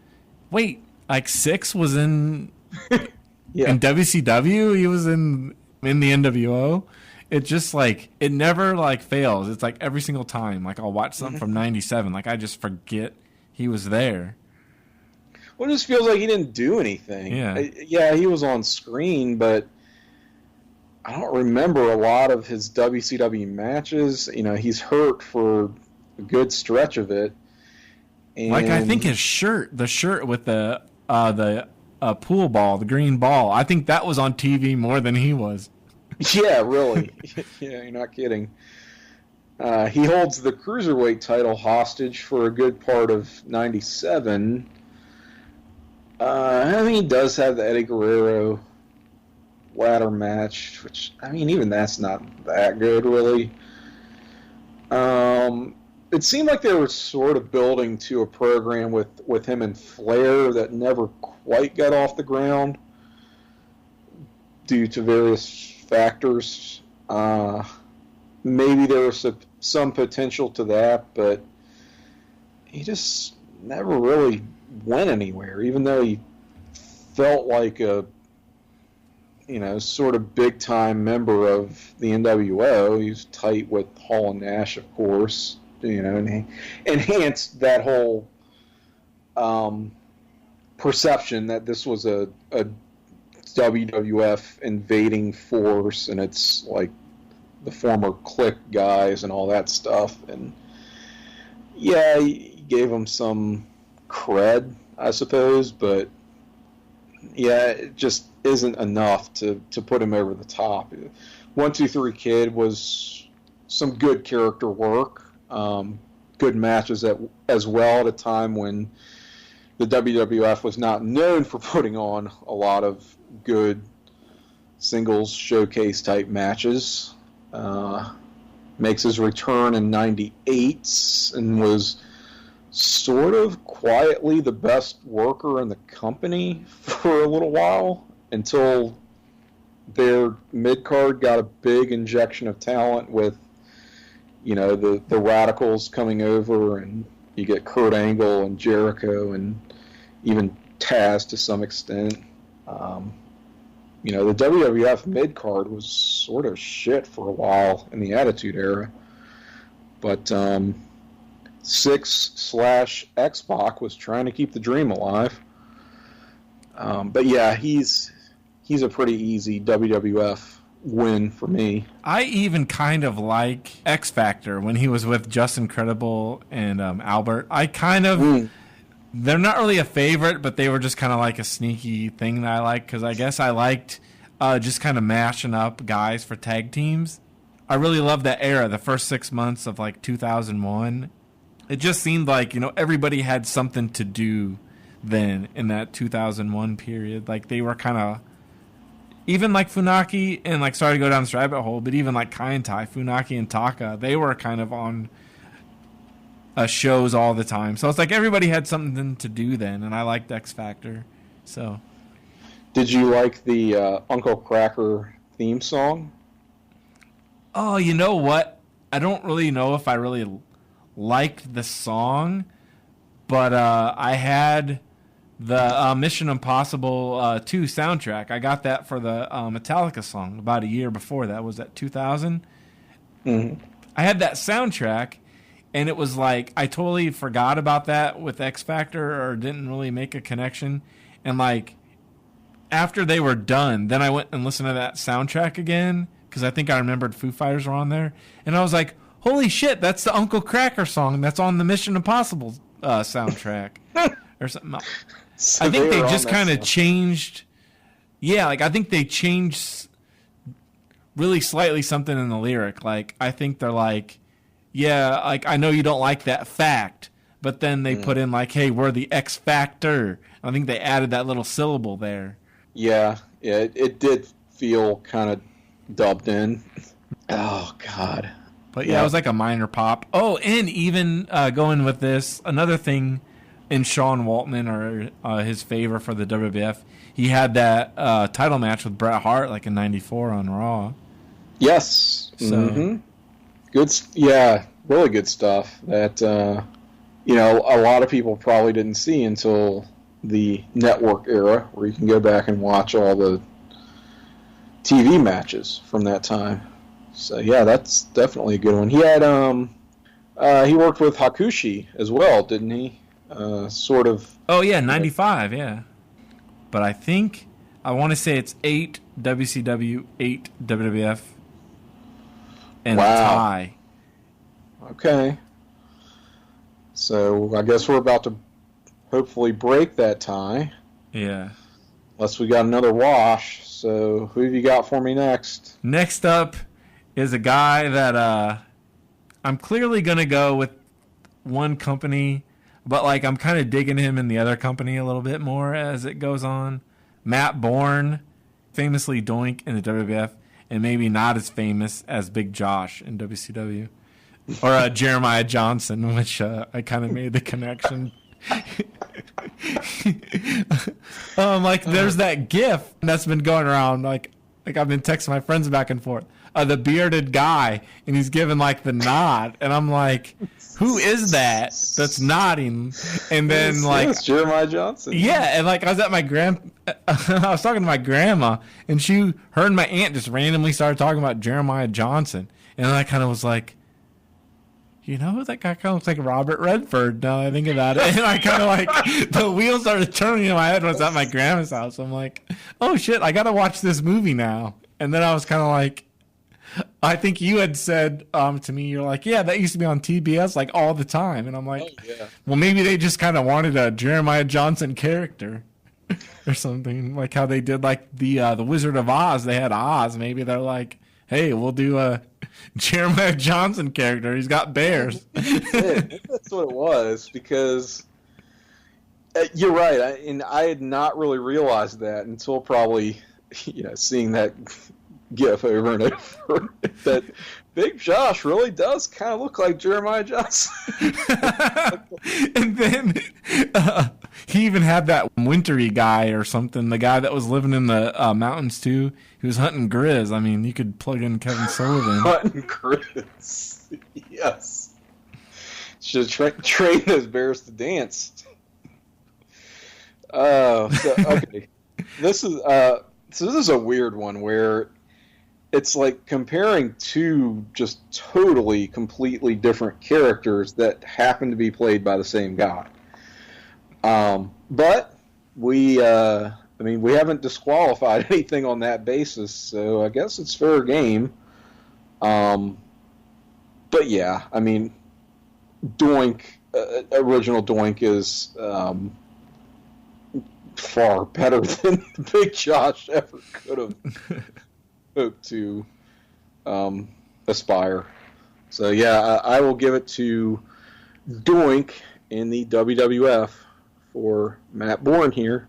Wait, like Six was in in WCW? He was in the NWO? It just like, it never like fails. It's like every single time. Like I'll watch something from 97. Like I just forget he was there. Well, it just feels like he didn't do anything. Yeah. He was on screen, but I don't remember a lot of his WCW matches. You know, he's hurt for a good stretch of it. And like I think his shirt, the shirt with the pool ball, the green ball, I think that was on TV more than he was. Yeah, really. Yeah, you're not kidding. He holds the Cruiserweight title hostage for a good part of 97. I mean, he does have the Eddie Guerrero ladder match, which, I mean, even that's not that good, really. It seemed like they were sort of building to a program with him and Flair that never quite got off the ground due to various factors. Maybe there was some potential to that, but he just never really went anywhere, even though he felt like a sort of big-time member of the NWO. He was tight with Hall and Nash, of course, and he enhanced that whole perception that this was a WWF invading force, and it's like the former Click guys and all that stuff. And yeah, he gave him some cred, I suppose, but yeah, it just isn't enough to put him over the top. 1-2-3 Kid was some good character work, good matches as well at a time when the WWF was not known for putting on a lot of good singles showcase type matches. Makes his return in '98 and was sort of quietly the best worker in the company for a little while until their mid-card got a big injection of talent with, you know, the Radicals coming over, and you get Kurt Angle and Jericho and even Taz to some extent. You know, the WWF mid-card was sort of shit for a while in the Attitude Era. But Six/X-Pac was trying to keep the dream alive. But yeah, he's a pretty easy WWF win for me. I even kind of like X Factor when he was with Justin Credible and Albert. I kind of... They're not really a favorite, but they were just kind of like a sneaky thing that I like, because I guess I liked just kind of mashing up guys for tag teams. I really loved that era, the first 6 months of like 2001. It just seemed like, you know, everybody had something to do then in that 2001 period. Like they were kind of, even like Funaki and like, sorry to go down this rabbit hole, but even like Kai and Tai, Funaki and Taka, they were kind of on shows all the time. So it's like everybody had something to do then, and I liked X Factor. So, did you like the Uncle Cracker theme song? Oh, you know what? I don't really know if I really liked the song, but I had the Mission Impossible 2 soundtrack. I got that for the Metallica song about a year before that. Was that 2000? Mm-hmm. I had that soundtrack, and it was like I totally forgot about that with X Factor, or didn't really make a connection. And like after they were done, then I went and listened to that soundtrack again, because I think I remembered Foo Fighters were on there. And I was like, holy shit, that's the Uncle Cracker song that's on the Mission Impossible soundtrack. Or something. So I think they were just on that kind of song. changed. Yeah, like I think they changed really slightly something in the lyric. Like I think they're like, yeah, like I know you don't like that fact, but then they put in like, hey, we're the X Factor. I think they added that little syllable there. Yeah, it did feel kind of dubbed in. Oh, God. But yeah, it was like a minor pop. Oh, and even going with this, another thing in Sean Waltman, or his favor for the WWF, he had that title match with Bret Hart like in '94 on Raw. Yes. So, mm-hmm. Good. Yeah, really good stuff that, you know, a lot of people probably didn't see until the network era, where you can go back and watch all the TV matches from that time. So yeah, that's definitely a good one. He had he worked with Hakushi as well, didn't he? Sort of. Oh yeah, '95, yeah. But I think I want to say it's 8 WCW, 8 WWF, and a tie. Okay. So I guess we're about to hopefully break that tie. Yeah. Unless we got another wash. So who have you got for me next? Next up is a guy that I'm clearly going to go with one company, but like I'm kind of digging him in the other company a little bit more as it goes on. Matt Bourne, famously Doink in the WWF, and maybe not as famous as Big Josh in WCW. Or Jeremiah Johnson, which I kind of made the connection. Like there's that GIF that's been going around, like I've been texting my friends back and forth. The bearded guy, and he's giving like the nod, and I'm like, who is that that's nodding? And then it's Jeremiah Johnson. Yeah, and like I was at my I was talking to my grandma, and her and my aunt just randomly started talking about Jeremiah Johnson, and I kind of was like, you know, that guy kind of looks like Robert Redford now that I think about it. And I kind of like, the wheels started turning in my head when I was at my grandma's house. I'm like, oh shit, I got to watch this movie now. And then I was kind of like, I think you had said to me, you're like, yeah, that used to be on TBS like all the time. And I'm like, well, maybe they just kind of wanted a Jeremiah Johnson character or something, like how they did like the Wizard of Oz. They had Oz. Maybe they're like, hey, we'll do a Jeremiah Johnson character. He's got bears. That's what it was, because You're right, I had not really realized that until probably, seeing that GIF over and over. That Big Josh really does kind of look like Jeremiah Johnson. And then he even had that wintry guy or something, the guy that was living in the mountains too. He was hunting grizz. I mean, you could plug in Kevin Sullivan. Hunting grizz, yes. Should train those bears to dance. Okay. This is a weird one where it's like comparing two just totally, completely different characters that happen to be played by the same guy. But we haven't disqualified anything on that basis, so I guess it's fair game. But yeah, I mean, Doink, original Doink is far better than Big Josh ever could have hoped to aspire. So yeah, I will give it to Doink in the WWF for Matt Bourne here.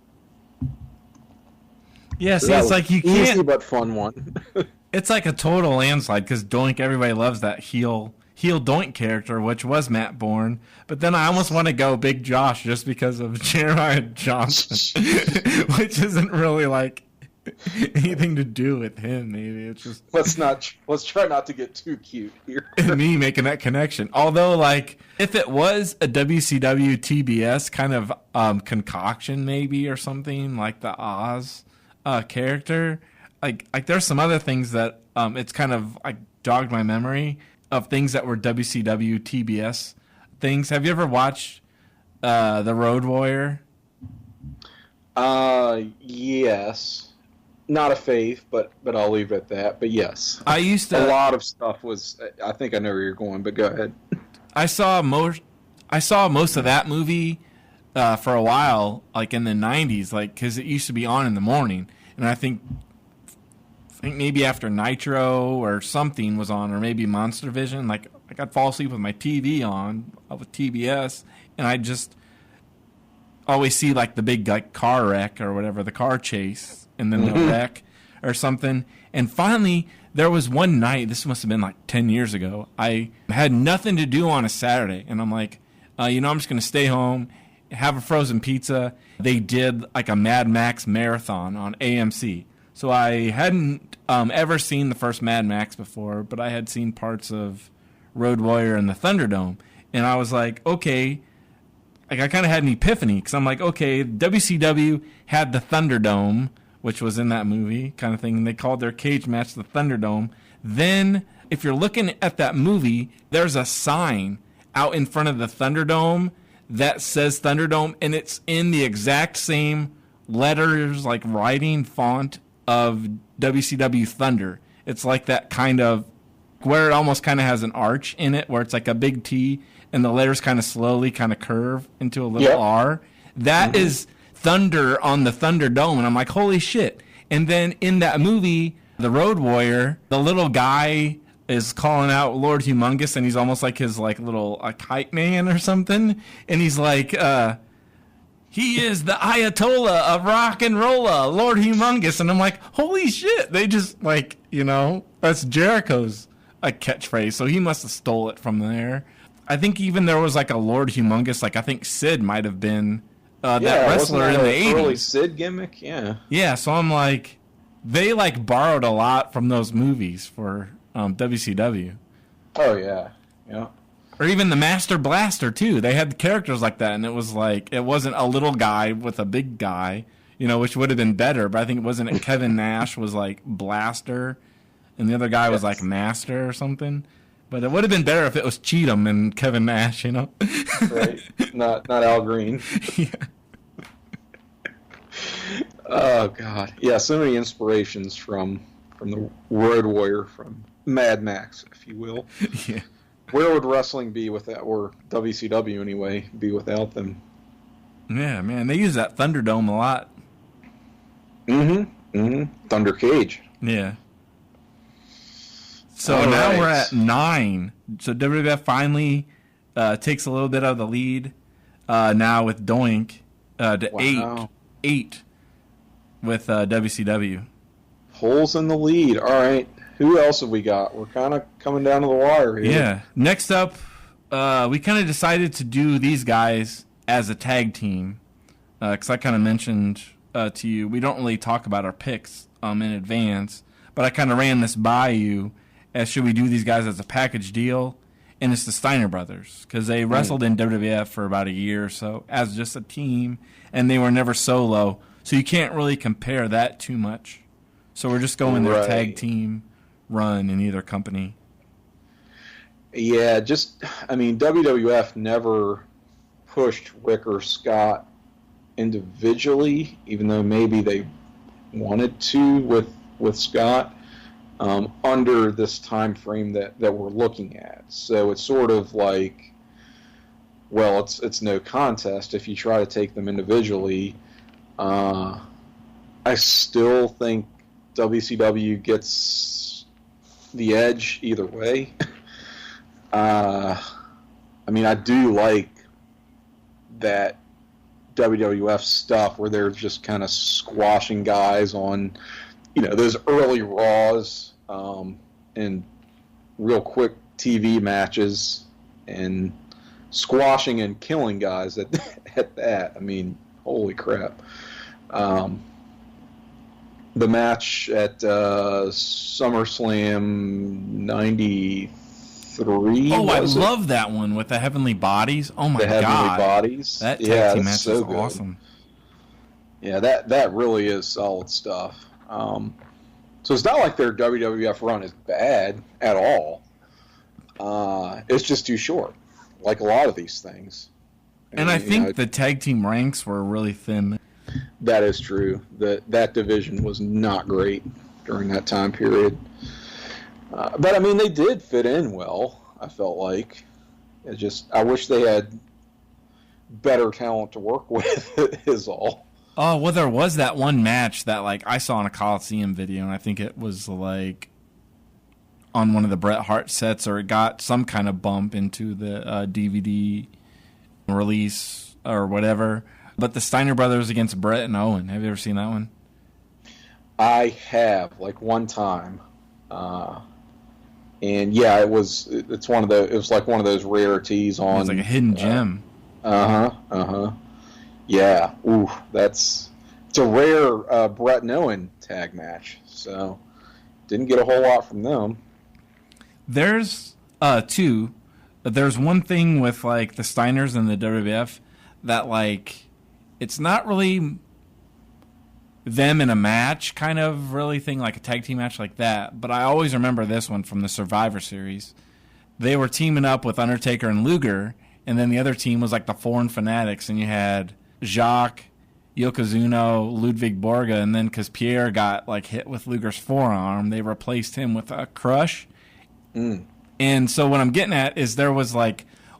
Yeah, so see, it's like you can't. Easy but fun one. It's like a total landslide because Doink, everybody loves that heel Doink character, which was Matt Bourne. But then I almost want to go Big Josh just because of Jeremiah Johnson, which isn't really like anything to do with him. Maybe it's just let's try not to get too cute here. Me making that connection. Although, like, if it was a WCW TBS kind of concoction, maybe or something like the Oz character, like there's some other things that it's kind of like jogged my memory of things that were WCW TBS things. Have you ever watched The Road Warrior? Yes. Not a faith, but I'll leave it at that. But yes, I used to. A lot of stuff was. I think I know where you're going, but go ahead. I saw most of that movie for a while, like in the '90s, like because it used to be on in the morning, and I think maybe after Nitro or something was on, or maybe Monster Vision. Like I'd fall asleep with my TV on with TBS, and I just always see like the big like car wreck or whatever, the car chase. And then the wreck or something. And finally, there was one night, this must have been like 10 years ago, I had nothing to do on a Saturday. And I'm like, I'm just going to stay home, have a frozen pizza. They did like a Mad Max marathon on AMC. So I hadn't ever seen the first Mad Max before, but I had seen parts of Road Warrior and the Thunderdome. And I was like, okay, like I kind of had an epiphany because I'm like, okay, WCW had the Thunderdome, which was in that movie kind of thing. And they called their cage match the Thunderdome. Then, if you're looking at that movie, there's a sign out in front of the Thunderdome that says Thunderdome, and it's in the exact same letters, like writing font of WCW Thunder. It's like that kind of, where it almost kind of has an arch in it, where it's like a big T, and the letters kind of slowly kind of curve into a little R. That is Thunder on the Thunderdome, and I'm like, holy shit. And then in that movie, The Road Warrior, the little guy is calling out Lord Humongous, and he's almost like his like little kite man or something, and he's like, he is the Ayatollah of rock and rolla, Lord Humongous. And I'm like, holy shit, they just like, that's Jericho's catchphrase, so he must have stole it from there. I think even there was like a Lord Humongous, like I think Sid might have been that wrestler in the 80s. Early Sid gimmick, yeah. Yeah, so I'm like, they like borrowed a lot from those movies for WCW. Oh yeah, yeah. Or even the Master Blaster too. They had characters like that, and it was like it wasn't a little guy with a big guy, which would have been better. But I think it wasn't. Kevin Nash was like Blaster, and the other guy was like Master or something. But it would have been better if it was Cheatham and Kevin Nash, Right. Not Al Green. Yeah. Oh God. Yeah, so many inspirations from the Road Warrior, from Mad Max, if you will. Yeah. Where would wrestling be without, or WCW anyway, be without them? Yeah, man, they use that Thunderdome a lot. Thunder Cage. Yeah. So now we're at 9. So WWF finally takes a little bit of the lead now with Doink. to 8 with WCW. Holes in the lead. All right. Who else have we got? We're kind of coming down to the wire here. Yeah. Next up, we kind of decided to do these guys as a tag team. Because I kind of mentioned to you, we don't really talk about our picks in advance. But I kind of ran this by you as should we do these guys as a package deal. And it's the Steiner brothers. Because they wrestled in WWF for about a year or so as just a team. And they were never solo. So you can't really compare that too much. So we're just going their tag team run in either company. Yeah, WWF never pushed Rick or Scott individually, even though maybe they wanted to with Scott, under this time frame that we're looking at. So it's sort of like, well, it's no contest if you try to take them individually. I still think WCW gets the edge either way. I do like that WWF stuff where they're just kind of squashing guys on, those early Raws and real quick TV matches and squashing and killing guys at that. I mean, holy crap. The match at SummerSlam 93. Oh, I love that one with the Heavenly Bodies. Oh my god, the Heavenly Bodies. That tag team match is awesome. Yeah, that really is solid stuff. So it's not like their WWF run is bad at all. It's just too short, like a lot of these things. And I think the tag team ranks were really thin. That is true. That division was not great during that time period. But they did fit in well, I felt like. I wish they had better talent to work with, is all. Oh, well, there was that one match that I saw in a Coliseum video, and I think it was on one of the Bret Hart sets, or it got some kind of bump into the DVD release or whatever. But the Steiner brothers against Bret and Owen. Have you ever seen that one? I have, one time. And yeah, it was one of those rarities on. It's like a hidden gem. Yeah. Ooh, it's a rare Bret and Owen tag match. So didn't get a whole lot from them. There's there's one thing with the Steiners and the WWF that it's not really them in a match kind of really thing, like a tag team match like that. But I always remember this one from the Survivor Series. They were teaming up with Undertaker and Luger, and then the other team was the Foreign Fanatics, and you had Jacques, Yokozuna, Ludwig Borga, and then because Pierre got hit with Luger's forearm, they replaced him with a Crush. And so what I'm getting at is there was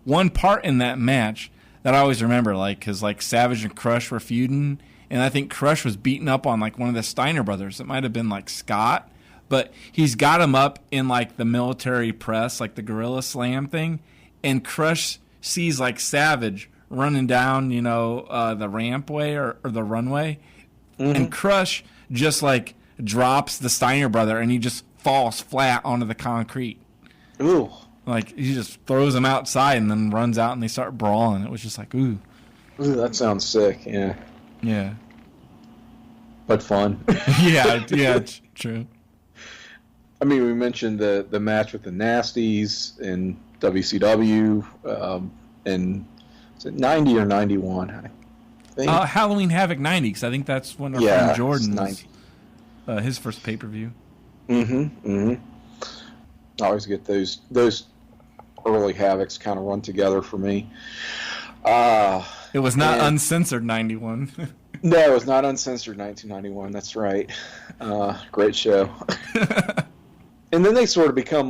one part in that match that I always remember, because Savage and Crush were feuding, and I think Crush was beating up on one of the Steiner brothers. It might have been Scott, but he's got him up in the military press, the Gorilla Slam thing, and Crush sees Savage running down, the rampway or the runway, and Crush just drops the Steiner brother, and he just falls flat onto the concrete. Ooh. He just throws him outside and then runs out and they start brawling. It was just ooh. Ooh, that sounds sick, yeah. Yeah. But fun. yeah, true. We mentioned the match with the Nasties in WCW, and is it 90 or 91? I think. Halloween Havoc 90, because I think that's when our friend Jordan's his first pay-per-view. I always get those early Havocs kind of run together for me. It was not uncensored 91. No, it was not uncensored 1991. That's right. Great show. And then they sort of become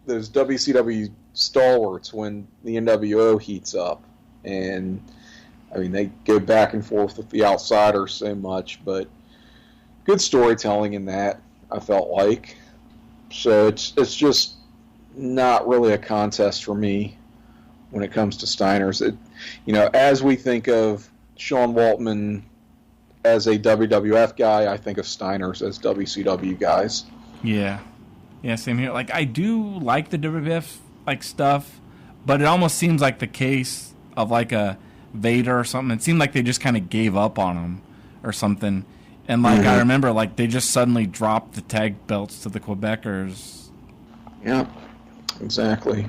those WCW stalwarts when the NWO heats up. And, they go back and forth with the Outsiders so much, but good storytelling in that, I felt like. So it's just not really a contest for me when it comes to Steiners. As we think of Sean Waltman as a WWF guy. I think of Steiner's as WCW guys. Yeah. Yeah, same here. Like, I do like the WWF like stuff, but it almost seems like the case of like a Vader or something. It seemed like they just kind of gave up on him or something. And like I remember, like they just suddenly dropped the tag belts to the Quebecers. Yeah, exactly.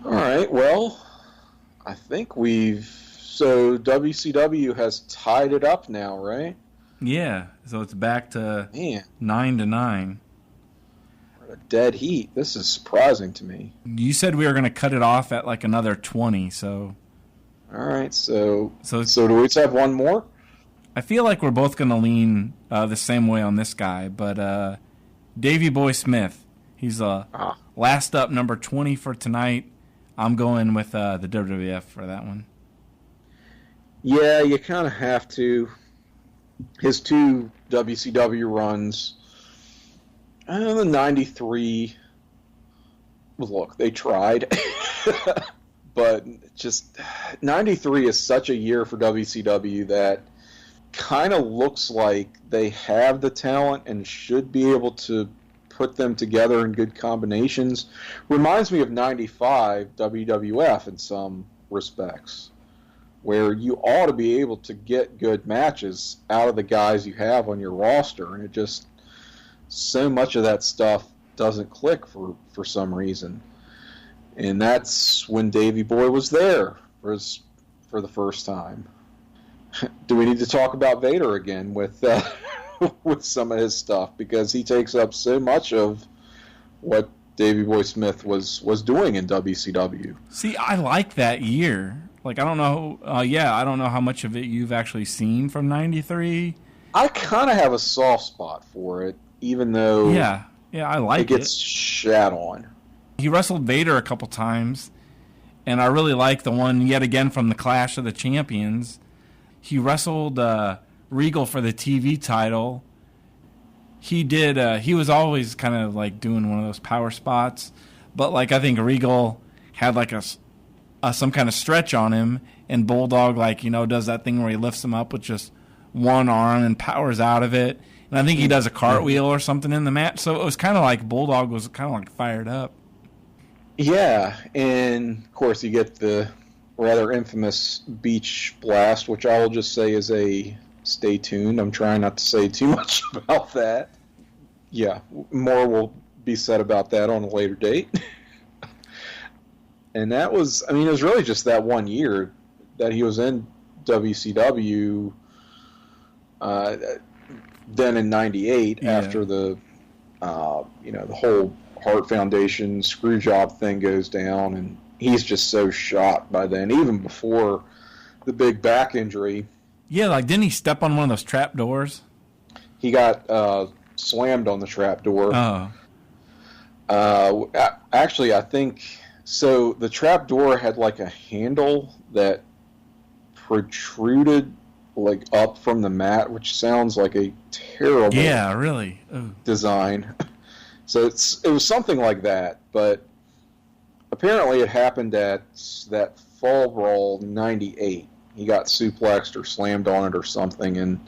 All right, well, I think so WCW has tied it up now, right? Yeah, so it's back to 9-9. We're at a dead heat. This is surprising to me. You said we were going to cut it off at like another 20, so... All right, so do we have one more? I feel like we're both going to lean the same way on this guy, but Davey Boy Smith, he's last up, number 20 for tonight. I'm going with the WWF for that one. Yeah, you kind of have to. His two WCW runs, the 93, look, they tried. But just 93 is such a year for WCW that kind of looks like they have the talent and should be able to put them together in good combinations. Reminds me of 95 WWF in some respects, where you ought to be able to get good matches out of the guys you have on your roster, and it just, so much of that stuff doesn't click for some reason. And that's when Davey Boy was there for the first time. Do we need to talk about Vader again with with some of his stuff, because he takes up so much of what Davey Boy Smith was doing in WCW? See, I like that year. Like, I don't know. I don't know how much of it you've actually seen from 93. I kind of have a soft spot for it, even though I like it gets shat on. He wrestled Vader a couple times, and I really like the one yet again from the Clash of the Champions. He wrestled Regal for the TV title. He did. He was always kind of like doing one of those power spots, but like I think Regal had like some kind of stretch on him, and Bulldog does that thing where he lifts him up with just one arm and powers out of it. And I think he does a cartwheel or something in the match. So it was kind of like Bulldog was kind of like fired up. Yeah, and of course you get the rather infamous beach blast, which I will just say is a stay tuned. I'm trying not to say too much about that. Yeah, more will be said about that on a later date. And that was, it was really just that one year that he was in WCW, then in 98, after the whole Hart Foundation screw job thing goes down, and he's just so shot by then, even before the big back injury. Yeah, like didn't he step on one of those trap doors? He got slammed on the trap door. Oh. Actually, I think so. The trap door had like a handle that protruded like up from the mat, which sounds like a terrible design. So it was something like that, but apparently it happened at that Fall Brawl 98. He got suplexed or slammed on it or something and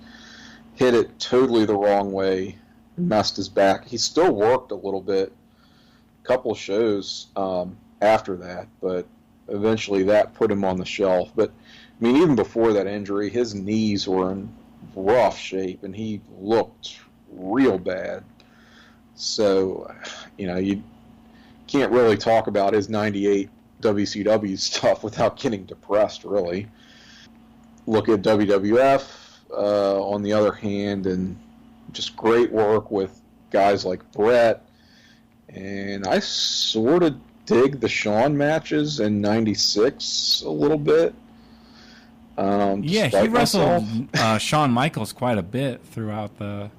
hit it totally the wrong way, messed his back. He still worked a little bit, a couple of shows after that, but eventually that put him on the shelf. But, even before that injury, his knees were in rough shape, and he looked real bad. So, you can't really talk about his 98 WCW stuff without getting depressed, really. Look at WWF, on the other hand, and just great work with guys like Brett. And I sort of dig the Shawn matches in 96 a little bit. He wrestled Shawn Michaels quite a bit throughout the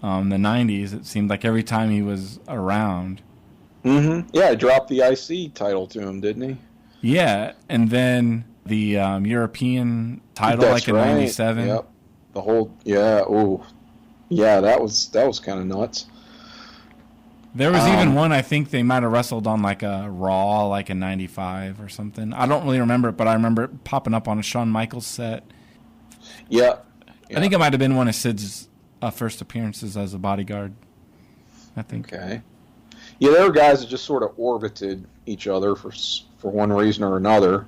90s. It seemed like every time he was around. Mm-hmm. Yeah, he dropped the IC title to him, didn't he? Yeah, and then the European title, in 97. Yep. The whole, that was kind of nuts. There was even one, I think they might have wrestled on like a Raw, like in 95 or something. I don't really remember it, but I remember it popping up on a Shawn Michaels set. Yeah. I think it might have been one of Sid's first appearances as a bodyguard, I think. Okay. Yeah, there were guys that just sort of orbited each other for one reason or another.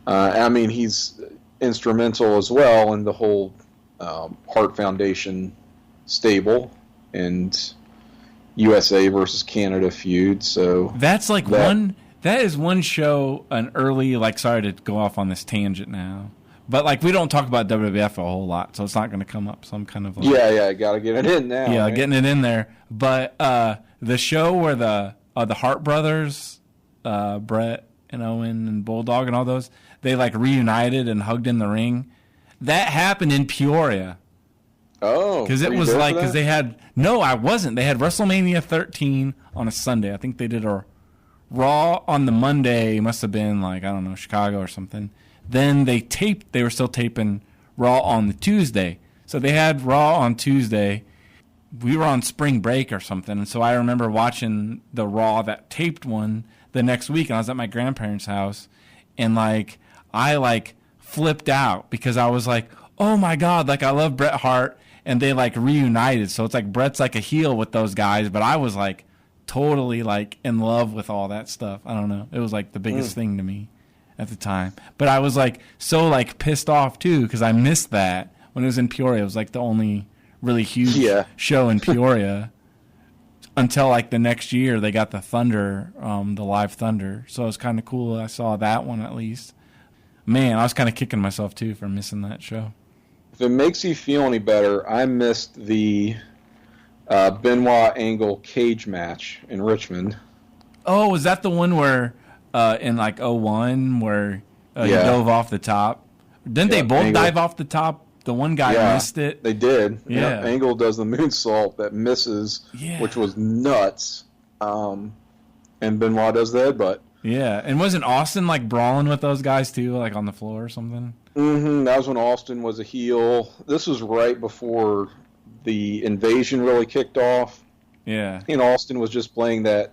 I mean, he's instrumental as well in the whole Hart Foundation stable and USA versus Canada feud. So that's like that is one show, an early, like, sorry to go off on this tangent now, but like we don't talk about WWF a whole lot, so it's not going to come up. So I'm kind of like, yeah, got to get it in now. Yeah, right? Getting it in there. But the show where the Hart brothers, Brett and Owen and Bulldog and all those, they like reunited and hugged in the ring. That happened in Peoria. Oh, because it was like because they had I wasn't. They had WrestleMania 13 on a Sunday. I think they did a Raw on the Monday. Must have been like, I don't know, Chicago or something. Then they taped. They were still taping Raw on the Tuesday. So they had Raw on Tuesday. We were on spring break or something, and so I remember watching the Raw, that taped one, the next week, and I was at my grandparents' house, and like I like flipped out because I was like, oh my God, like I love Bret Hart. And they like reunited, so it's like Bret's like a heel with those guys, but I was like totally like in love with all that stuff. I don't know, it was like the biggest thing to me at the time. But I was like so like pissed off too because I missed that when it was in Peoria. It was like the only really huge show in Peoria until like the next year they got the Thunder, the live Thunder. So it was kind of cool. I saw that one at least. Man, I was kind of kicking myself too for missing that show. If it makes you feel any better, I missed the Benoit Angle cage match in Richmond. Oh, was that the one where in like 01 where he dove off the top? Didn't they both dive off the top? The one guy missed it. They did. Yeah. Angle does the moonsault that misses, which was nuts. And Benoit does the headbutt. Yeah, and wasn't Austin like brawling with those guys too, like on the floor or something? Mm-hmm. That was when Austin was a heel. This was right before the invasion really kicked off. Yeah. And Austin was just playing that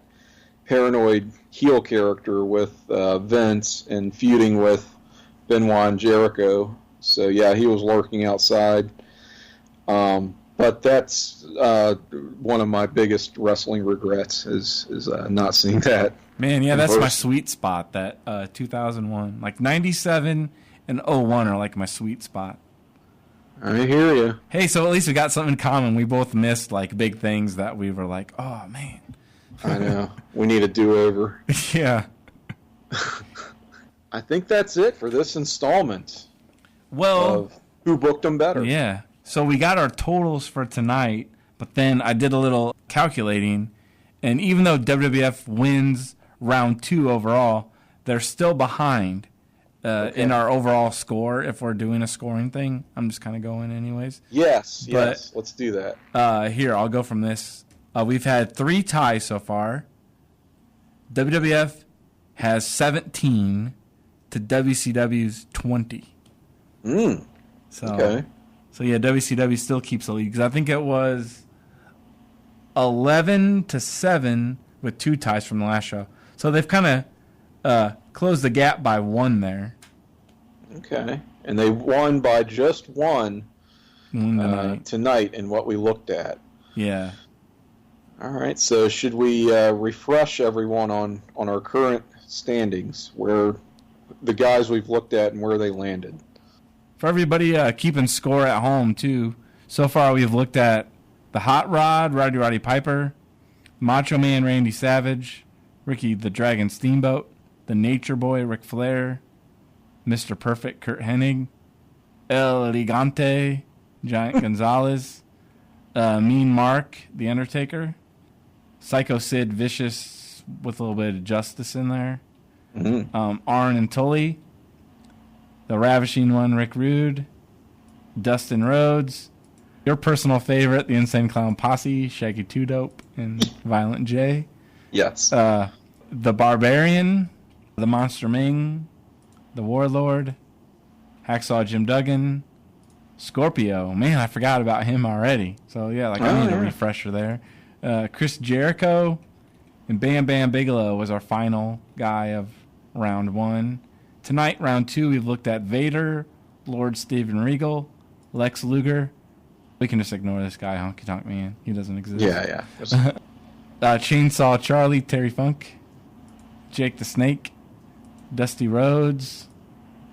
paranoid heel character with Vince and feuding with Benoit and Jericho. So, yeah, he was lurking outside. But that's one of my biggest wrestling regrets is not seeing that. Man, yeah, that's my sweet spot, that 2001. Like 97 and 01 are like my sweet spot. I hear you. Hey, so at least we got something in common. We both missed like big things that we were like, oh, man. I know. We need a do-over. Yeah. I think that's it for this installment. Well, of Who Booked Them Better? Yeah. So we got our totals for tonight, but then I did a little calculating, and even though WWF wins round 2 overall, they're still behind in our overall score if we're doing a scoring thing. I'm just kind of going anyways. Yes, let's do that. Here, I'll go from this. We've had 3 ties so far. WWF has 17 to WCW's 20. So yeah, WCW still keeps the lead because I think it was 11-7 with 2 ties from the last show. So they've kind of closed the gap by 1 there. Okay, and they won by just 1 tonight in what we looked at. Yeah. All right, so should we refresh everyone on our current standings, where the guys we've looked at and where they landed? For everybody keeping score at home, too, so far we've looked at the Hot Rod, Roddy Piper, Macho Man Randy Savage, Ricky the Dragon Steamboat, the Nature Boy Ric Flair, Mr. Perfect Kurt Hennig, El Gigante Giant Gonzalez, Mean Mark The Undertaker, Psycho Sid Vicious with a little bit of justice in there, Arn and Tully, the Ravishing One Rick Rude, Dustin Rhodes, your personal favorite, the Insane Clown Posse, Shaggy 2 Dope, and Violent J. Yes. The Barbarian, the Monster Ming, the Warlord, Hacksaw Jim Duggan, Scorpio. Man, I forgot about him already. So, yeah, I need a refresher there. Chris Jericho, and Bam Bam Bigelow was our final guy of round 1. Tonight, round 2, we've looked at Vader, Lord Steven Regal, Lex Luger. We can just ignore this guy, Honky Tonk Man. He doesn't exist. Yeah. Chainsaw Charlie, Terry Funk, Jake the Snake, Dusty Rhodes,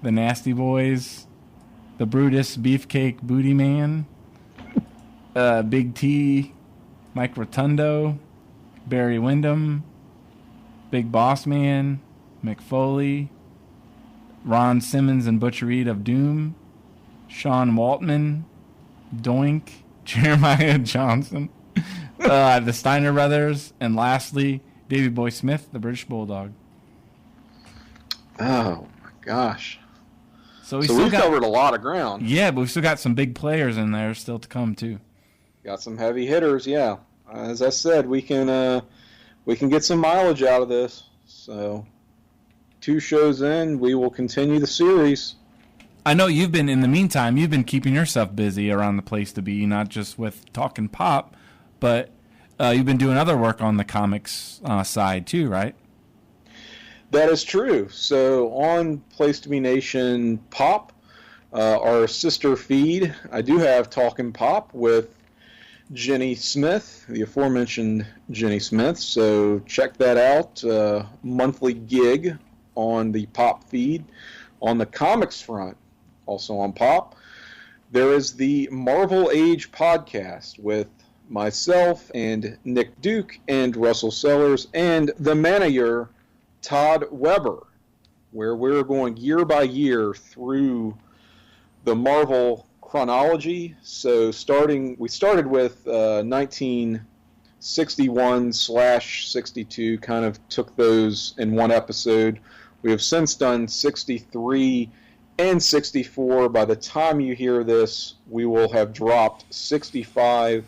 the Nasty Boys, the Brutus Beefcake Booty Man, Big T, Mike Rotundo, Barry Windham, Big Boss Man, Mick Foley, Ron Simmons and Butcher Reed of Doom, Sean Waltman, Doink, Jeremiah Johnson, the Steiner Brothers, and lastly, Davey Boy Smith, the British Bulldog. Oh, my gosh. So we've covered a lot of ground. Yeah, but we've still got some big players in there still to come, too. Got some heavy hitters, yeah. As I said, we can get some mileage out of this. So 2 shows in, we will continue the series. I know in the meantime, you've been keeping yourself busy around the place to be, not just with Talkin' Pop, but you've been doing other work on the comics side too, right? That is true. So on Place to Be Nation Pop, our sister feed, I do have Talkin' Pop with Jenny Smith, the aforementioned Jenny Smith. So check that out. Monthly gig on the Pop feed. On the comics front, also on Pop, there is the Marvel Age podcast with myself and Nick Duke and Russell Sellers and the manager Todd Weber, where we're going year by year through the Marvel chronology. So we started with 1961/62, kind of took those in one episode. We have since done 63 and 64. By the time you hear this, we will have dropped 65,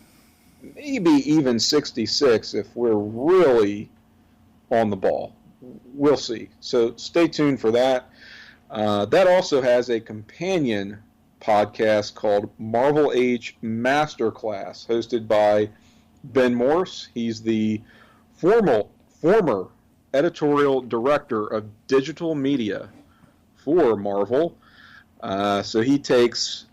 maybe even 66 if we're really on the ball. We'll see. So stay tuned for that. That also has a companion podcast called Marvel Age Masterclass, hosted by Ben Morse. He's the former editorial director of digital media for Marvel. So he takes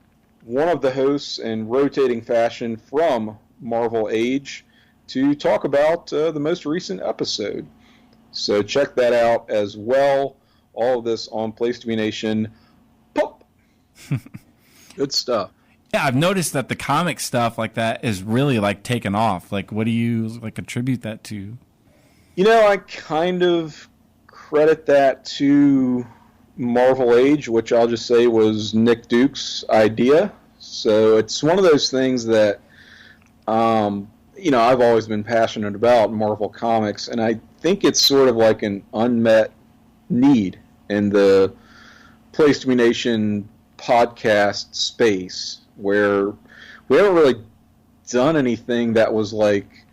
one of the hosts in rotating fashion from Marvel Age to talk about the most recent episode. So check that out as well. All of this on Place to Be Nation Pop. Good stuff. Yeah, I've noticed that the comic stuff like that is really taken off. What do you attribute that to? I kind of credit that to Marvel Age, which I'll just say was Nick Duke's idea. So it's one of those things that, I've always been passionate about Marvel Comics, and I think it's sort of like an unmet need in the Place to Be Nation podcast space, where we haven't really done anything that was like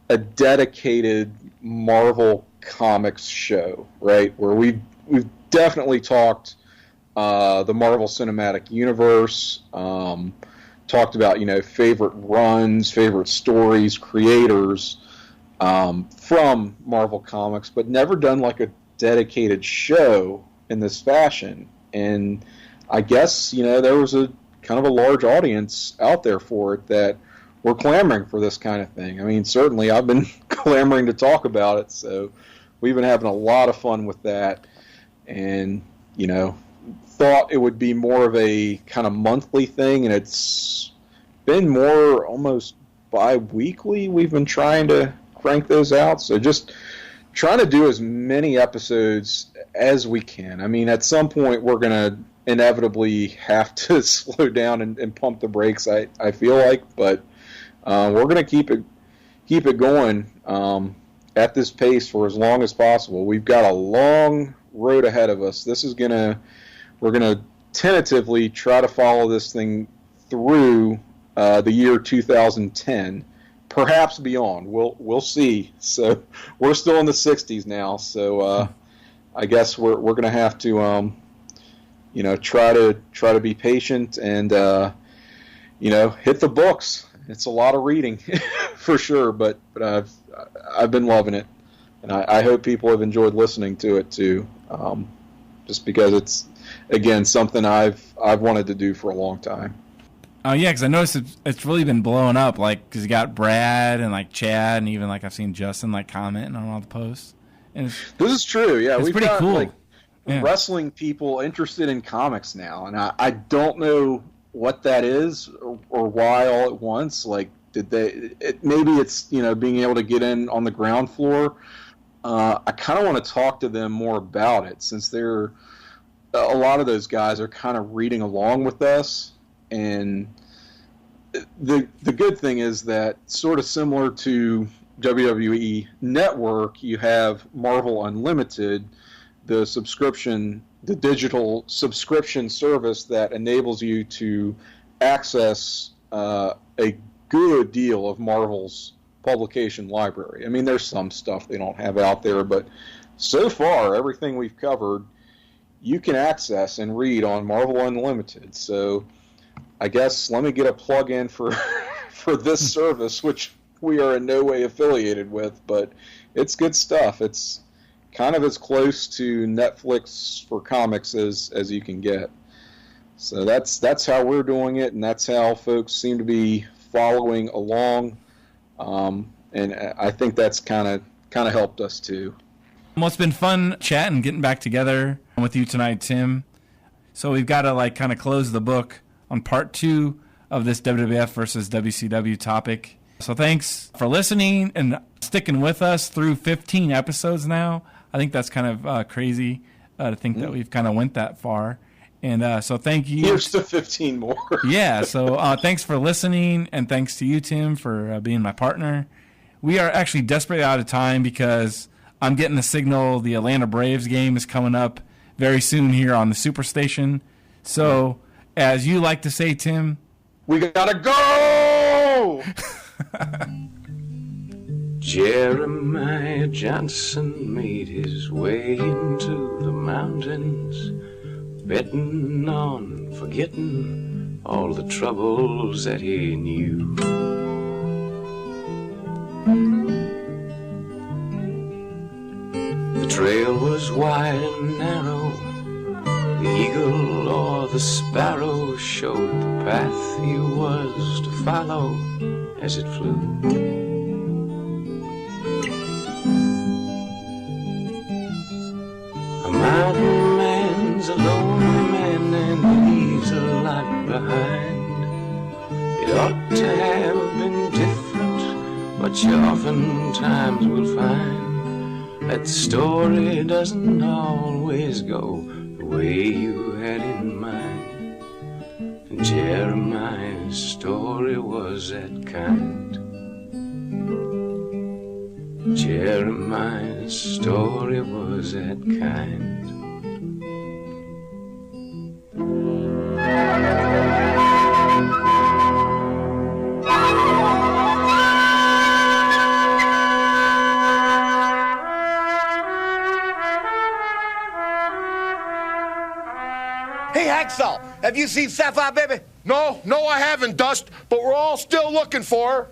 a dedicated Marvel Comics show, right? Where we've definitely talked the Marvel Cinematic Universe, talked about favorite runs, favorite stories, creators from Marvel Comics, but never done a dedicated show in this fashion. And I guess there was a kind of a large audience out there for it that were clamoring for this kind of thing. I mean, certainly I've been clamoring to talk about it, so we've been having a lot of fun with that, and thought it would be more of a kind of monthly thing, and it's been more almost bi-weekly. We've been trying to crank those out, so just trying to do as many episodes as we can. I mean, at some point we're going to inevitably have to slow down and pump the brakes, I feel like, but we're going to keep it going at this pace for as long as possible. We've got a long road ahead of us. We're gonna tentatively try to follow this thing through the year 2010, perhaps beyond. We'll see. So we're still in the 60s now. So I guess we're gonna have to try to be patient and hit the books. It's a lot of reading for sure. But I've been loving it, and I hope people have enjoyed listening to it too. Just because it's, again, something I've wanted to do for a long time. Oh yeah, because I noticed it's really been blowing up. Like, because you got Brad and like Chad, and even like I've seen Justin like commenting on all the posts. And this is true. Yeah, we've pretty got cool. like wrestling people interested in comics now, and I don't know what that is or why all at once. Like, maybe it's being able to get in on the ground floor. I kind of want to talk to them more about it, since a lot of those guys are kind of reading along with us. And the good thing is that, sort of similar to WWE Network, you have Marvel Unlimited, the digital subscription service that enables you to access a good deal of Marvel's publication library. I mean, there's some stuff they don't have out there, but so far, everything we've covered, you can access and read on Marvel Unlimited. So I guess let me get a plug-in for this service, which we are in no way affiliated with, but it's good stuff. It's kind of as close to Netflix for comics as you can get. So that's how we're doing it, and that's how folks seem to be following along. And I think that's kind of helped us too. Well, it's been fun chatting, getting back together with you tonight, Tim. So we've got to kind of close the book on part 2 of this WWF versus WCW topic. So thanks for listening and sticking with us through 15 episodes now. I think that's kind of crazy to think that we've kind of went that far. And so thank you. Here's to 15 more. Yeah, so thanks for listening, and thanks to you, Tim, for being my partner. We are actually desperately out of time because I'm getting the signal the Atlanta Braves game is coming up very soon here on the Superstation. So, as you like to say, Tim, we gotta go! Jeremiah Johnson made his way into the mountains, betting on forgetting all the troubles that he knew. The trail was wide and narrow, the eagle or the sparrow showed the path he was to follow as it flew. A mountain man's a lone man and leaves a lot behind. It ought to have been different, but you oftentimes will find that the story doesn't always go the way you had in mind. And Jeremiah's story was that kind. Jeremiah's story was that kind. Hey, Hacksaw, have you seen Sapphire Baby? No, I haven't, Dust, but we're all still looking for her.